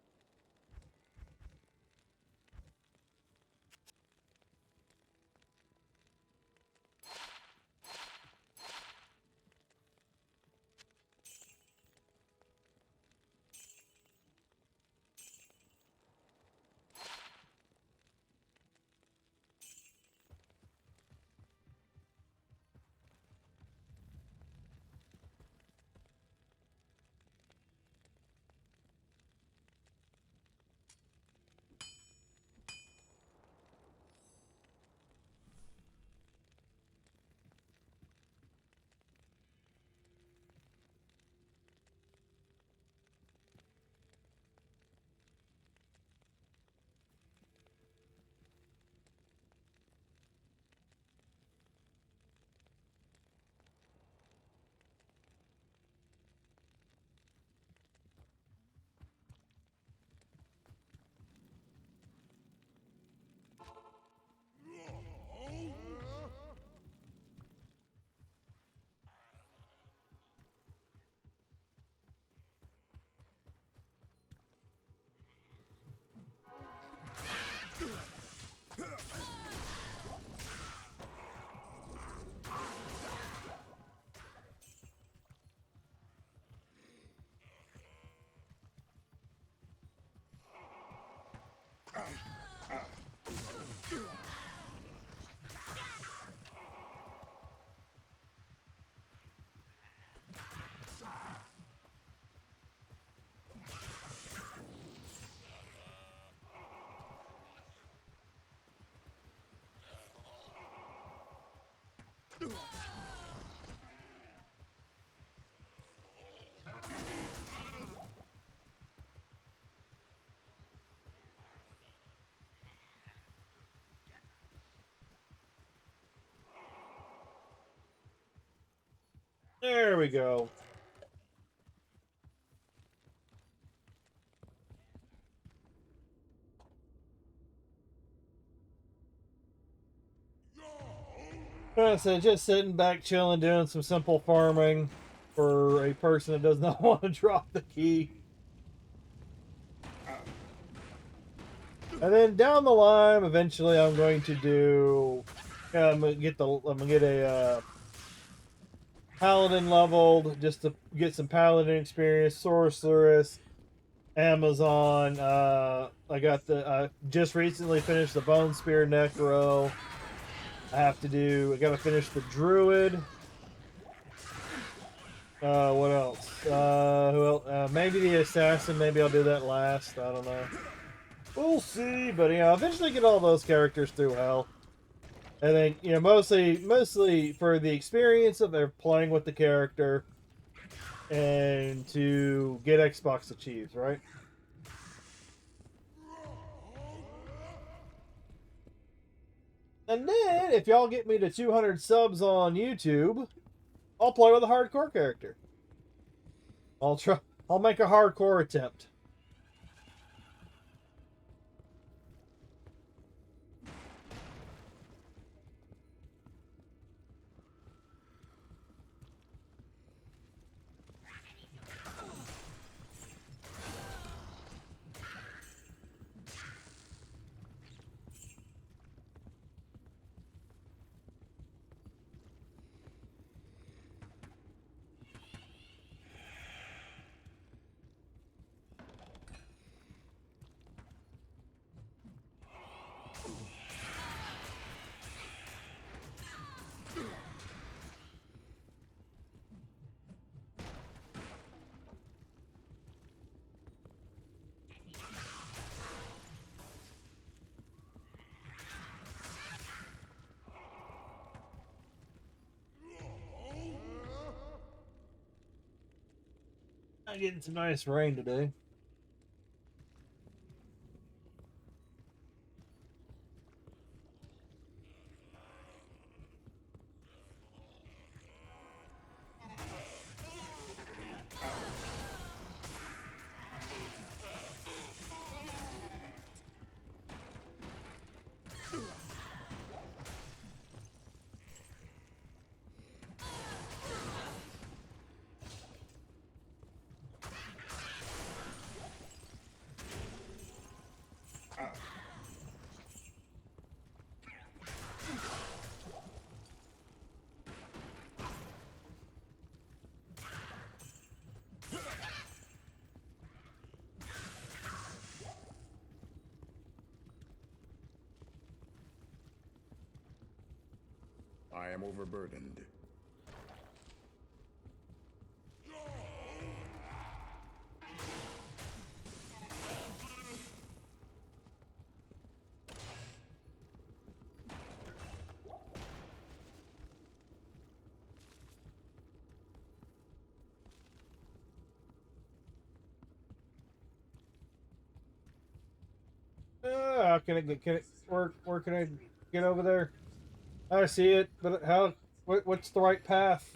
There we go. So just sitting back, chilling, doing some simple farming for a person that does not want to drop the key. And then down the line, eventually, I'm going to do. I'm gonna get a paladin leveled just to get some paladin experience. Sorceress, Amazon. I just recently finished the Bone Spear Necro. I gotta finish the Druid. What else? Who else? Maybe the Assassin. Maybe I'll do that last. I don't know. We'll see. But I'll eventually get all those characters through hell. And then mostly for the experience of playing with the character and to get Xbox achieves, right? And then if y'all get me to 200 subs on YouTube, I'll play with a hardcore character. I'll make a hardcore attempt. I'm getting some nice rain today. I am overburdened. How can where can I get over there? I see it, but what's the right path?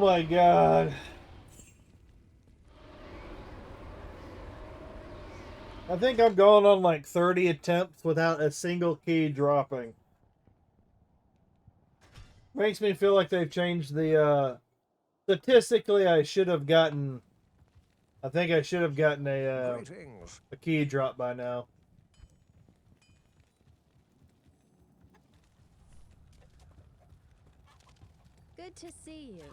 my god. I think I'm going on like 30 attempts without a single key dropping. Makes me feel like they've changed the statistically I should have gotten, I think I should have gotten a key drop by now. Good to see you.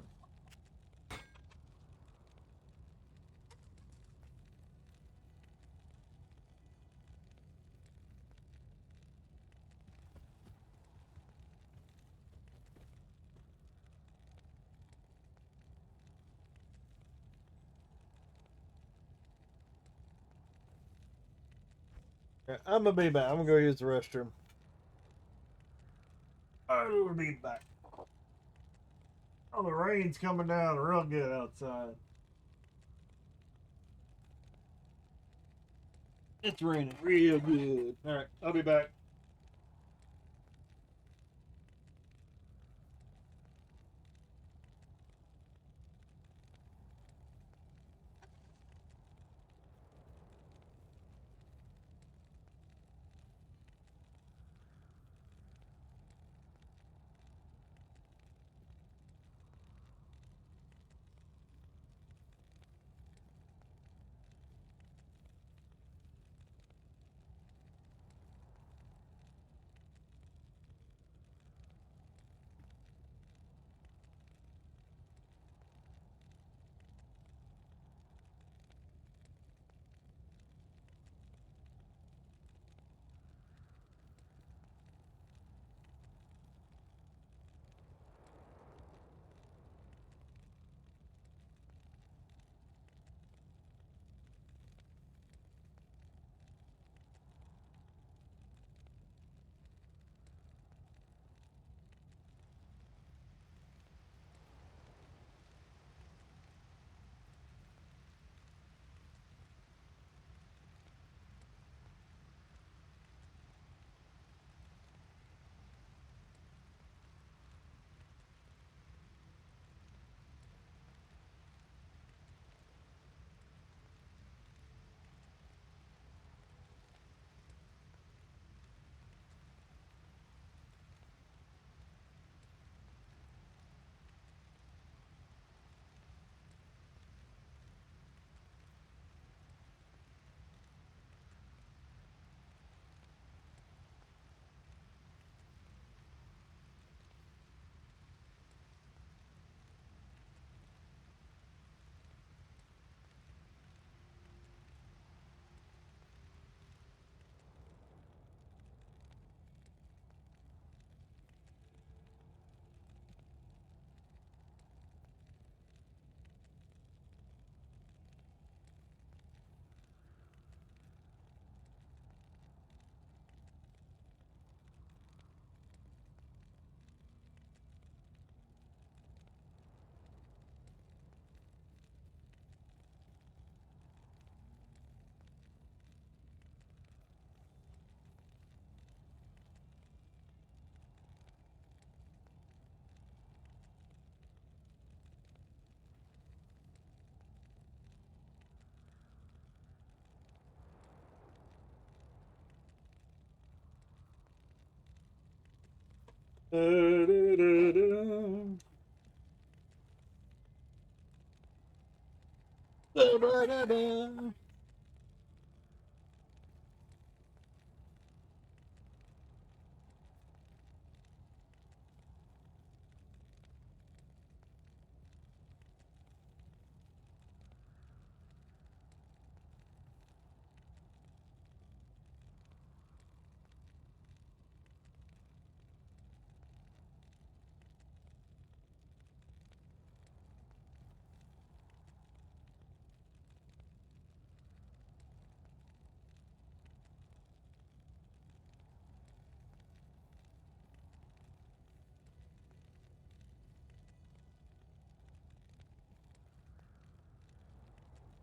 I'm gonna be back. I'm gonna go use the restroom. I'll be back. Oh, the rain's coming down real good outside. It's raining real good. Alright, I'll be back.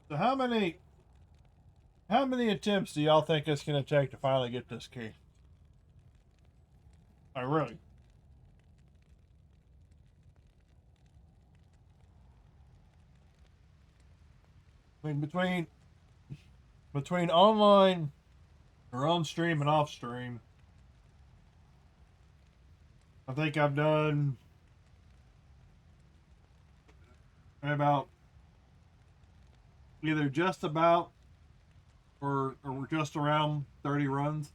So how many attempts do y'all think it's gonna take to finally get this key? I really. I mean, between online or on stream and off stream, I think I've done about either just about or just around 30 runs.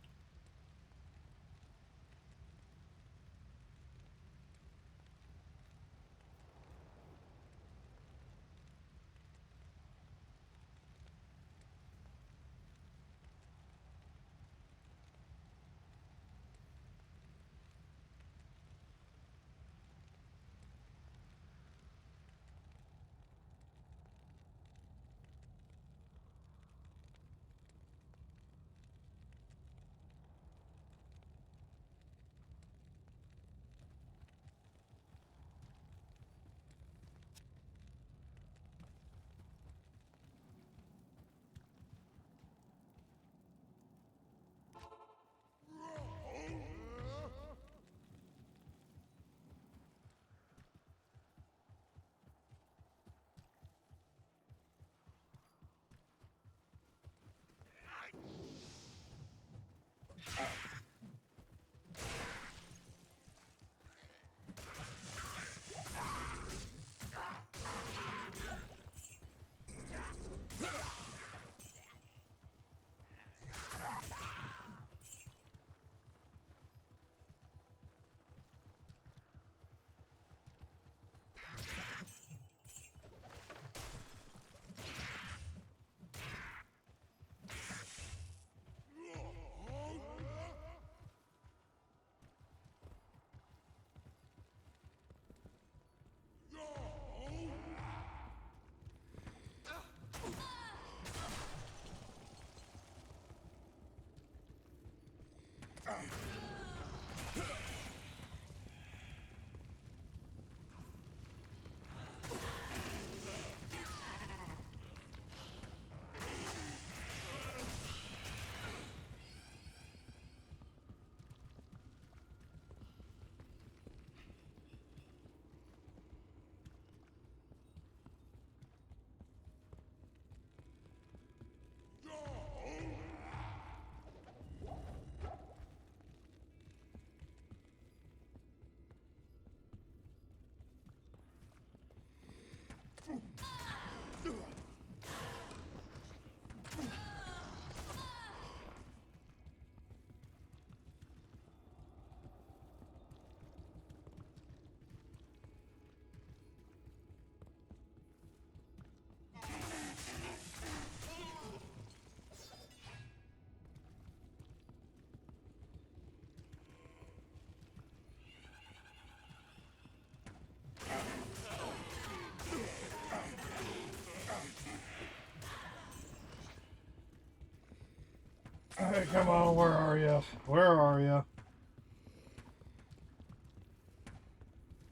Hey, come on, where are you? Where are you?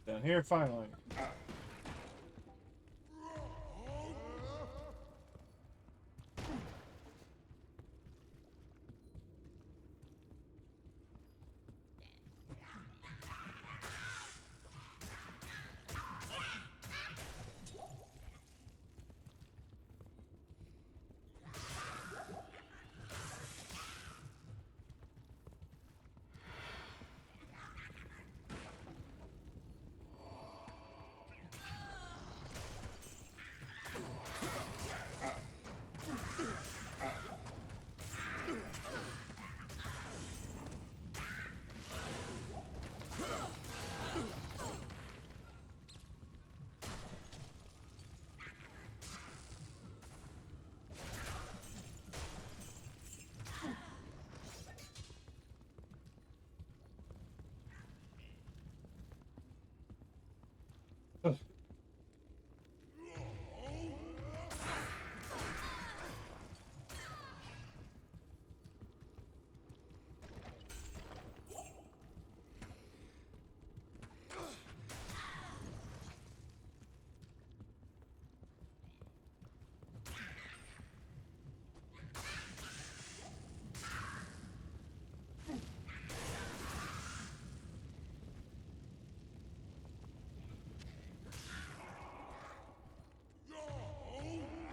Down here, finally.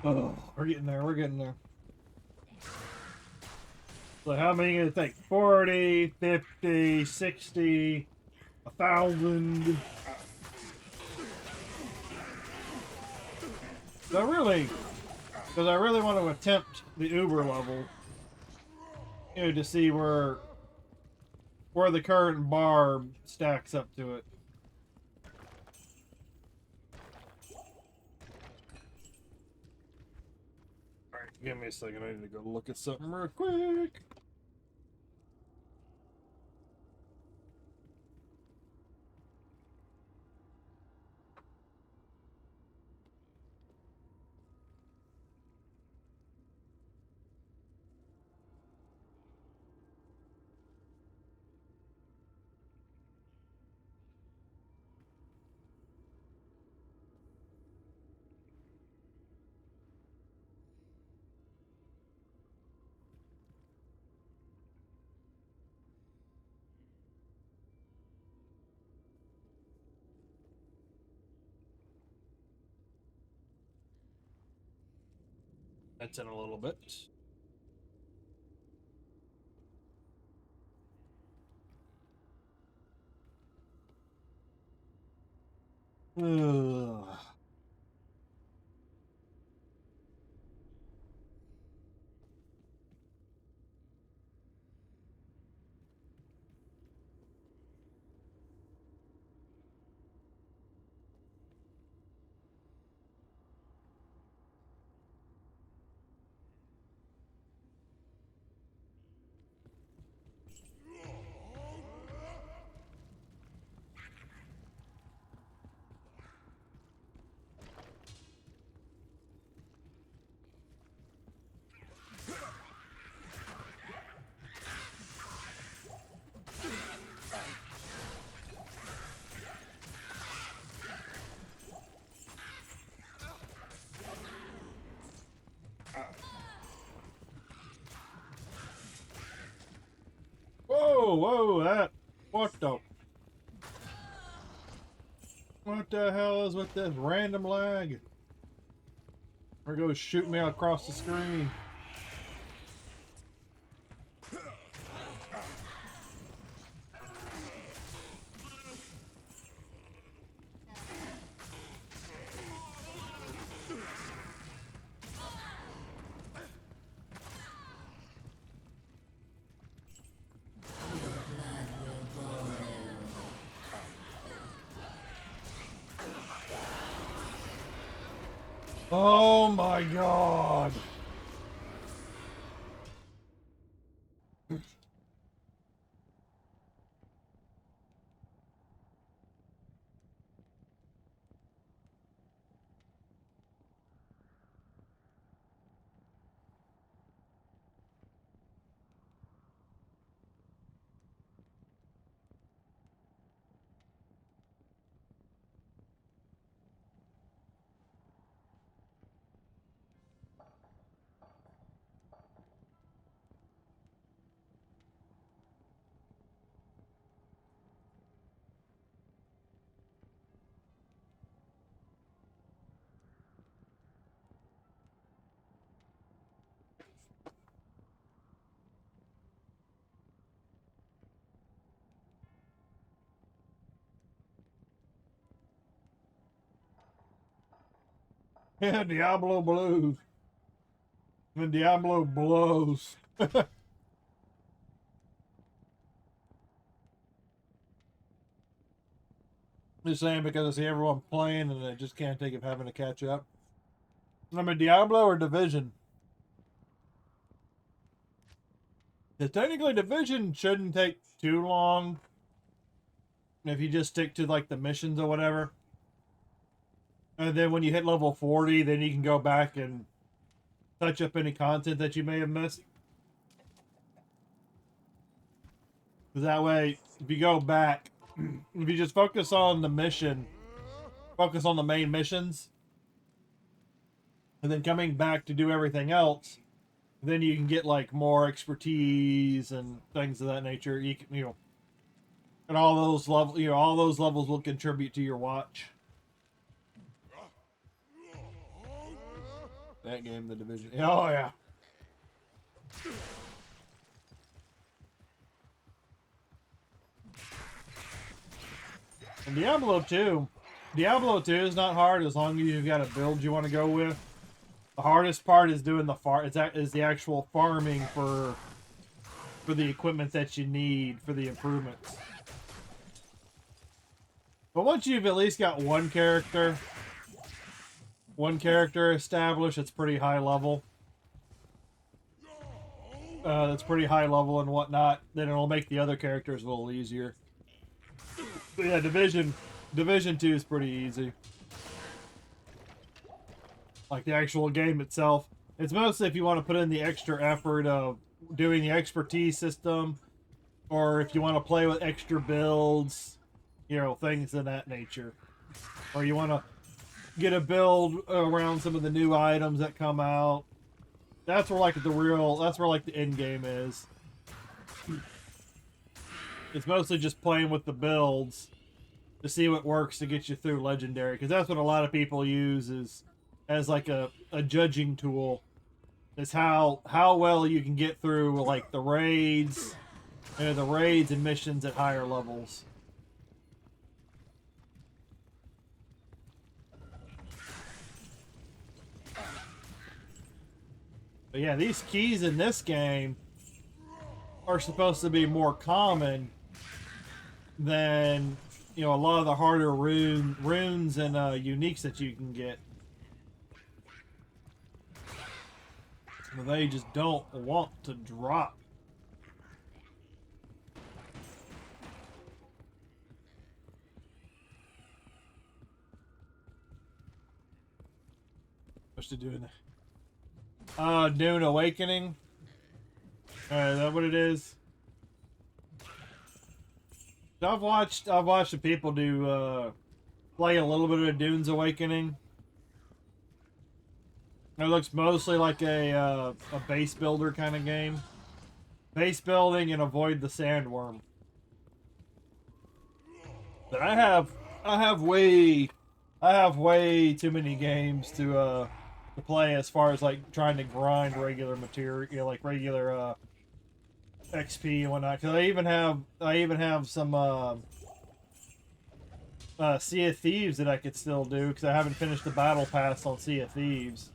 Oh, we're getting there. We're getting there. So how many gonna take? 40, 50, 60, 1,000. So because I really want to attempt the Uber level, you know, to see where the current bar stacks up to it. Alright, give me a second. I need to go look at something real quick. That's in a little bit. Ugh. Whoa, whoa, what the hell is with this random lag? Or goes shoot me across the screen. Oh my god. Yeah, Diablo blues. The Diablo blows. Just saying because I see everyone playing and I just can't take it having to catch up. I'm a Diablo or Division. The technically Division shouldn't take too long if you just stick to like the missions or whatever. And then when you hit level 40, then you can go back and touch up any content that you may have missed. Because that way, if you go back, if you just focus on the mission, focus on the main missions, and then coming back to do everything else, then you can get like more expertise and things of that nature. You can, and all those all those levels will contribute to your watch. That game, The Division. Oh, yeah. And Diablo 2. Diablo 2 is not hard as long as you've got a build you want to go with. The hardest part is doing is the actual farming for the equipment that you need for the improvements. But once you've at least got one character established, it's pretty high level. That's pretty high level and whatnot. Then it'll make the other characters a little easier. But yeah, Division 2 is pretty easy. Like the actual game itself. It's mostly if you want to put in the extra effort of doing the expertise system, or if you want to play with extra builds, you know, things of that nature. Or you want to get a build around some of the new items that come out. That's where like the end game is. It's mostly just playing with the builds to see what works to get you through Legendary, because that's what a lot of people use as like a judging tool. Is how well you can get through like the raids and missions at higher levels. But yeah, these keys in this game are supposed to be more common than, you know, a lot of the harder runes and uniques that you can get. But they just don't want to drop. What's she doing? Dune Awakening. Is that what it is? I've watched the people do play a little bit of Dune's Awakening. It looks mostly like a base builder kind of game. Base building and avoid the sandworm. But I have way too many games to play as far as like trying to grind regular material, you know, like regular XP and whatnot. Because I even have some Sea of Thieves that I could still do because I haven't finished the battle pass on Sea of Thieves.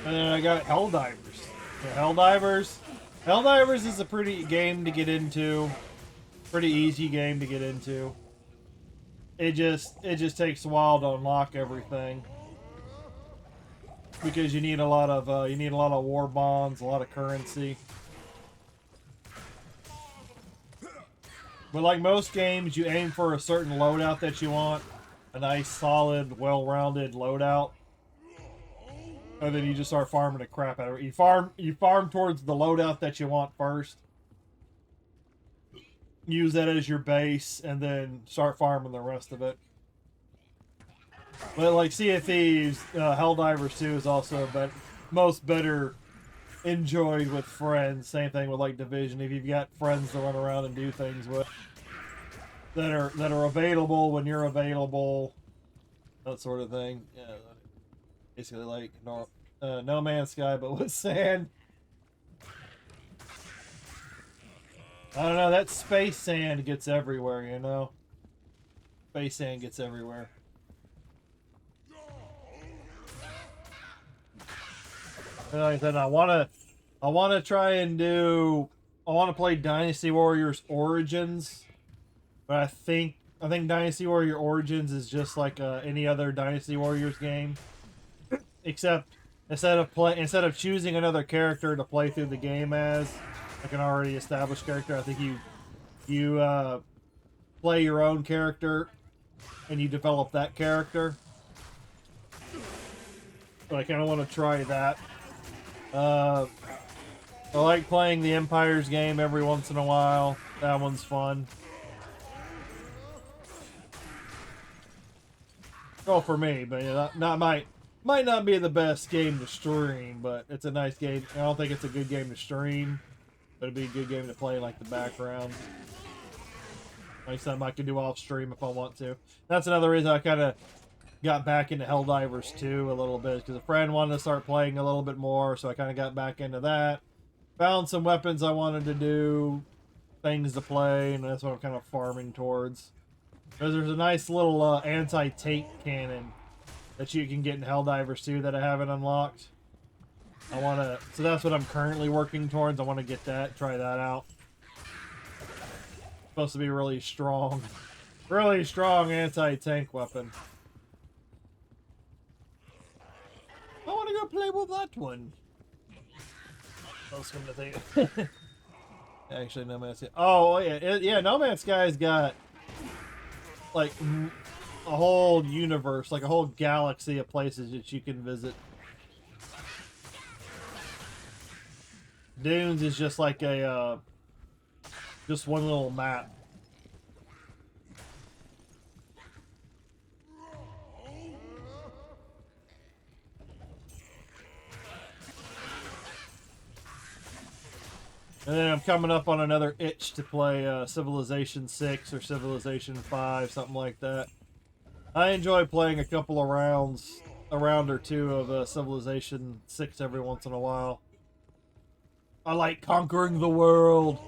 And then I got Helldivers. Yeah, Helldivers is a pretty game to get into. Pretty easy game to get into. It just takes a while to unlock everything. Because you need a lot of war bonds, a lot of currency. But like most games, you aim for a certain loadout that you want. A nice, solid, well-rounded loadout. And then you just start farming the crap out of it. You farm towards the loadout that you want first. Use that as your base, and then start farming the rest of it. But like Sea of Thieves, Helldivers 2 is also most better enjoyed with friends. Same thing with like Division. If you've got friends to run around and do things with, that are available when you're available, that sort of thing. Yeah. Basically like No Man's Sky, but with sand. I don't know, that space sand gets everywhere, you know? Space sand gets everywhere. And like I said, I wanna try and I wanna play Dynasty Warriors Origins, but I think Dynasty Warrior Origins is just like any other Dynasty Warriors game. Except instead of choosing another character to play through the game as, like an already established character, I think you play your own character and you develop that character. But I kind of want to try that. I like playing the Empires game every once in a while. That one's fun. Well, for me, but yeah, might not be the best game to stream, but it's a nice game. I don't think it's a good game to stream, but it'd be a good game to play like the background. Like something I can do off stream if I want to. That's another reason I kind of got back into Helldivers 2 a little bit because a friend wanted to start playing a little bit more, so I kind of got back into that. Found some weapons I wanted to do, things to play, and that's what I'm kind of farming towards. Because there's a nice little anti-tank cannon that you can get in Helldivers 2 that I haven't unlocked. So that's what I'm currently working towards. I want to get that, try that out. Supposed to be really strong. Really strong anti-tank weapon. I want to go play with that one. I was going to think. Actually, No Man's Sky. Oh, yeah. No Man's Sky's got like a whole universe, like a whole galaxy of places that you can visit. Dunes is just like a just one little map. And then I'm coming up on another itch to play Civilization 6 or Civilization 5, something like that. I enjoy playing a couple of rounds, a round or two of Civilization 6 every once in a while. I like conquering the world.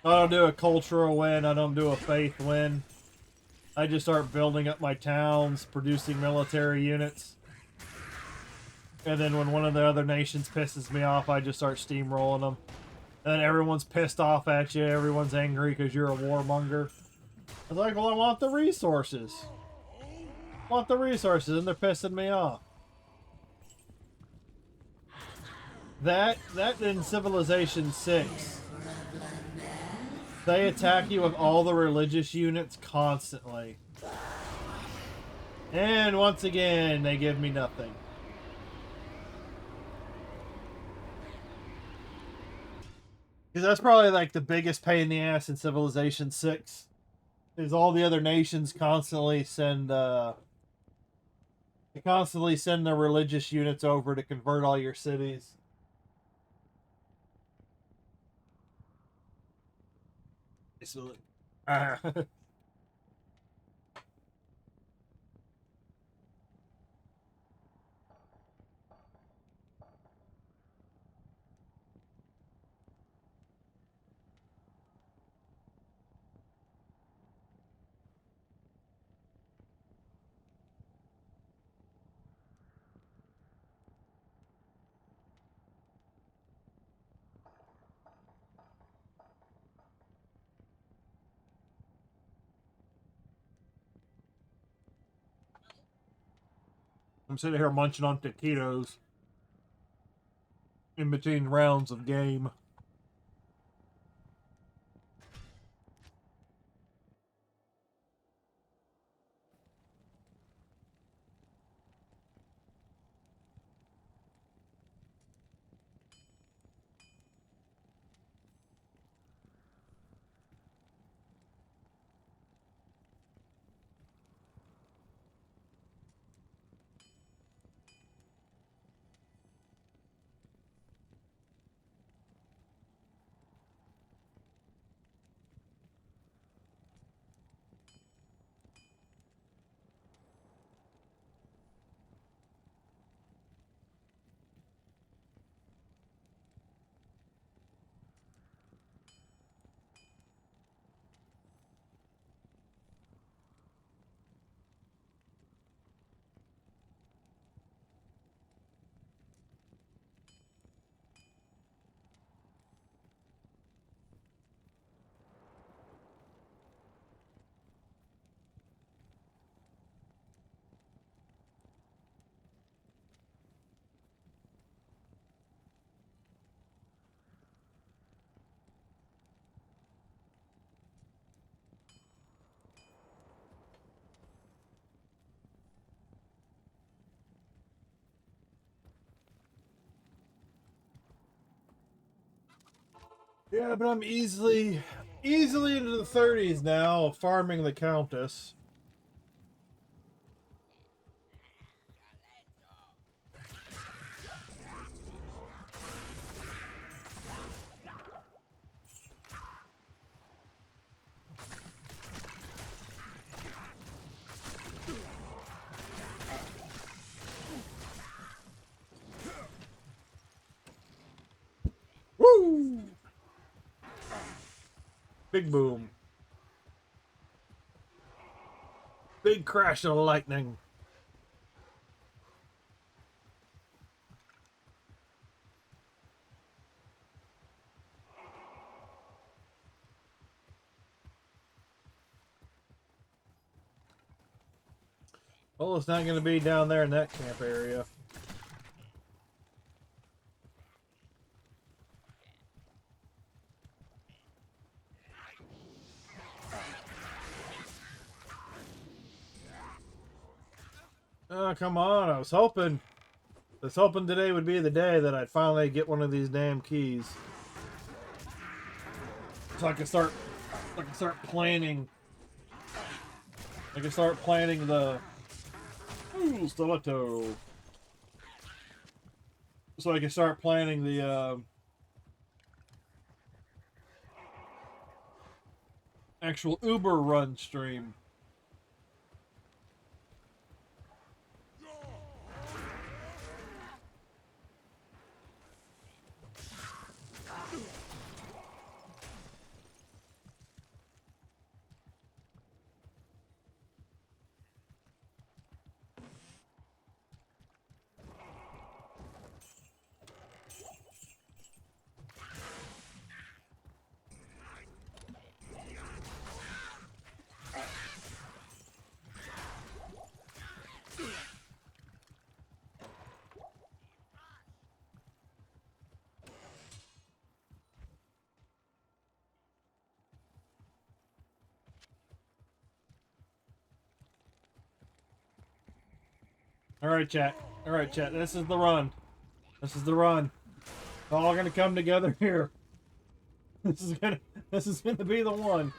I don't do a cultural win, I don't do a faith win. I just start building up my towns, producing military units. And then when one of the other nations pisses me off, I just start steamrolling them. And everyone's pissed off at you. Everyone's angry because you're a warmonger. I was like, well, I want the resources. I want the resources, and they're pissing me off. That in Civilization 6, they attack you with all the religious units constantly. And once again, they give me nothing. Because that's probably like the biggest pain in the ass in Civilization 6. Is all the other nations constantly send their religious units over to convert all your cities. I'm sitting here munching on taquitos in between rounds of game. Yeah, but I'm easily into the 30s now, farming the Countess. Big boom. Big crash of lightning. Well, it's not going to be down there in that camp area. Oh, come on. I was hoping today would be the day that I'd finally get one of these damn keys. So I can start planning. I can start planning the stiletto. So I can start planning the actual Uber run stream. All right, chat. All right, chat. This is the run. This is the run. It's all gonna come together here. This is gonna be the one.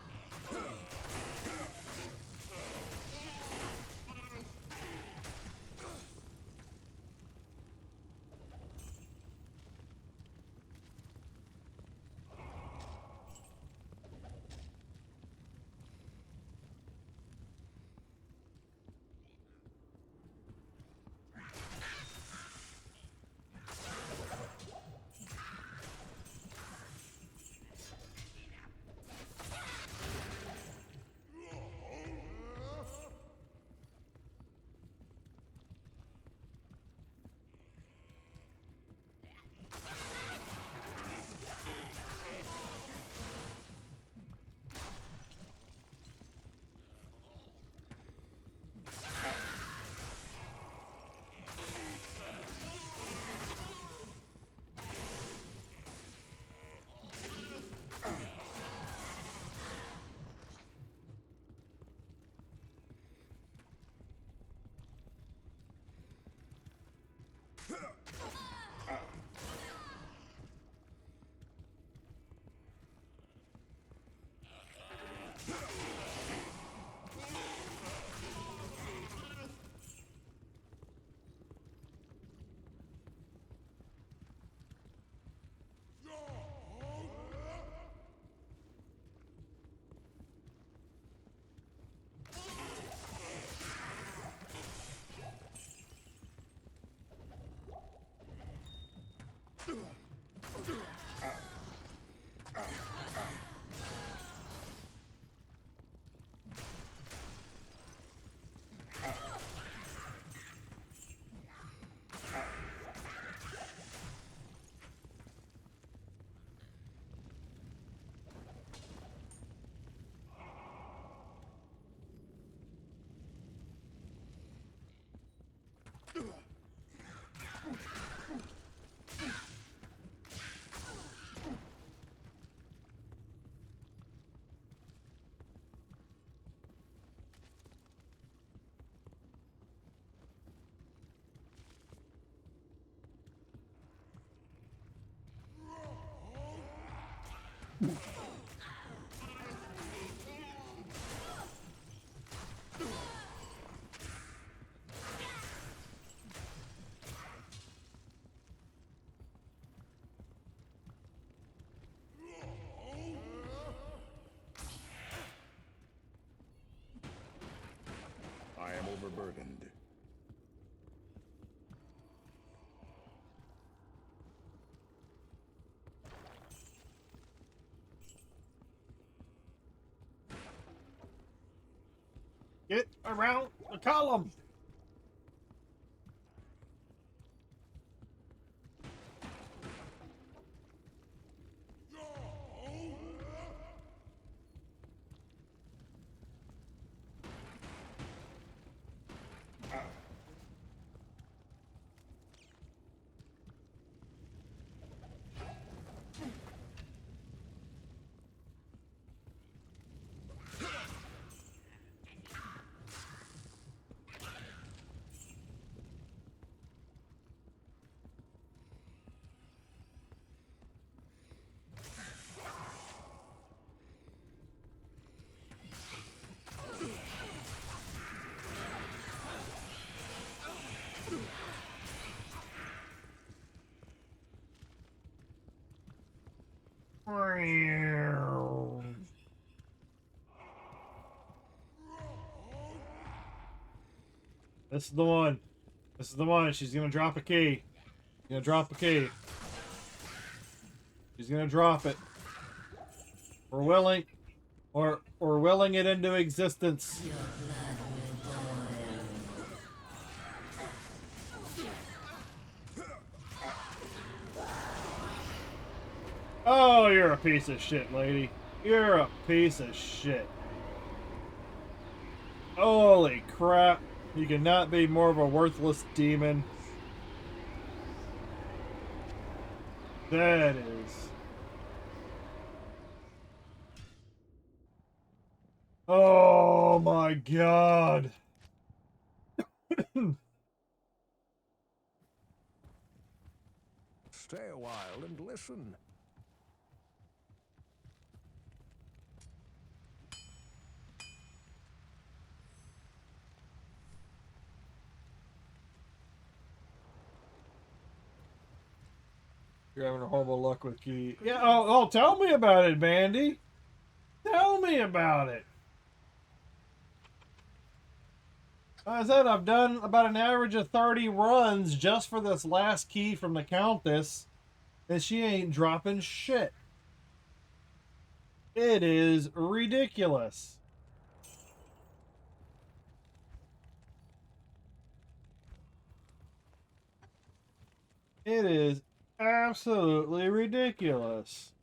I am overburdened. Around the column. This is the one. This is the one. She's gonna drop a key. She's gonna drop a key. She's gonna drop it. We're willing, or willing it into existence. Oh, you're a piece of shit, lady. You're a piece of shit. Holy crap. You cannot be more of a worthless demon. That is. Oh my god. Stay a while and listen. You're having horrible luck with key. Yeah, oh, tell me about it, Bandy. Tell me about it. Like I said, I've done about an average of 30 runs just for this last key from the Countess, and she ain't dropping shit. It is ridiculous. It is absolutely ridiculous.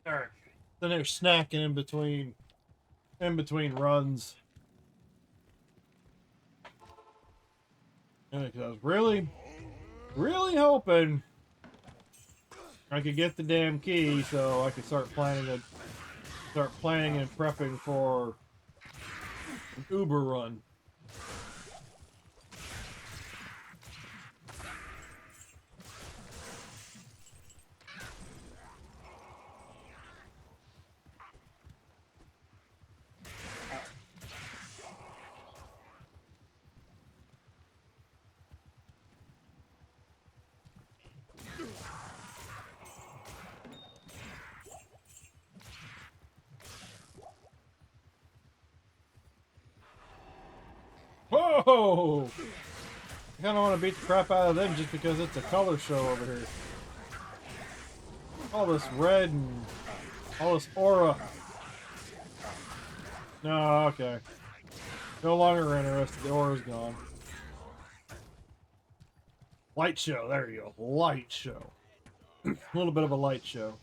Alright. Then they're snacking in between runs. And I was really hoping I could get the damn key so I could start planning and prepping for an Uber run. Whoa! I kind of want to beat the crap out of them just because it's a color show over here. All this red and all this aura. No, okay. No longer interested. The aura's gone. Light show. There you go. Light show. A little bit of a light show.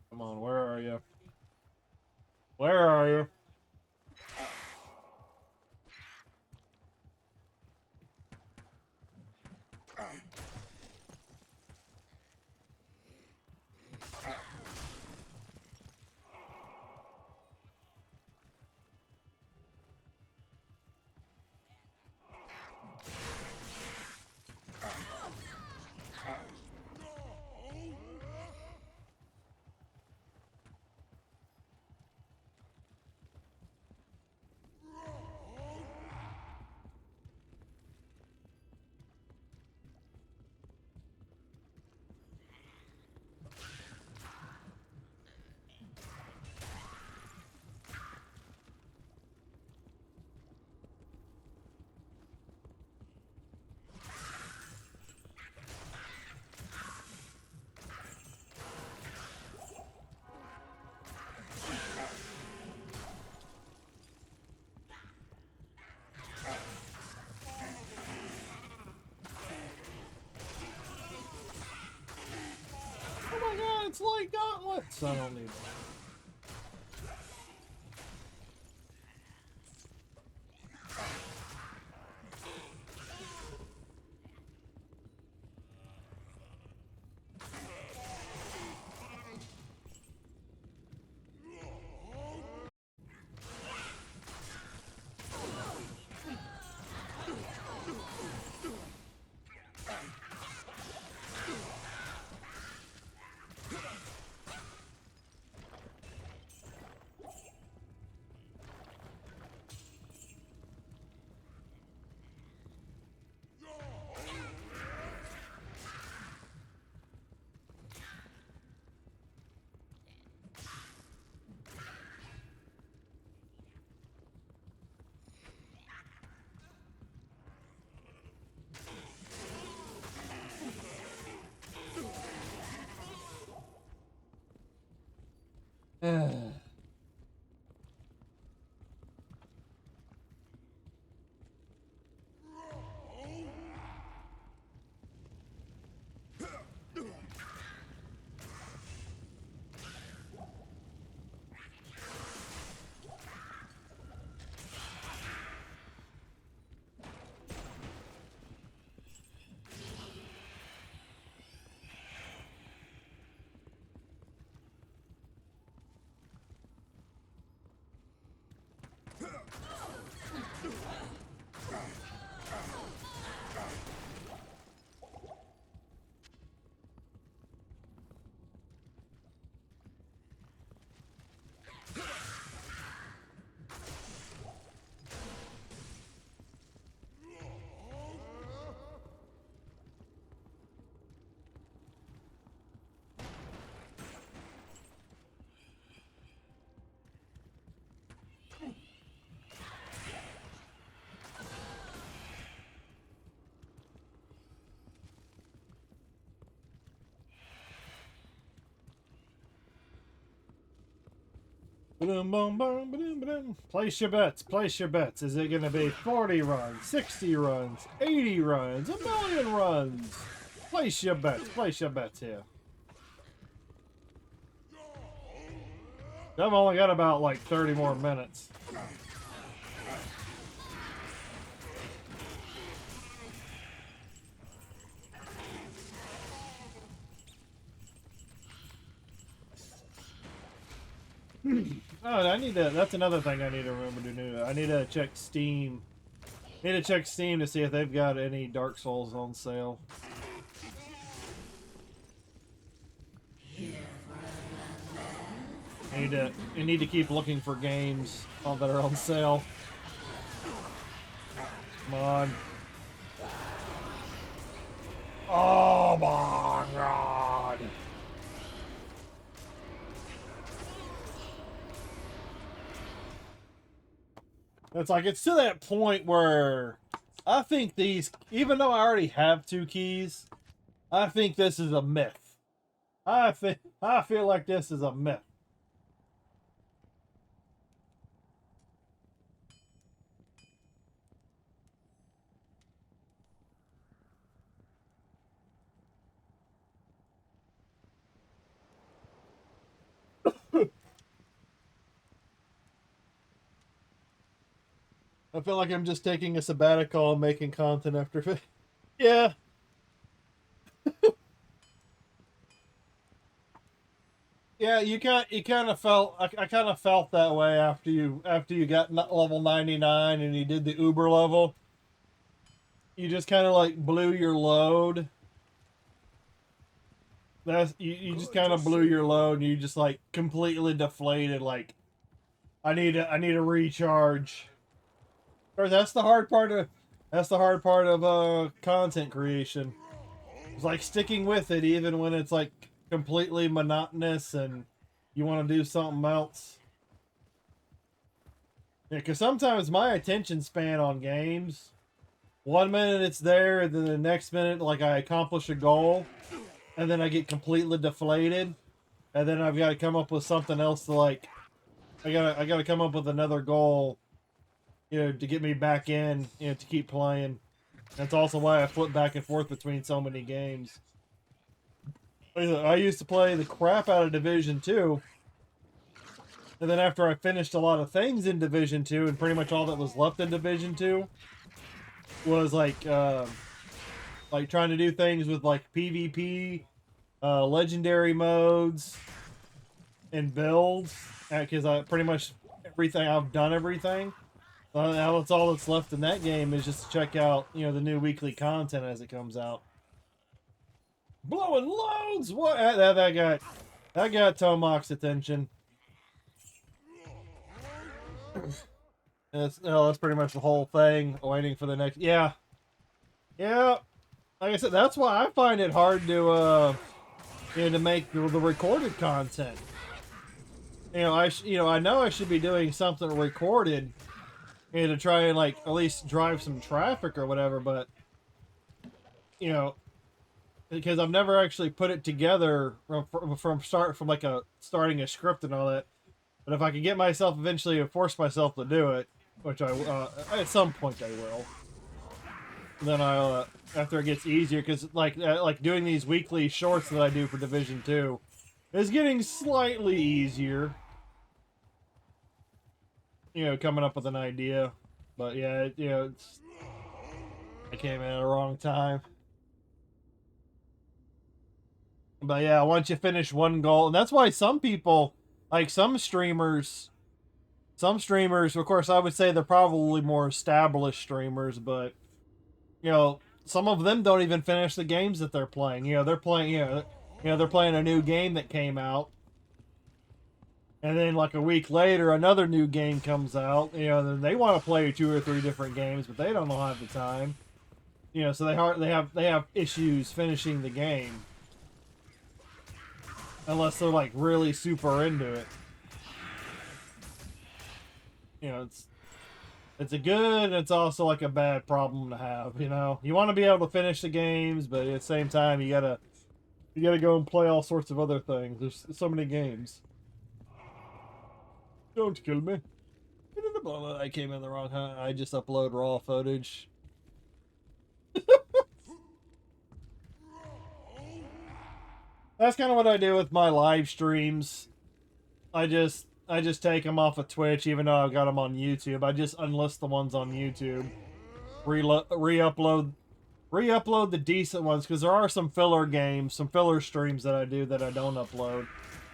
Come on, where are you? Where are you? Oh my god, it's like gauntlets! I don't need that. Place your bets. Place your bets. Is it going to be 40 runs, 60 runs, 80 runs, a million runs? Place your bets. Place your bets here. I've only got about like 30 more minutes. Oh, I need to. That's another thing I need to remember to do. I need to check Steam. Need to check Steam to see if they've got any Dark Souls on sale. I need to keep looking for games that are on sale. Come on. It's like, it's to that point where I think these, even though I already have 2 keys, I think this is a myth. I feel like this is a myth. I feel like I'm just taking a sabbatical and making content after. Yeah. Yeah, you kind of felt, I kind of felt that way after you got level 99 and you did the Uber level. You just kind of like blew your load. You just kind of blew your load and you just like completely deflated. Like, I need a recharge. Or that's the hard part of content creation. It's like sticking with it even when it's like completely monotonous and you want to do something else. Yeah, because sometimes my attention span on games, 1 minute it's there, and then the next minute, like, I accomplish a goal, and then I get completely deflated, and then I've got to come up with something else to, like, I gotta come up with another goal, to get me back in, to keep playing. That's also why I flip back and forth between so many games. I used to play the crap out of Division 2. And then after I finished a lot of things in Division 2, and pretty much all that was left in Division 2 was like trying to do things with like PvP, legendary modes, and builds. Because I pretty much I've done everything. Now that's all that's left in that game is just to check out, the new weekly content as it comes out. Blowing loads! What? That got Tomahawk's attention. That's pretty much the whole thing. Waiting for the next. Yeah. Like I said, that's why I find it hard to to make the recorded content. I know I should be doing something recorded, to try and like at least drive some traffic or whatever, but because I've never actually put it together from starting a script and all that. But if I can get myself eventually to force myself to do it, which I at some point I will, then I'll after it gets easier, because like doing these weekly shorts that I do for Division 2 is getting slightly easier. Coming up with an idea, but yeah, I came in at the wrong time. But yeah, once you finish one goal, and that's why some people, like some streamers, of course, I would say they're probably more established streamers, but some of them don't even finish the games that they're playing. They're playing, they're playing a new game that came out, and then like a week later, another new game comes out. Then they want to play 2 or 3 different games, but they don't have the time. So they have issues finishing the game. Unless they're like really super into it. It's a good, and it's also like a bad problem to have, You want to be able to finish the games, but at the same time you gotta go and play all sorts of other things. There's so many games. Don't kill me. I came in the wrong, huh? I just upload raw footage. That's kind of what I do with my live streams. I just take them off of Twitch, even though I've got them on YouTube. I just unlist the ones on YouTube, re-upload the decent ones, because there are some filler games, some filler streams that I do that I don't upload.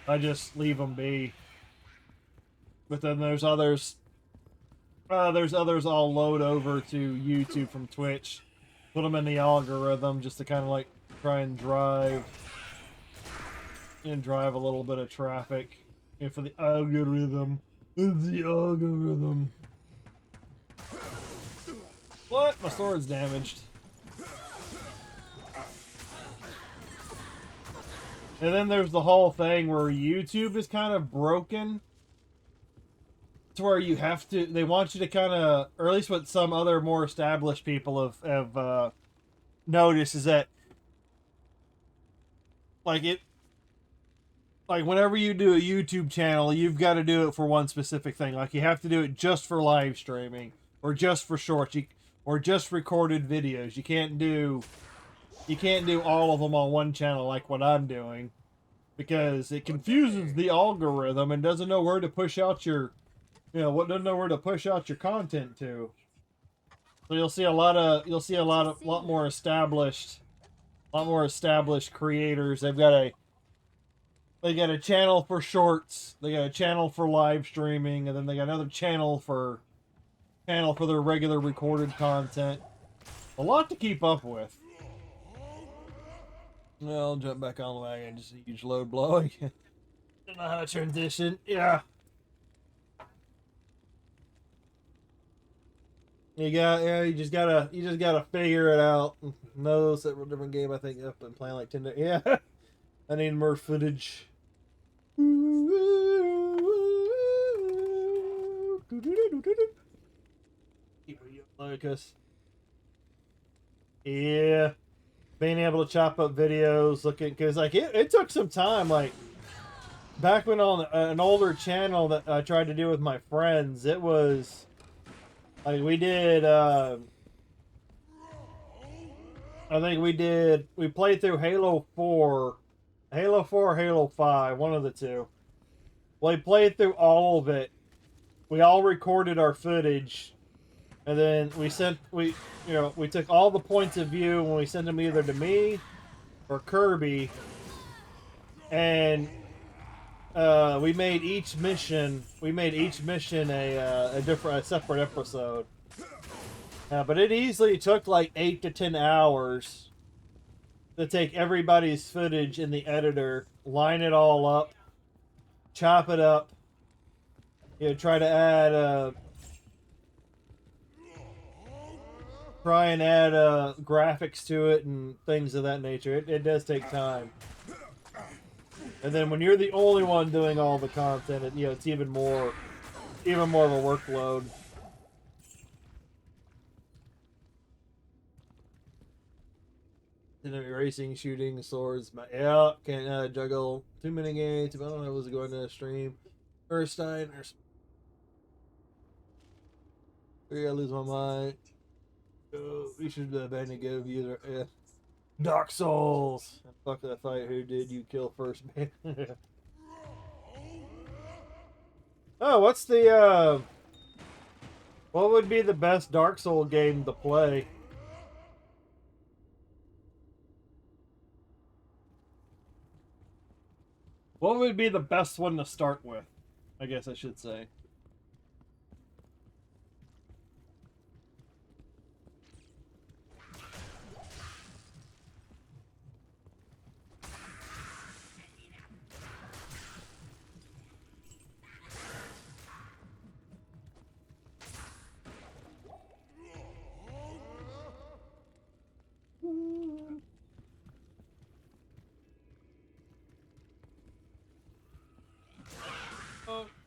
I just leave them be. But then there's others. I'll load over to YouTube from Twitch, put them in the algorithm just to kind of like try and drive a little bit of traffic. For the algorithm. It's the algorithm. What? My sword's damaged. And then there's the whole thing where YouTube is kind of broken to where you have to. They want you to kind of, or at least what some other more established people have noticed is that, like whenever you do a YouTube channel, you've got to do it for one specific thing. Like you have to do it just for live streaming, or just for shorts, or just recorded videos. You can't do all of them on one channel like what I'm doing, because it confuses the algorithm and doesn't know where to push out your, doesn't know where to push out your content to. So you'll see a lot more established creators. They got a channel for shorts, they got a channel for live streaming, and then they got another channel for their regular recorded content. A lot to keep up with. Well, I'll jump back on the wagon. Just a huge load blowing. Don't know how to transition. Yeah. You just gotta figure it out. No several different game. I think I've been playing like 10 days. Yeah. I need more footage. Lucas. Yeah. Being able to chop up videos, because like it took some time. Like back when on an older channel that I tried to do with my friends, it was like we did. I think we played through Halo 4, Halo 5, one of the two. We played through all of it. We all recorded our footage, and then we took all the points of view and we sent them either to me or Kirby, and we made each mission a separate episode. But it easily took like 8 to 10 hours to take everybody's footage in the editor, line it all up, chop it up, try and add graphics to it and things of that nature. It does take time. And then when you're the only one doing all the content, it's even more of a workload. Racing, shooting, swords. Can't juggle too many games. I don't know if I was going to stream. Erstein. I lose my mind. Oh, we should ban a good user. Yeah. Dark Souls. Fuck that fight. Who did you kill first, man? Oh, what's the what would be the best Dark Souls game to play? What would be the best one to start with? I guess I should say.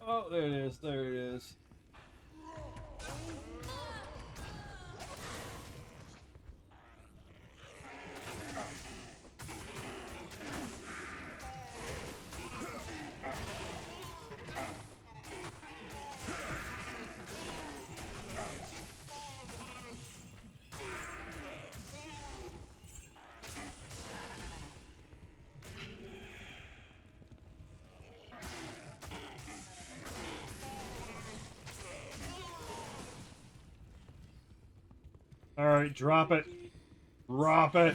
Oh, there it is. There it is. Alright, drop it. Drop it.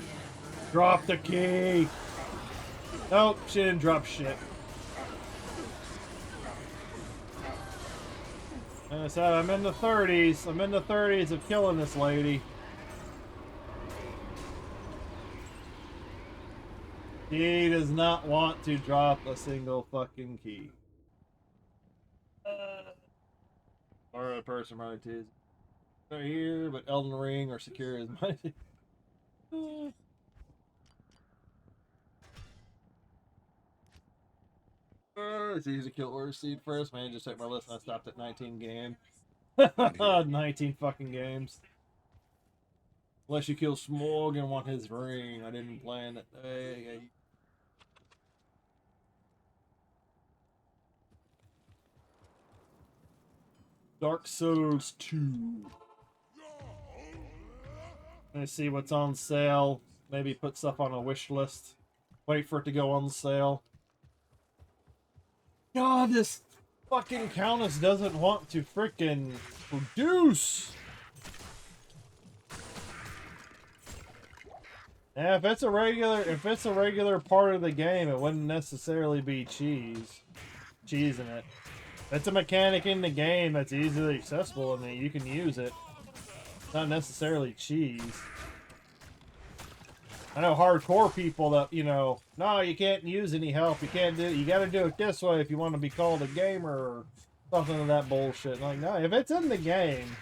Drop the key. Nope, she didn't drop shit. And I said, I'm in the 30s. I'm in the 30s of killing this lady. He does not want to drop a single fucking key. Or a person right is. Right here, but Elden Ring or Secure is my. It's easy to kill or seed first. Man, just check my list and I stopped at 19 games. 19 fucking games. Unless you kill Smog and want his ring. I didn't plan it. Dark Souls 2. Let's see what's on sale. Maybe put stuff on a wish list. Wait for it to go on sale. God, this fucking Countess doesn't want to frickin' produce. Yeah, if it's a regular part of the game, it wouldn't necessarily be cheese in it. If it's a mechanic in the game that's easily accessible and you can use it. It's not necessarily cheese. I know hardcore people that, you know, no, you can't use any help. You can't do it. You got to do it this way if you want to be called a gamer or something of that bullshit. Like, no, if it's in the game,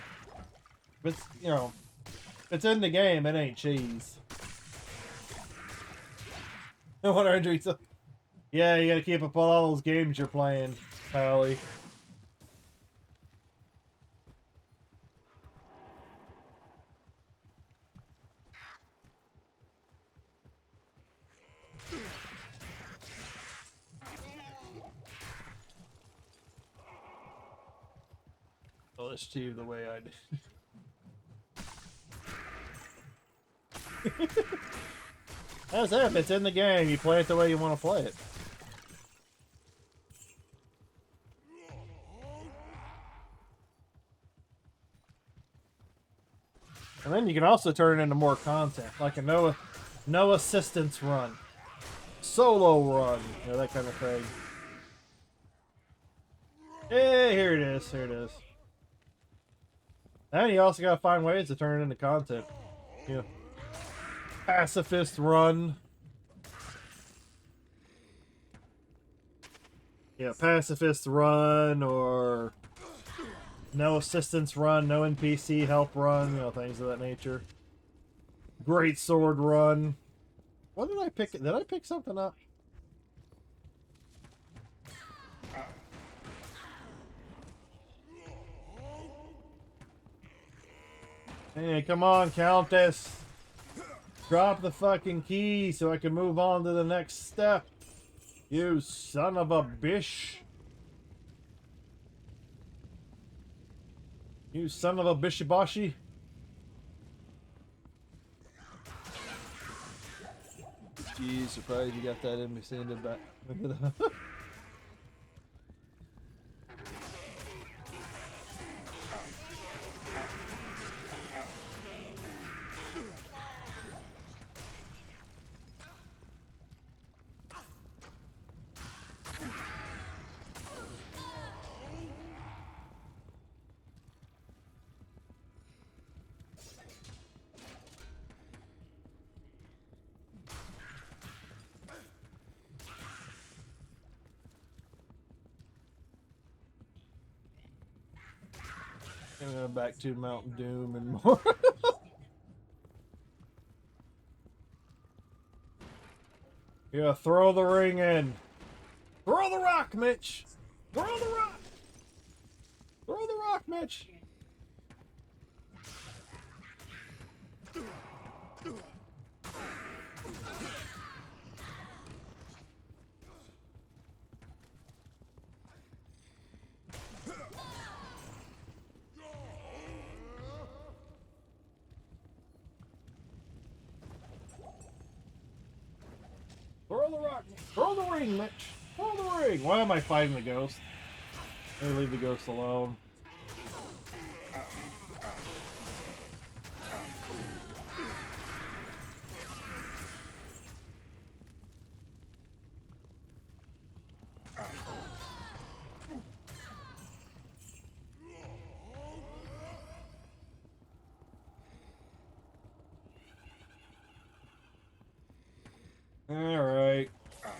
if it's, you know, if it's in the game, it ain't cheese. No wonder injuries. Yeah, you got to keep up with all those games you're playing, Pally. I'll achieve the way I did. That's it. If it's in the game, you play it the way you want to play it. And then you can also turn it into more content, like a no assistance run, solo run, you know, that kind of thing. Hey, here it is. Here it is. And you also gotta find ways to turn it into content. You know, pacifist run. Yeah, pacifist run or no assistance run, no NPC help run, you know, things of that nature. Great sword run. What did I pick? Did I pick something up? Hey, come on, Countess. Drop the fucking key so I can move on to the next step. You son of a bitch. You son of a bishibashi. Jeez, surprised you got that in me sanded back. Look at that. Back to Mountain Doom and more. Yeah, throw the ring in. Throw the rock, Mitch. Throw the rock. Throw the rock, Mitch. Throw the rock. Throw the ring, Mitch. Throw the ring. Why am I fighting the ghost? Let me leave the ghost alone. Alright.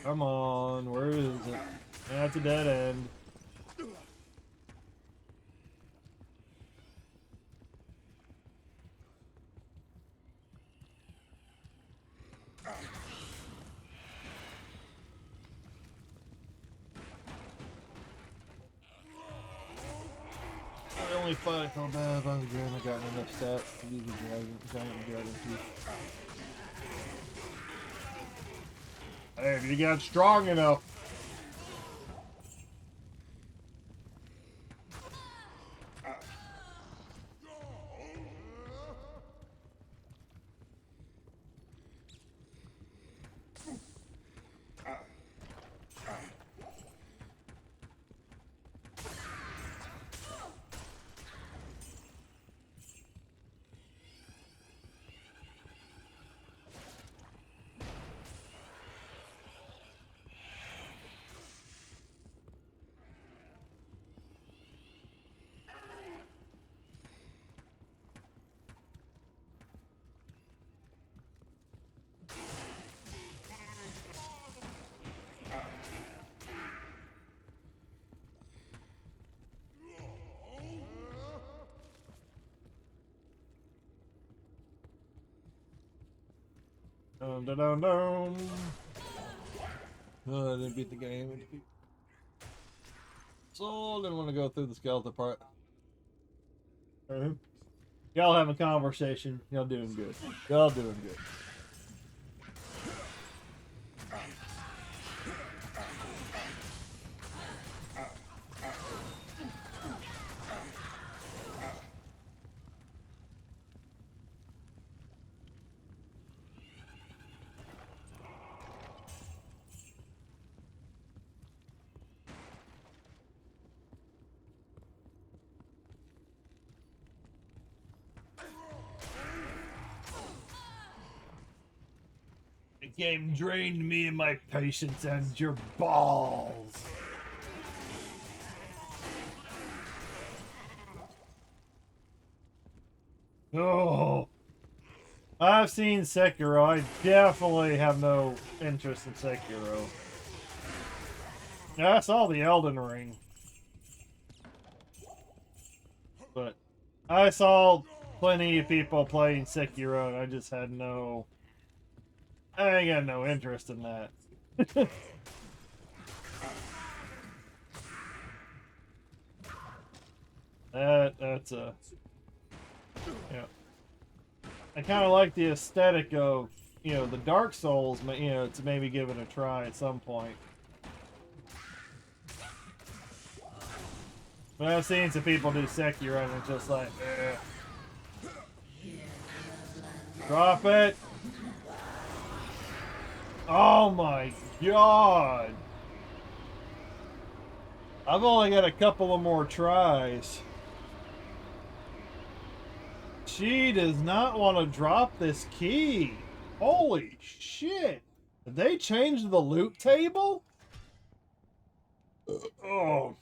Come on. Where is it? That's a dead end. really fight so bad if I was doing. I got enough stats to use a giant dragon tooth. Hey, if you got strong enough. Dun, dun, dun, dun. Oh, I didn't beat the game. So I didn't want to go through the skeleton part. Y'all have a conversation. Y'all doing good. Y'all doing good. The game drained me and my patience and your balls. Oh, I've seen Sekiro. I definitely have no interest in Sekiro. Yeah, I saw the Elden Ring, but I saw plenty of people playing Sekiro, and I just had no. I ain't got no interest in that. That's a. Yeah. I kind of like the aesthetic of, the Dark Souls, to maybe give it a try at some point. But I've seen some people do Sekiro and it's just like, eh. Drop it! Oh my god! I've only got a couple of more tries. She does not want to drop this key. Holy shit! Did they change the loot table? Oh.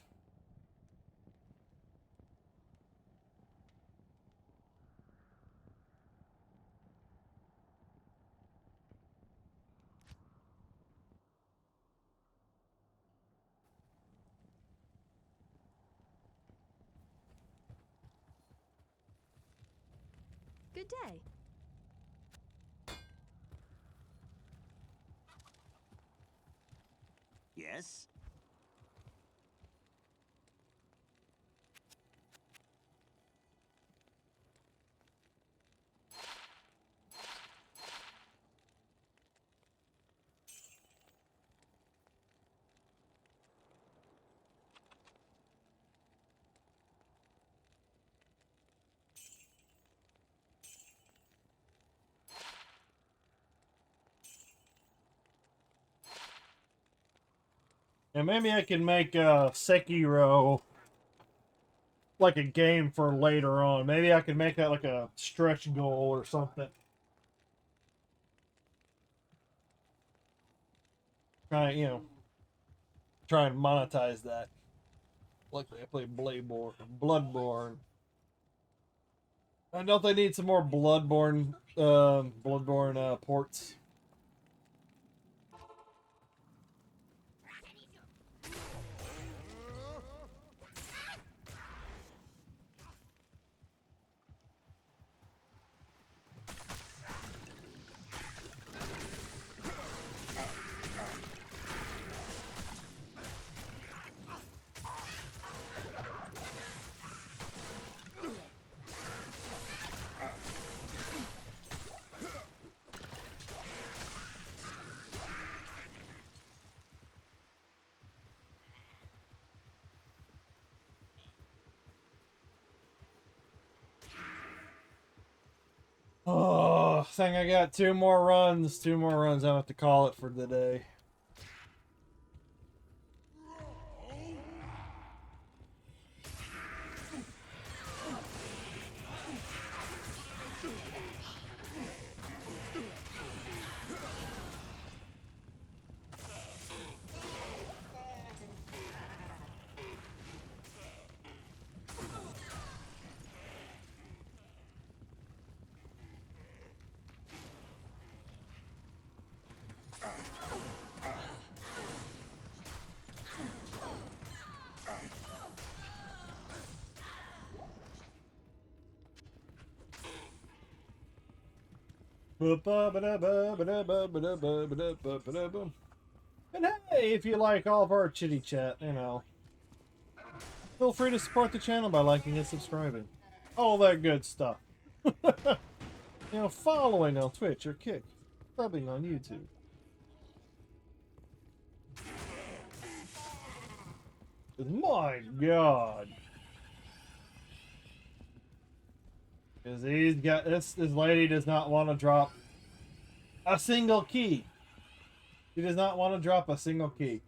Good day. Yes? And maybe I can make Sekiro like a game for later on. Maybe I can make that like a stretch goal or something. Try and monetize that. Luckily, I play Bloodborne. I know they need some more Bloodborne ports. think I got 2 more runs. 2 more runs. I'll have to call it for the day. And hey, if you like all of our chitty chat, you know, feel free to support the channel by liking and subscribing. All that good stuff. You know, following on Twitch or Kick, subbing on YouTube. My God. Because he's got this lady does not want to drop a single key. She does not want to drop a single key.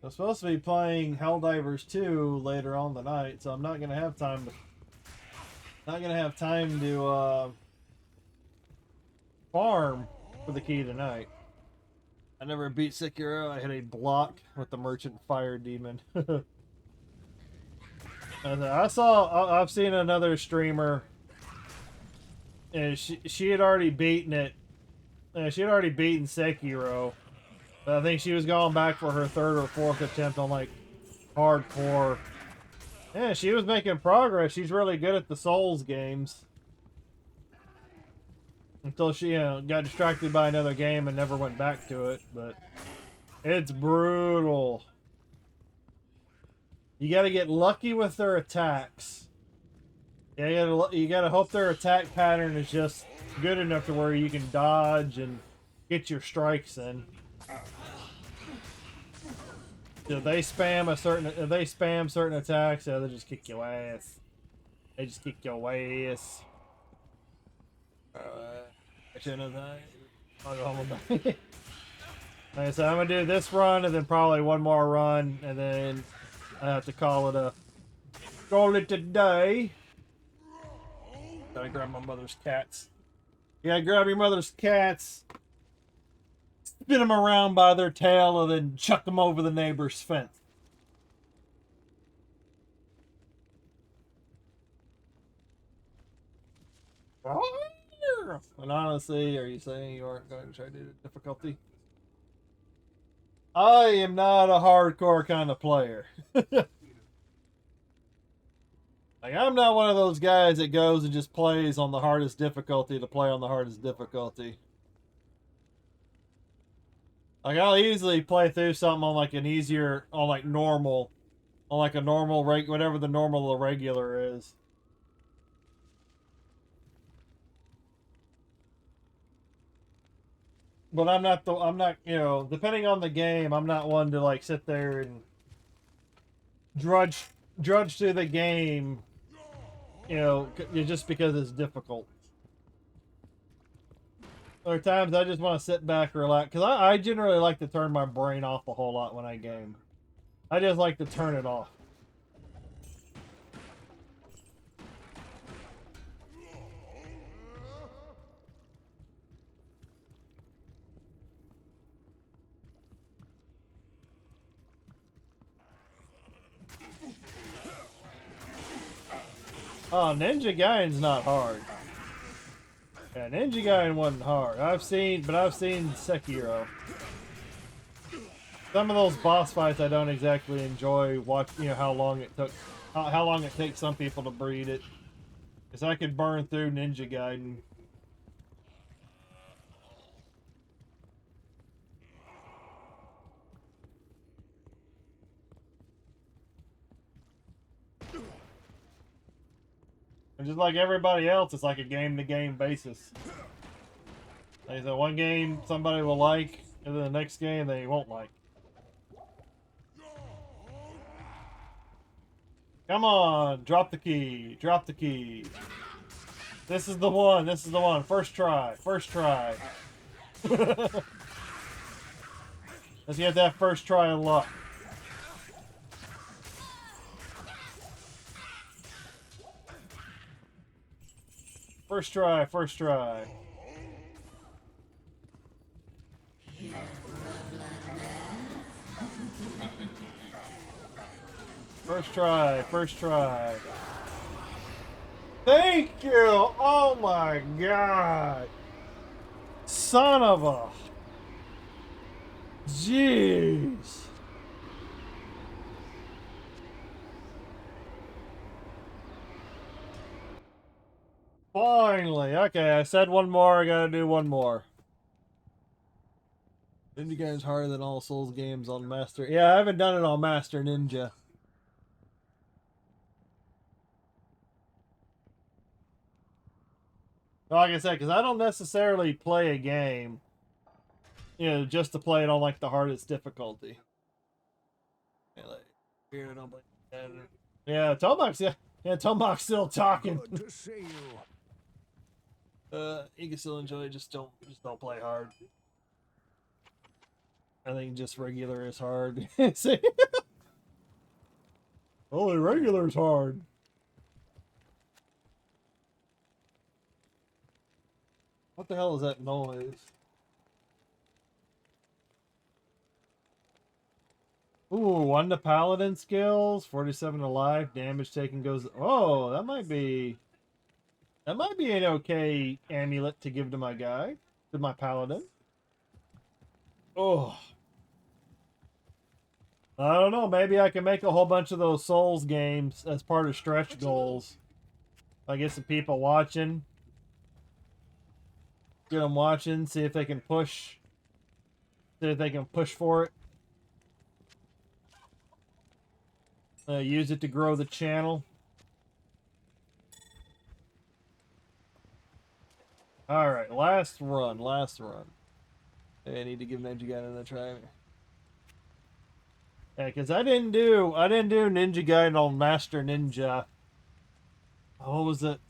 I'm supposed to be playing Helldivers 2 later on tonight, so I'm not gonna have time to farm for the key tonight. I never beat Sekiro. I hit a block with the Merchant Fire Demon. I've seen another streamer, and she had already beaten it. She had already beaten Sekiro. But I think she was going back for her 3rd or 4th attempt on like hardcore. Yeah, she was making progress. She's really good at the Souls games. Until she, got distracted by another game and never went back to it. But it's brutal. You gotta get lucky with their attacks. Yeah, you gotta hope their attack pattern is just good enough to where you can dodge and get your strikes in. If they spam certain attacks, they just kick your ass. They just kick your ass. I shouldn't have died. I'll go home and die. Okay, so I'm gonna do this run and then probably one more run, and then I have to call it a day. Gotta grab my mother's cats. Yeah, grab your mother's cats. Spin them around by their tail and then chuck them over the neighbor's fence. And honestly, are you saying you aren't going to try to do the difficulty? I am not a hardcore kind of player. Like, I'm not one of those guys that goes and just plays on the hardest difficulty to play on the hardest difficulty. Like, I'll easily play through something on like an easier, on like normal, on like a normal, whatever the normal or regular is. But I'm not, depending on the game, I'm not one to like sit there and drudge through the game, just because it's difficult. Other times I just want to sit back and relax, because I generally like to turn my brain off a whole lot when I game. I just like to turn it off. Oh, Ninja Gaiden's not hard. Yeah, Ninja Gaiden wasn't hard. I've seen Sekiro. Some of those boss fights I don't exactly enjoy. How long it took, how long it takes some people to beat it. Because I could burn through Ninja Gaiden. And just like everybody else, it's like a game-to-game basis. Like, so one game somebody will like, and then the next game they won't like. Come on, drop the key, drop the key. This is the one, this is the one. First try, first try. Let's get that first try of luck. First try, first try. First try, first try. Thank you! Oh my god! Son of a... Jeez! Finally! Okay, I said one more, I gotta do one more. Ninja Game's harder than all Souls games on Master. Yeah, I haven't done it on Master Ninja. Like I said, because I don't necessarily play a game, you know, just to play it on like the hardest difficulty. Yeah, Tomahawk's Tomahawk's still talking. Good to see you. You can still enjoy it, just don't play hard. I think just regular is hard. See? Only regular is hard. What the hell is that noise? Ooh, 1 to paladin skills, 47 to life, damage taken goes... Oh, that might be an okay amulet to give to my guy, to my paladin. Oh. I don't know, maybe I can make a whole bunch of those Souls games as part of stretch goals. I get some people watching. Get them watching, see if they can push. See if they can push for it. Use it to grow the channel. Alright, last run, last run. I need to give Ninja Gaiden another try. Yeah, because I didn't do Ninja Gaiden on Master Ninja. What was it?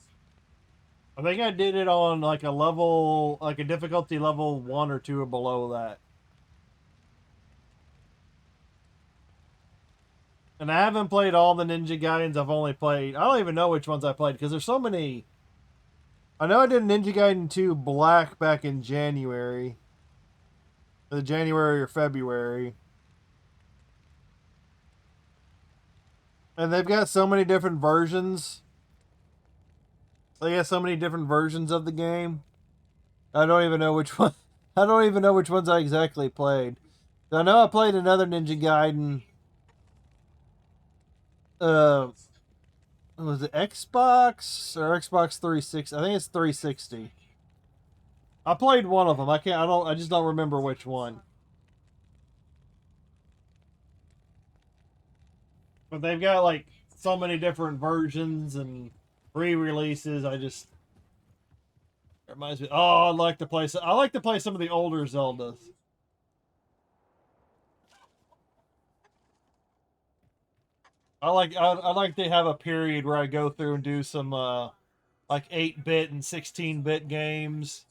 I think I did it on like a level, like a difficulty level 1 or 2 or below that. And I haven't played all the Ninja Gaidens. I've only played... I don't even know which ones I played because there's so many. I know I did Ninja Gaiden 2 Black back in January. Either January or February. And they've got so many different versions. They got so many different versions of the game. I don't even know which one. I don't even know which ones I exactly played. I know I played another Ninja Gaiden. Was it Xbox or Xbox 360? I think it's 360. I played one of them. I just don't remember which one. But they've got like so many different versions and re-releases. It reminds me. Oh, I like to play some of the older Zeldas. I like to have a period where I go through and do some like 8-bit and 16-bit games.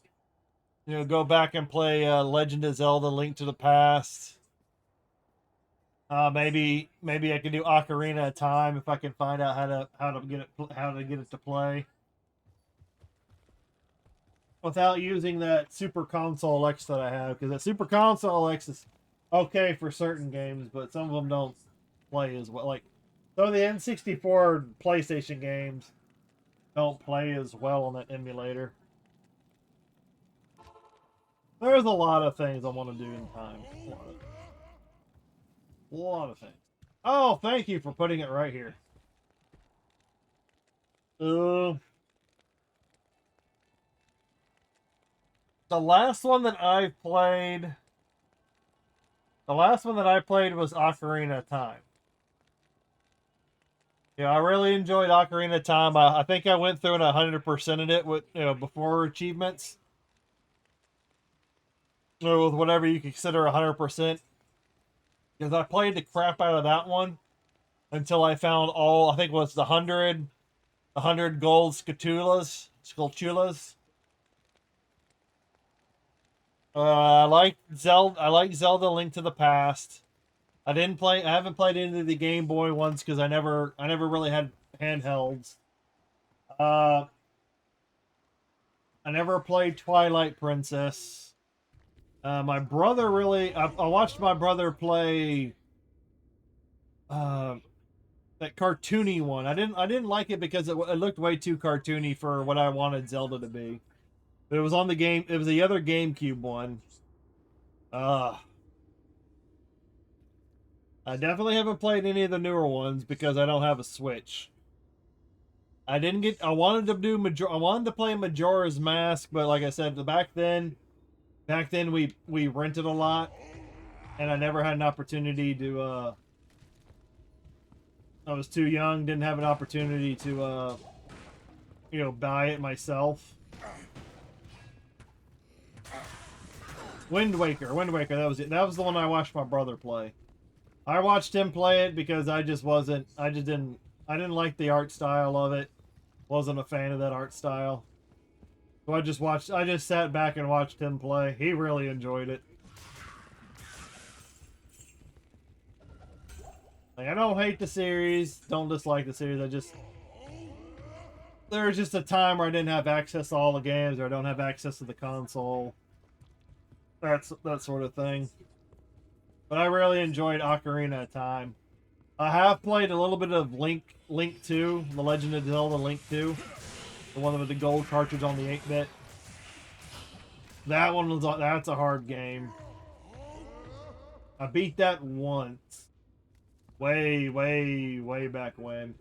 You know, go back and play Legend of Zelda: Link to the Past. Maybe I can do Ocarina of Time if I can find out how to get it to play without using that Super Console X that I have, because that Super Console X is okay for certain games, but some of them don't play as well. Like some of the N64 PlayStation games don't play as well on that emulator. There's a lot of things I want to do in time. A lot of things. Oh, thank you for putting it right here. The last one that I played was Ocarina of Time. Yeah, I really enjoyed Ocarina of Time. I think I went through and 100%ed it with, before achievements. Or with whatever you consider 100%. Because I played the crap out of that one. until I found all, I think it was the 100 gold Skulltulas. I like Zelda Link to the Past. I haven't played any of the Game Boy ones because I never really had handhelds. I never played Twilight Princess. My brother really, I watched my brother play that cartoony one. I didn't like it because it looked way too cartoony for what I wanted Zelda to be. But it was on the game. It was the other GameCube one. I definitely haven't played any of the newer ones because I don't have a Switch. I wanted to play Majora's Mask, but like I said, back then we rented a lot, and I never had an opportunity to. I was too young, didn't have an opportunity to, buy it myself. Wind Waker, that was it. That was the one I watched my brother play. I watched him play it because I didn't like the art style of it. Wasn't a fan of that art style. So I just sat back and watched him play. He really enjoyed it. Like, I don't hate the series, don't dislike the series, there was just a time where I didn't have access to all the games, or I don't have access to the console. That sort of thing. But I really enjoyed Ocarina of Time. I have played a little bit of Link 2, The Legend of Zelda Link 2. The one with the gold cartridge on the 8-bit. That's a hard game. I beat that once. Way back when.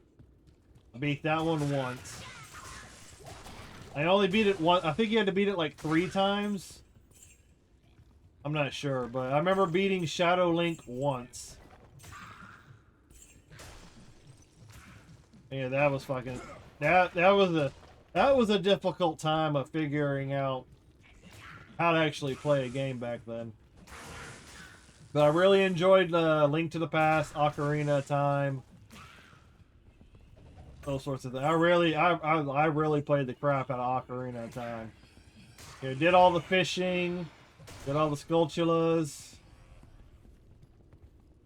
I beat that one once. I only beat it once. I think you had to beat it like 3 times. I'm not sure, but I remember beating Shadow Link once. Yeah, that was fucking... That was a difficult time of figuring out how to actually play a game back then. But I really enjoyed Link to the Past, Ocarina of Time, those sorts of things. I really played the crap out of Ocarina of Time. Did all the fishing, did all the Skulltulas,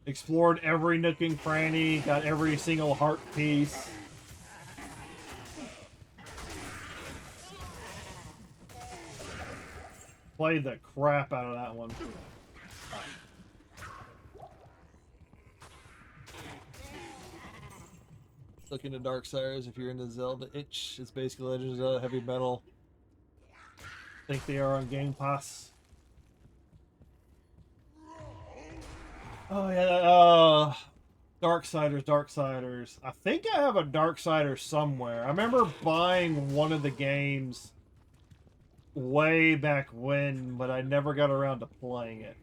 explored every nook and cranny, got every single heart piece. Played the crap out of that one. Look into Darksiders if you're into Zelda. It's basically Legend of Zelda Heavy Metal. I think they are on Game Pass. Oh yeah, Darksiders. I think I have a Darksiders somewhere. I remember buying one of the games way back when, but I never got around to playing it.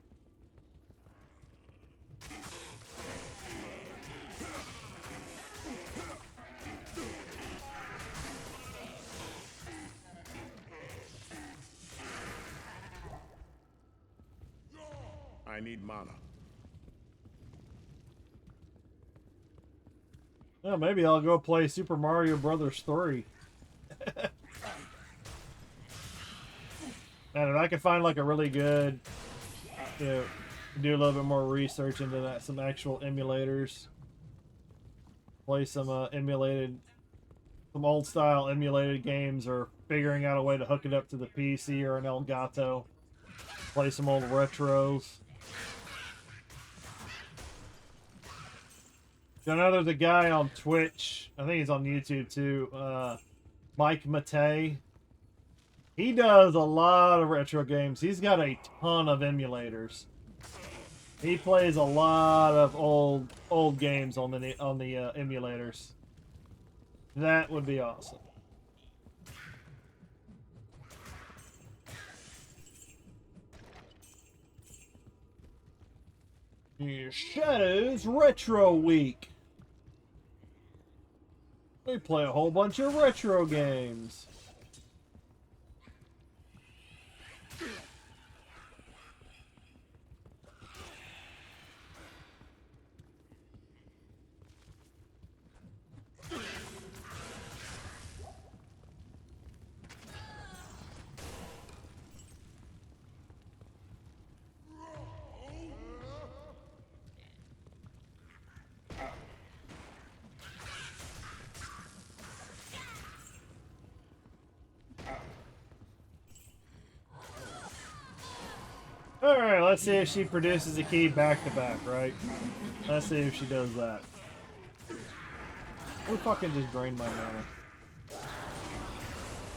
I need mana. Well, maybe I'll go play Super Mario Brothers 3. And if I can find like a really good, do a little bit more research into that, some actual emulators. Play some some old style emulated games, or figuring out a way to hook it up to the PC or an Elgato. Play some old retros. I know there's a guy on Twitch, I think he's on YouTube too, Mike Matei. He does a lot of retro games. He's got a ton of emulators. He plays a lot of old games on the emulators. That would be awesome. Shadows Retro Week. We play a whole bunch of retro games. Alright, let's see if she produces a key back to back, right? Let's see if she does that. Who fucking just drained my mana?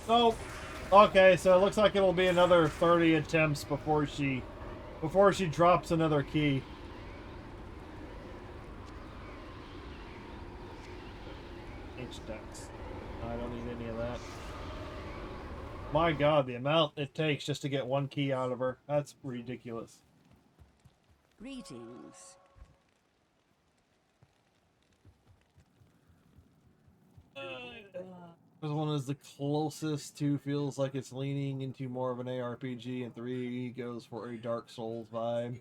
Oh, okay, so it looks like it'll be another 30 attempts before she drops another key. H-Dex. I don't need any of that. My god, the amount it takes just to get one key out of her. That's ridiculous. Greetings. This one is the closest to, feels like it's leaning into more of an ARPG, and 3 goes for a Dark Souls vibe.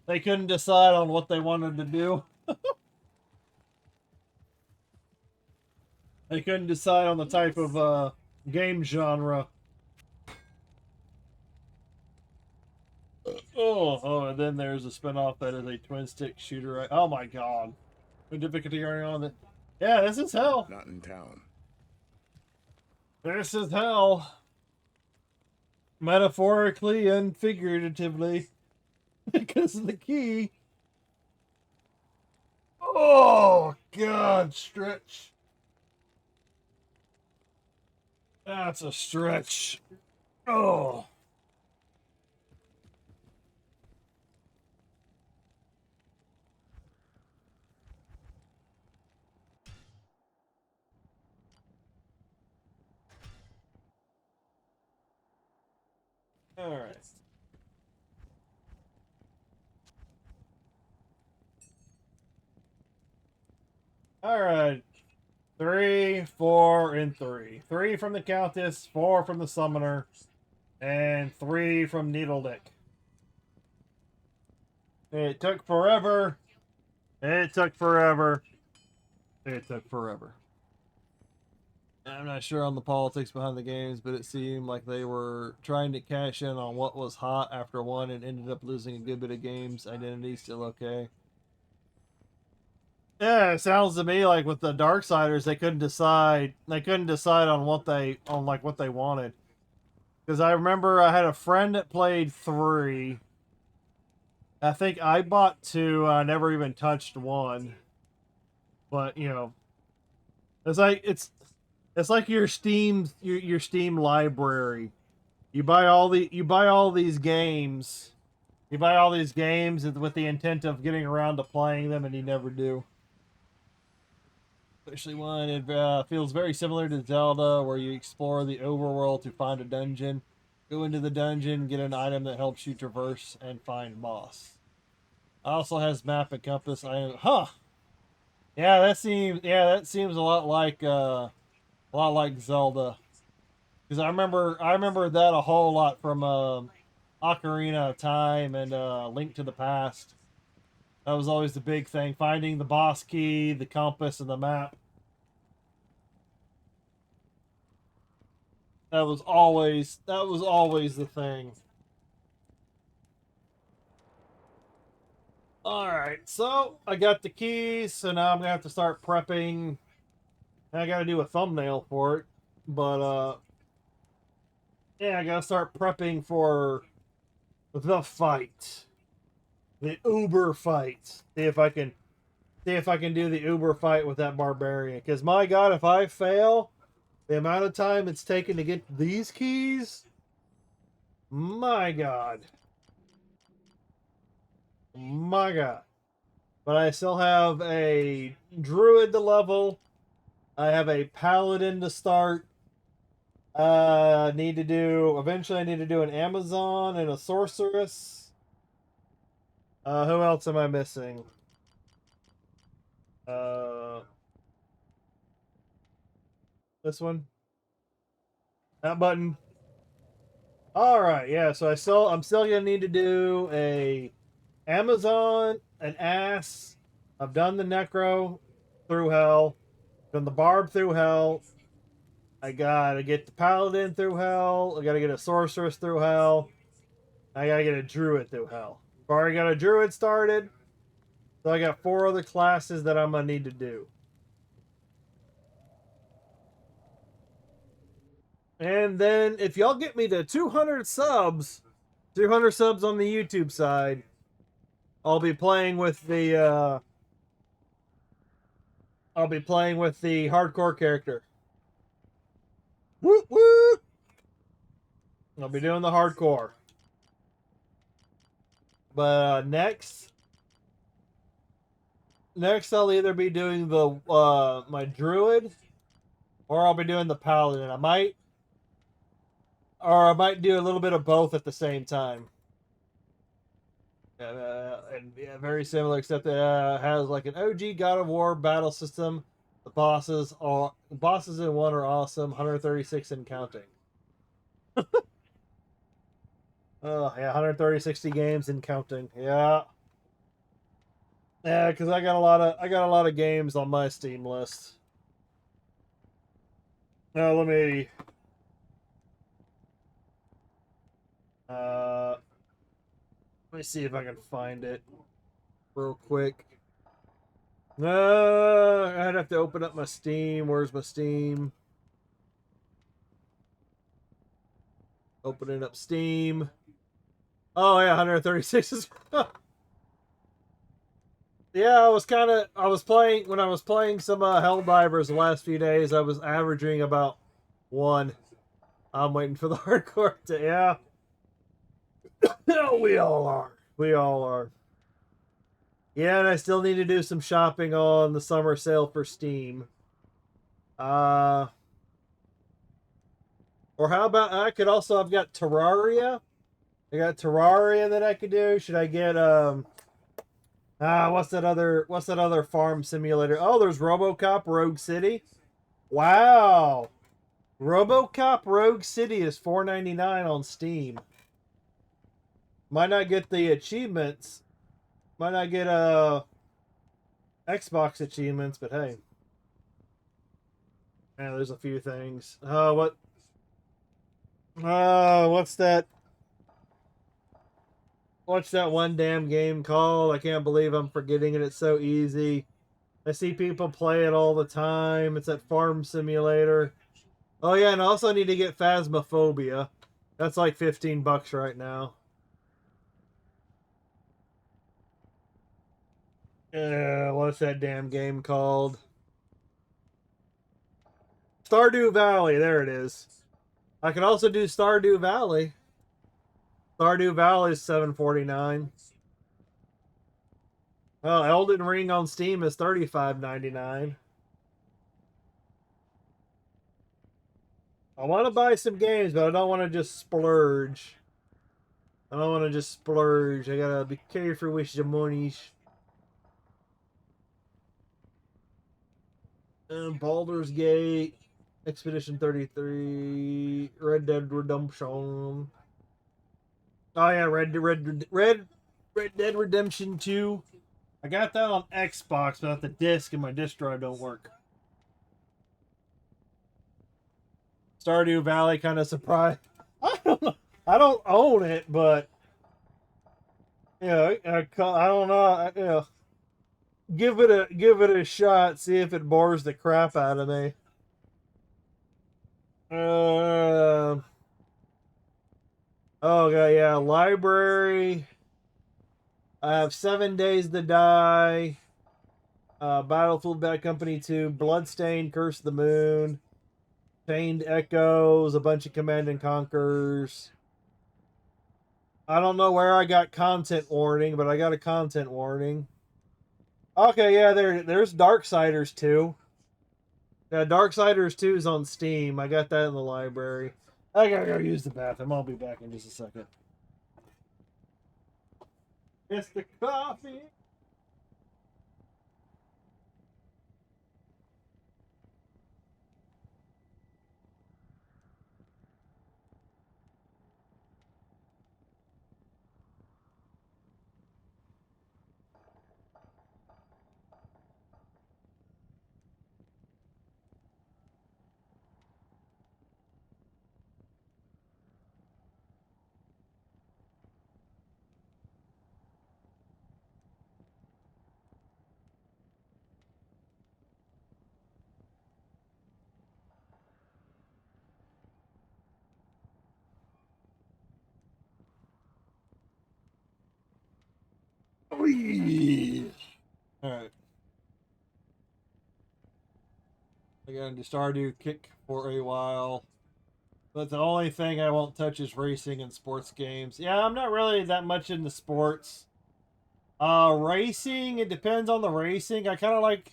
They couldn't decide on what they wanted to do. They couldn't decide on the type of game genre. Oh, and then there's a spinoff that is a twin stick shooter. Oh my god. The difficulty on it. Yeah, this is hell. Not in town. This is hell. Metaphorically and figuratively. Because of the key. Oh, God, stretch. That's a stretch. Oh. All right. All right. 3, 4, and 3. 3 from the Countess, 4 from the Summoner, and 3 from Needledick. It took forever. It took forever. It took forever. I'm not sure on the politics behind the games, but it seemed like they were trying to cash in on what was hot after one and ended up losing a good bit of games. Identity's still okay. Yeah, it sounds to me like with the Darksiders, they couldn't decide. They couldn't decide on what they wanted. Because I remember I had a friend that played 3. I think I bought 2. I never even touched 1. But you know, it's like your Steam library. You buy all these games. You buy all these games with the intent of getting around to playing them, and you never do. Especially one, it feels very similar to Zelda, where you explore the overworld to find a dungeon, go into the dungeon, get an item that helps you traverse and find boss. Also has map and compass. Yeah, that seems a lot like Zelda, because I remember that a whole lot from Ocarina of Time and Link to the Past. That was always the big thing, finding the boss key, the compass, and the map. That was always the thing. Alright, so I got the keys, so now I'm gonna have to start prepping. I gotta do a thumbnail for it. But yeah, I gotta start prepping for the fight. The Uber fight. See if I can do the Uber fight with that barbarian. Because my god, if I fail, the amount of time it's taken to get these keys, my god. My god. But I still have a druid to level. I have a paladin to start. Eventually I need to do an Amazon and a sorceress. Who else am I missing? This one. That button. Alright, yeah, so I'm still gonna need to do a Amazon, an ass. I've done the Necro through hell. Done the Barb through hell. I gotta get the Paladin through hell. I gotta get a Sorceress through hell. I gotta get a Druid through hell. I've already got a Druid started. So I got 4 other classes that I'm gonna need to do. And then if y'all get me to 200 subs 200 subs on the YouTube side. I'll be playing with the hardcore character. Woot woot! I'll be doing the hardcore. But next I'll either be doing the my druid, or I'll be doing the paladin. I might do a little bit of both at the same time. And yeah, very similar, except it has like an OG God of War battle system. The bosses in one are awesome. 136 and counting. Oh yeah, 136 games and counting. Yeah. Yeah, because I got a lot of games on my Steam list. Now let me see if I can find it real quick. I'd have to open up my Steam. Where's my Steam? Opening up Steam. Oh yeah, 136 is. Yeah, I was playing when I was playing some Helldivers the last few days. I was averaging about 1. I'm waiting for the hardcore to, yeah. We all are. We all are. Yeah, and I still need to do some shopping on the summer sale for Steam. Or how about I've got Terraria. I got Terraria that I could do. Should I get what's that other farm simulator? Oh, there's RoboCop Rogue City. Wow. RoboCop Rogue City is $4.99 on Steam. Might not get the achievements. Might not get Xbox achievements, but hey. Man, there's a few things. What's that? What's that one damn game called? I can't believe I'm forgetting it. It's so easy. I see people play it all the time. It's that farm simulator. Oh yeah, and I also need to get Phasmophobia. That's like $15 right now. What's that damn game called? Stardew Valley. There it is. I can also do Stardew Valley. Stardew Valley is $7.49. Well, Elden Ring on Steam is $35.99. I want to buy some games, but I don't want to just splurge. I gotta be careful with the money. Baldur's Gate, Expedition 33, Red Dead Redemption. Oh yeah, Red Dead Redemption 2. I got that on Xbox, but the disc and my disc drive don't work. Stardew Valley kind of surprised. I don't know. I don't own it, but yeah, I don't know. Give it a shot. See if it bores the crap out of me. Oh god, yeah. Library. I have 7 Days to Die. Battlefield Bad Company 2, Bloodstained, Curse of the Moon, Chained Echoes, a bunch of Command and Conquers. I don't know where I got content warning, but I got a content warning. Okay, yeah, there's Darksiders 2. Yeah, Darksiders 2 is on Steam. I got that in the library. I gotta go use the bathroom. I'll be back in just a second. It's the coffee. yeah. Alright. I got into Stardew Kick for a while. But the only thing I won't touch is racing and sports games. Yeah, I'm not really that much into sports. Racing, it depends on the racing. I kind of like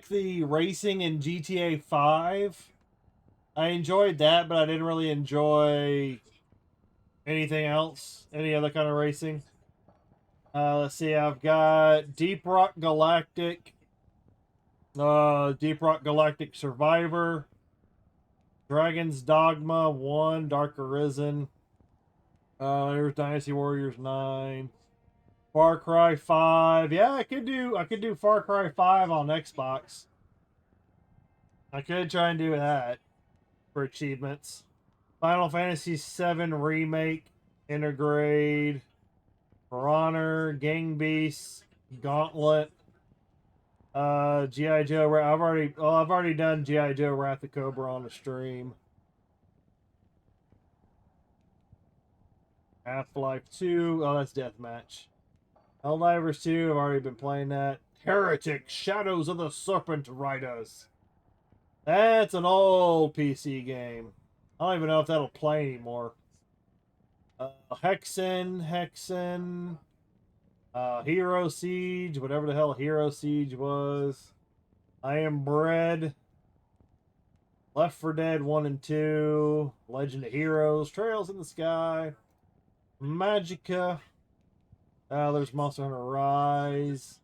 the racing in GTA 5. I enjoyed that, but I didn't really enjoy anything else. Any other kind of racing. Let's see, I've got Deep Rock Galactic. Deep Rock Galactic Survivor. Dragon's Dogma 1, Dark Arisen. There's Dynasty Warriors 9. Far Cry 5. Yeah, I could do Far Cry 5 on Xbox. I could try and do that for achievements. Final Fantasy 7 Remake, Intergrade, For Honor, Gang Beasts, Gauntlet, G.I. Joe. I've already done G.I. Joe Wrath of Cobra on the stream. Half-Life 2. Oh, that's Deathmatch. Helldivers 2. I've already been playing that. Heretic Shadows of the Serpent Riders. That's an old PC game. I don't even know if that'll play anymore. Hexen. Hero Siege. Whatever the hell Hero Siege was. I Am Bread. Left 4 Dead 1 and 2. Legend of Heroes. Trails in the Sky. Magica. There's Monster Hunter Rise.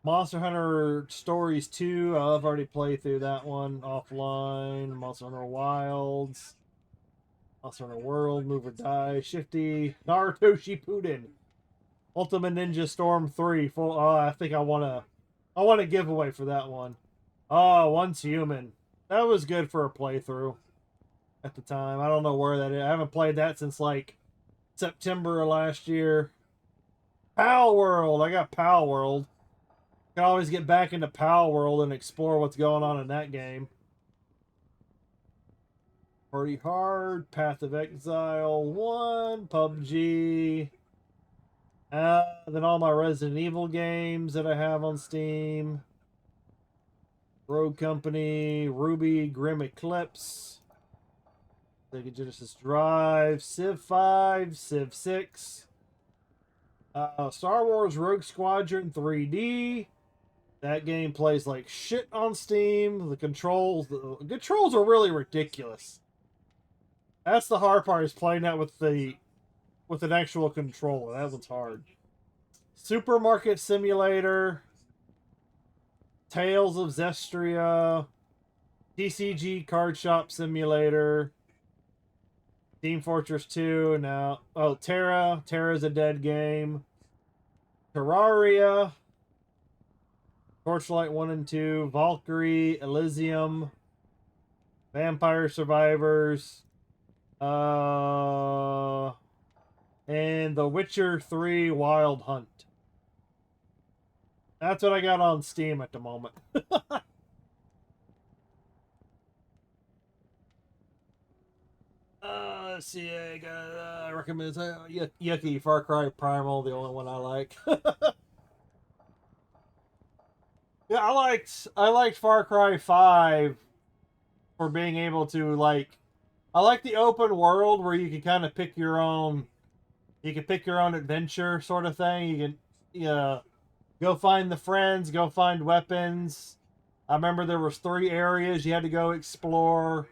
Monster Hunter Stories 2. I've already played through that one offline. Monster Hunter Wilds. Monster Hunter World. Move or Die. Shifty. Naruto Shippuden. Ultimate Ninja Storm 3. Full. I think I want a giveaway for that one. Once Human. That was good for a playthrough at the time. I don't know where that is. I haven't played that since like September of last year. Pal World. I got Pal World. Can always get back into Pal World and explore what's going on in that game. Party Hard, Path of Exile 1, PUBG. Then all my Resident Evil games that I have on Steam. Rogue Company, Ruby, Grim Eclipse. Sega Genesis Drive, Civ 5, Civ 6. Star Wars Rogue Squadron 3D. That game plays like shit on Steam. The controls are really ridiculous. That's the hard part, is playing that with an actual controller. That one's hard. Supermarket Simulator. Tales of Zestria. TCG Card Shop Simulator. Team Fortress 2. Now, Terra. Terra's a dead game. Terraria. Torchlight 1 and 2. Valkyrie. Elysium. Vampire Survivors. And The Witcher 3 Wild Hunt. That's what I got on Steam at the moment. Let's see. I recommend Yucky Far Cry Primal, the only one I like. Yeah, I liked Far Cry 5 for being able to I like the open world where you can kind of pick your own adventure sort of thing. You can go find the friends, go find weapons. I remember there was 3 areas you had to go explore.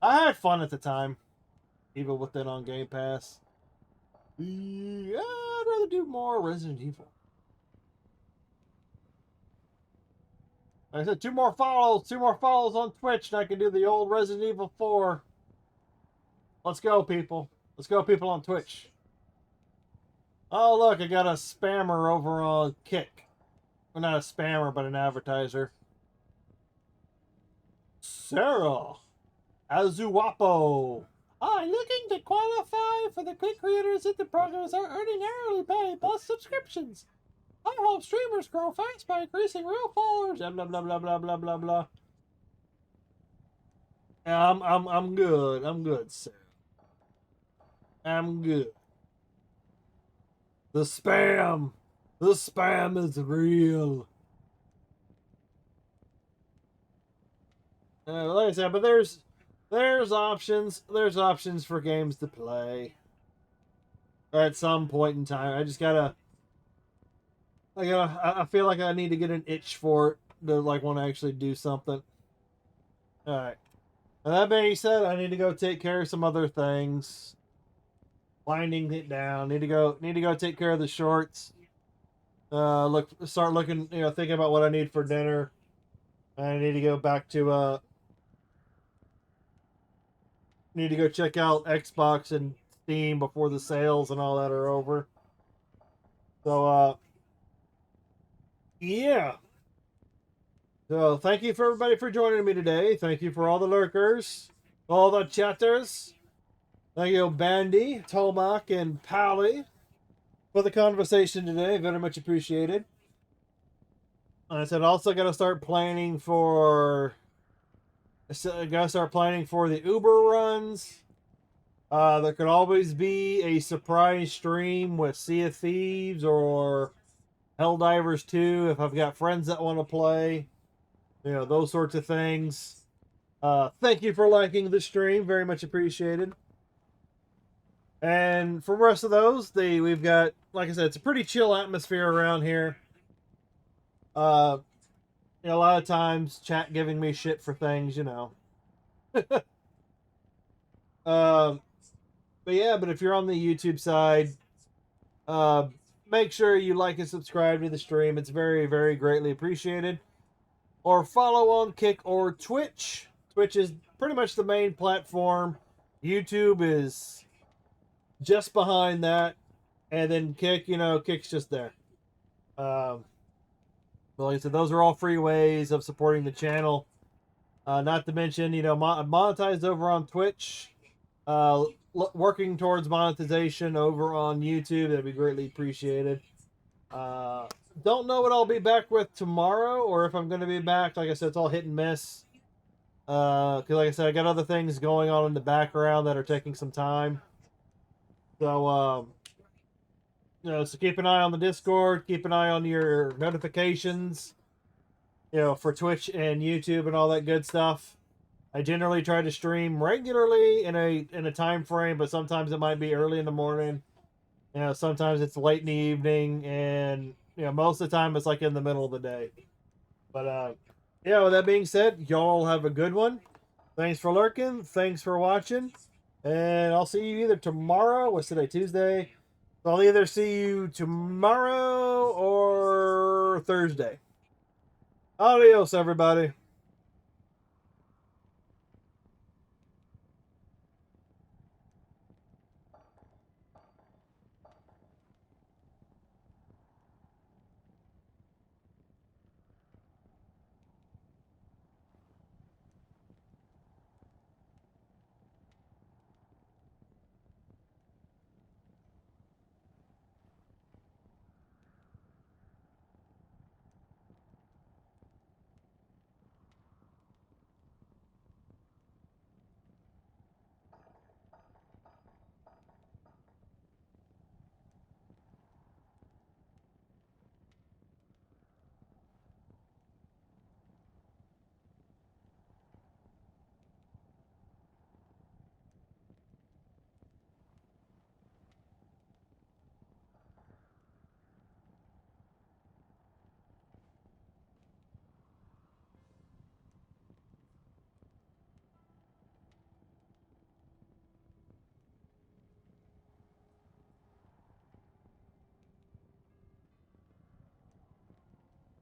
I had fun at the time, even with it on Game Pass. Yeah, I'd rather do more Resident Evil. Like I said, 2 more follows on Twitch, and I can do the old Resident Evil 4. Let's go, people. Let's go, people on Twitch. Oh, look, I got a spammer over on Kick. Well, not a spammer, but an advertiser. Sarah Azuwapo. Hi, looking to qualify for the quick creators that the programs are earning hourly pay plus subscriptions. I help streamers grow fast by increasing real followers. Blah blah blah blah blah blah blah. I'm good. I'm good, sir. I'm good. The spam! The spam is real. Like I said, but there's options. There's options for games to play. At some point in time, I feel like I need to get an itch for it to like want to actually do something. All right. And that being said, I need to go take care of some other things. Winding it down. Need to go take care of the shorts. Start looking, thinking about what I need for dinner. I need to go back to need to go check out Xbox and Steam before the sales and all that are over. So yeah. So thank you for everybody for joining me today. Thank you for all the lurkers, all the chatters. Thank you, Bandy, Tomac, and Pally for the conversation today. Very much appreciated. I said also got to start planning for. Gotta start planning for the Uber runs. There could always be a surprise stream with Sea of Thieves or Helldivers 2 if I've got friends that want to play. Those sorts of things. Thank you for liking the stream. Very much appreciated. And for the rest of those, we've got, like I said, it's a pretty chill atmosphere around here. A lot of times chat giving me shit for things, but if you're on the YouTube side, make sure you like and subscribe to the stream. It's very, very greatly appreciated. Or follow on Kick or Twitch. Twitch is pretty much the main platform. YouTube is just behind that. And then Kick, Kick's just there. But like I said, those are all free ways of supporting the channel. Not to mention, monetized over on Twitch. Working towards monetization over on YouTube. That'd be greatly appreciated. Don't know what I'll be back with tomorrow or if I'm going to be back. Like I said, it's all hit and miss. Because like I said, I got other things going on in the background that are taking some time. So, so keep an eye on the Discord. Keep an eye on your notifications, for Twitch and YouTube and all that good stuff. I generally try to stream regularly in a time frame, but sometimes it might be early in the morning. Sometimes it's late in the evening, and most of the time it's like in the middle of the day. But with that being said, y'all have a good one. Thanks for lurking. Thanks for watching. And I'll see you either tomorrow. What's today? Tuesday. So I'll either see you tomorrow or Thursday. Adios, everybody.